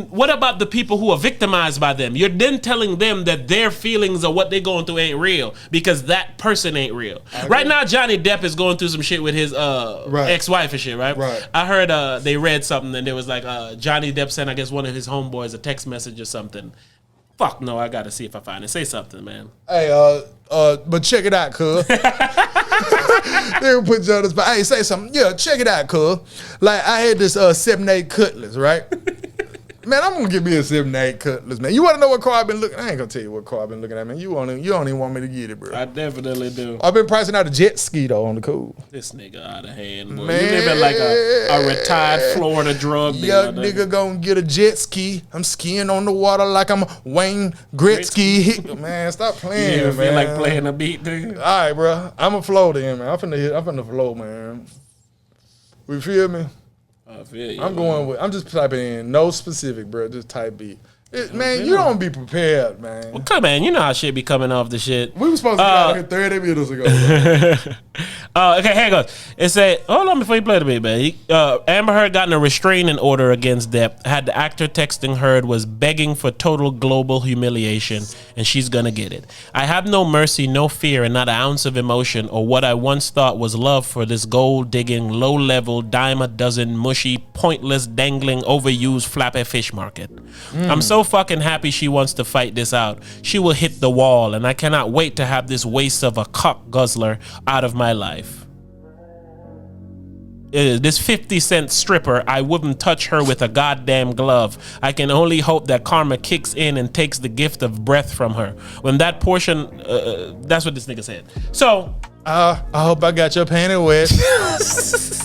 what about the people who are victimized by them? You're then telling them that their feelings or what they're going through ain't real because that person ain't real. Right now, Johnny Depp is going through some shit with his ex-wife and shit, right? Right. I heard they read something and there was like Johnny Depp sent, I guess, one of his homeboys a text message or something. Fuck no, I gotta see if I find it. Say something, man. Hey, but check it out, cuz. They would put you on the spot. Hey, say something. Yeah, check it out, cuz. Like, I had this 7-8 Cutlass, right? Man, I'm gonna give me a 7-8 Cutlass, man. You wanna know what car I've been looking at? I ain't gonna tell you what car I've been looking at, man. You don't even want me to get it, bro. I definitely do. I've been pricing out a jet ski, though, on the cool. This nigga out of hand, boy. Man. You living like a retired Florida drug dealer. Young nigga gonna get a jet ski. I'm skiing on the water like I'm Wayne Gretzky. Man, stop playing, You man. feel like playing a beat, dude? All right, bro. I'm a flow then, man. I'm finna flow, man. We feel me? I feel you. I'm just typing in no specific, bro. Just type beat. Man, you don't be prepared, man. Well, come on, you know how shit be coming off the shit. We were supposed to get out of here 30 minutes ago. Okay, here it goes. It said, hold on before you play the beat, man. Amber Heard gotten a restraining order against Depp. Had the actor texting Heard was begging for total global humiliation, and she's gonna get it. I have no mercy, no fear, and not an ounce of emotion or what I once thought was love for this gold-digging, low-level, dime-a-dozen, mushy, pointless, dangling, overused, flappy fish market. I'm so fucking happy she wants to fight this out. She will hit the wall, and I cannot wait to have this waste of a cock guzzler out of my life. This 50-cent stripper, I wouldn't touch her with a goddamn glove. I can only hope that karma kicks in and takes the gift of breath from her. When that portion, that's what this nigga said. So, I hope I got your panty wet.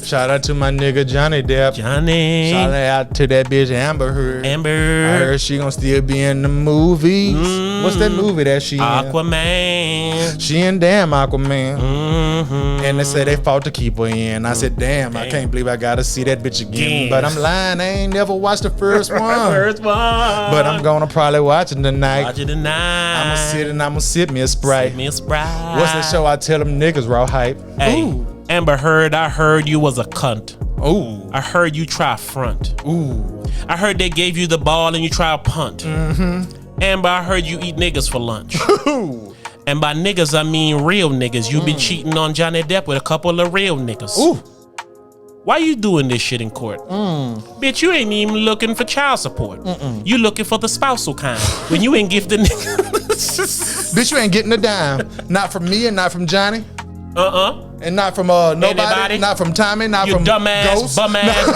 Shout out to my nigga Johnny Depp. Johnny. Shout out to that bitch Amber Heard. Amber. I heard she gonna still be in the movies. What's that movie that she Aquaman. She in damn Aquaman. Mm-hmm. And they say they fought to keep her in. I said, damn, I can't believe I gotta see that bitch again. But I'm lying, I ain't never watched the first one. But I'm gonna probably watch it tonight. Watch it tonight. I'ma sit and I'ma sip me a Sprite. Sip me a Sprite. What's that show I tell them niggas, Raw Hype? Hey, Ooh. Amber Heard, I heard you was a cunt. Ooh. I heard you try front. Ooh. I heard they gave you the ball and you try punt. Amber, I heard you eat niggas for lunch. And by niggas, I mean real niggas. You been cheating on Johnny Depp with a couple of real niggas. Ooh. Why you doing this shit in court? Bitch, you ain't even looking for child support. You looking for the spousal kind. When you ain't gifting niggas. Bitch, you ain't getting a dime. Not from me and not from Johnny. And not from nobody. Anybody? Not from Tommy. Not You from dumbass, Ghost. bum ass.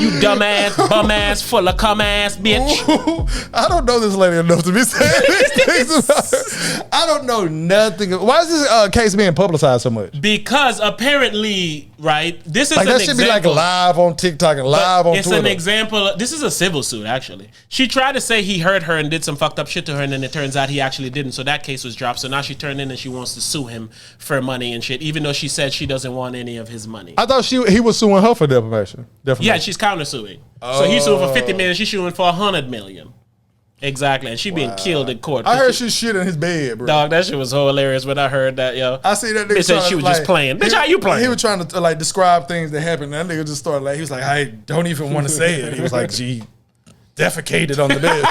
You dumbass, bum ass, full of cum ass bitch. Ooh, I don't know this lady enough to be saying these things about her. I don't know nothing. Why is this case being publicized so much? Because apparently, right, this is Like an that should be like example. live on TikTok and live on It's Twitter. an example. This is a civil suit, actually. She tried to say he hurt her and did some fucked up shit to her, and then it turns out he actually didn't. So that case was dropped. So now she turned in and she wants to sue him for money and shit, even though she said she doesn't want any of his money. I thought he was suing her for defamation. Yeah, she's countersuing. So he's suing for 50 million. She's suing for 100 million. Exactly, and she being killed in court. I heard she shit in his bed, bro. Dog, that shit was hilarious when I heard that, yo. I see that nigga. Bitch said she was just playing. Bitch, how you playing? He was trying to like describe things that happened. That nigga just started like, he was like, I don't even want to say it. He was like, she defecated on the bed.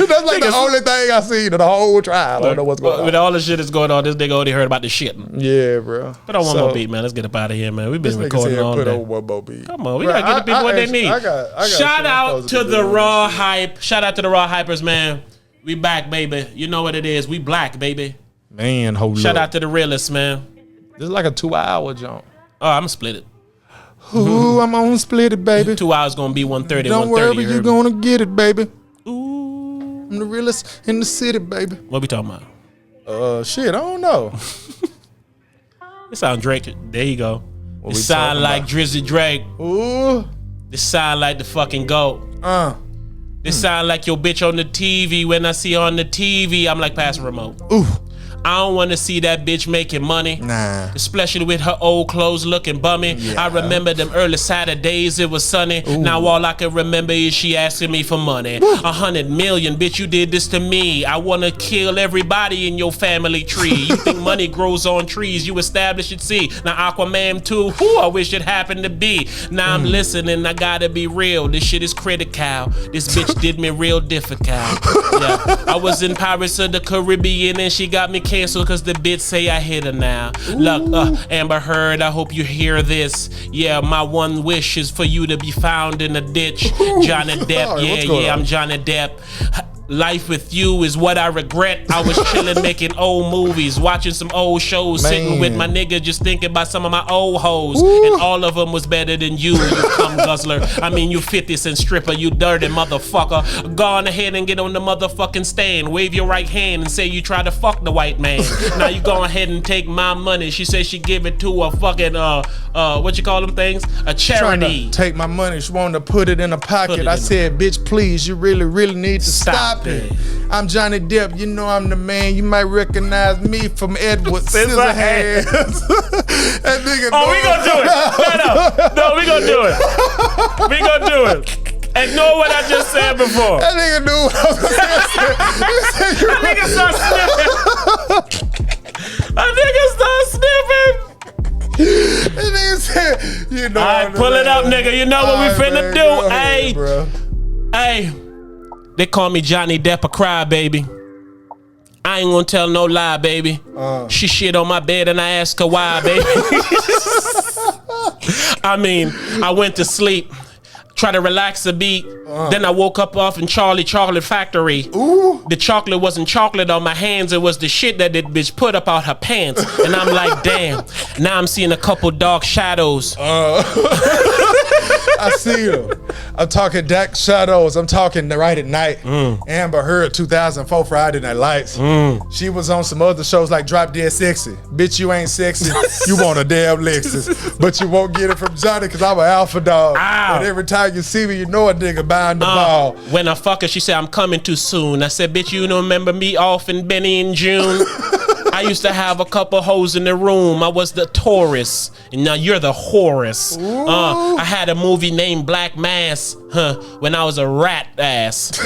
That's like the only thing I seen of the whole trial. I don't know what's going on. With all the shit that's going on, this nigga only heard about the shit. Yeah, bro. But I want more beat, man. Let's get up out of here, man. We've been recording all day. One more beat. Come on, we gotta get the people what they need. Shout out to the Raw Hype. Shout out to the Raw Hypers, man. We back, baby. You know what it is. We black, baby. Man, hold up. Shout out to the realists, man. This is like a 2-hour jump. Oh, I'm gonna split it. Ooh, I'm on split it, baby. 2 hours gonna be 130. Don't worry, but you gonna get it, baby. Ooh. I'm the realest in the city, baby. What we talking about? Shit, I don't know. It sound Drake. There you go. It sound like Drizzy Drake. Ooh. This sound like the fucking GOAT. This sound like your bitch on the TV. When I see her on the TV, I'm like, pass the remote. Ooh. I don't want to see that bitch making money. Nah. Especially with her old clothes looking bummy. Yeah. I remember them early Saturdays, it was sunny. Ooh. Now all I can remember is she asking me for money. 100 million, bitch, you did this to me. I want to kill everybody in your family tree. You think money grows on trees, you establish it, see. Now Aquaman 2, who I wish it happened to be. Now I'm listening, I gotta be real. This shit is critical. This bitch did me real difficult. Yeah. I was in Pirates of the Caribbean and she got me canceled cause the bitch say I hit her now. Look, Amber Heard, I hope you hear this. Yeah, my one wish is for you to be found in a ditch. Johnny Depp, yeah, I'm Johnny Depp. Life with you is what I regret. I was chilling making old movies, watching some old shows, sitting with my nigga just thinking about some of my old hoes. And all of them was better than you cum guzzler. I mean, you 50 cent stripper, you dirty motherfucker. Go on ahead and get on the motherfucking stand. Wave your right hand and say you try to fuck the white man. Now you go ahead and take my money. She said she give it to a fucking, what you call them things? A charity. Trying to take my money, she wanted to put it in a pocket. I said, bitch, please, you really, really need to stop it. I'm Johnny Depp, you know I'm the man. You might recognize me from Edward Scissorhands. That nigga. Oh, we gonna do it. No, we gonna do it. We gonna do it. Ignore what I just said before. That nigga knew what I was gonna say. That nigga start sniffing. That nigga start sniffing. That nigga said, you know. All right, pull it up, nigga. You know what we finna do. Hey, hey. They call me Johnny Depp a crybaby. I ain't gonna tell no lie, baby. She shit on my bed and I asked her why, baby. I mean, I went to sleep, try to relax a beat. Then I woke up off in Charlie Chocolate Factory. Ooh. The chocolate wasn't chocolate on my hands. It was the shit that bitch put up out her pants. And I'm like, damn. Now I'm seeing a couple dark shadows. I see them. I'm talking Dark Shadows. I'm talking Right at Night. Amber Heard 2004 Friday Night Lights. She was on some other shows like Drop Dead Sexy. Bitch, you ain't sexy. You want a damn Lexus. But you won't get it from Johnny because I'm an alpha dog. Ow. And every time you see me, you know a nigga buying the ball. When I fuck her, she said, I'm coming too soon. I said, bitch, you don't remember me off in Benny in June? I used to have a couple hoes in the room. I was the Taurus, and now you're the Horus. I had a movie named Black Mass, when I was a rat ass.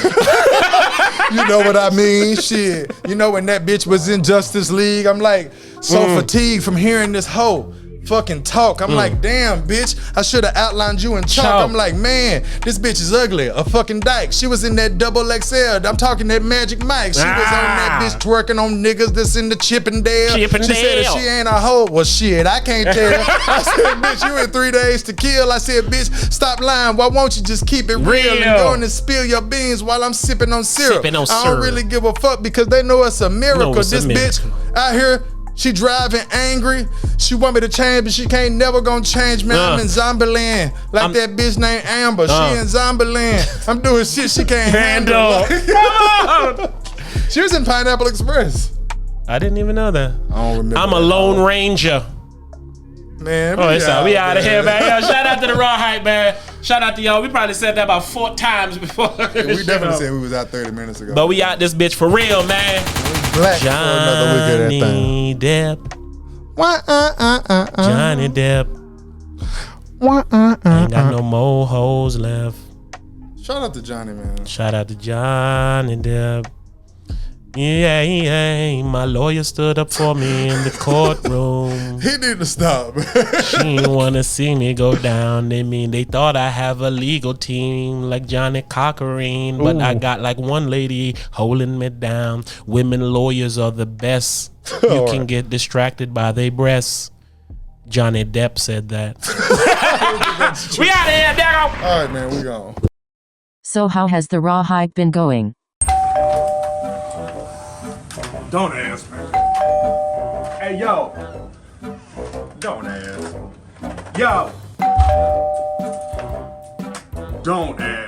You know what I mean? Shit. You know when that bitch was in Justice League, I'm like so fatigued from hearing this hoe. fucking talk. I'm like, damn, bitch, I should have outlined you in chalk. I'm like, man, this bitch is ugly. A fucking dyke. She was in that double XL. I'm talking that Magic Mike. She was on that bitch twerking on niggas that's in the Chippendale. She said if she ain't a hoe, well, shit, I can't tell. I said, bitch, you in 3 days to kill. I said, bitch, stop lying. Why won't you just keep it real and go and spill your beans while I'm sipping on syrup? I don't really give a fuck because they know it's a miracle. This bitch out here, she driving angry. She want me to change, but she can't never gonna change, man. I'm in zombie land. Like that bitch named Amber. She in zombie land. I'm doing shit she can't handle. She was in Pineapple Express. I didn't even know that. I don't remember. I'm a Lone Ranger. Man, we out of here, man. Yo, shout out to the Raw Hype, man. Shout out to y'all. We probably said that about 4 times before. Yeah, we definitely said we was out 30 minutes ago. But we out this bitch for real, man. Black Johnny Depp. Johnny Depp. Ain't got no more hoes left. Shout out to Johnny, man. Shout out to Johnny Depp. Yeah, my lawyer stood up for me in the courtroom. He need to stop. She didn't want to see me go down. They thought I have a legal team like Johnny Cochran, but I got like one lady holding me down. Women lawyers are the best. You can get distracted by their breasts. Johnny Depp said that. We out of here, Daryl. All right, man, we gone. So how has the Raw Hype been going? Don't ask me. Hey, yo. Don't ask. Yo. Don't ask.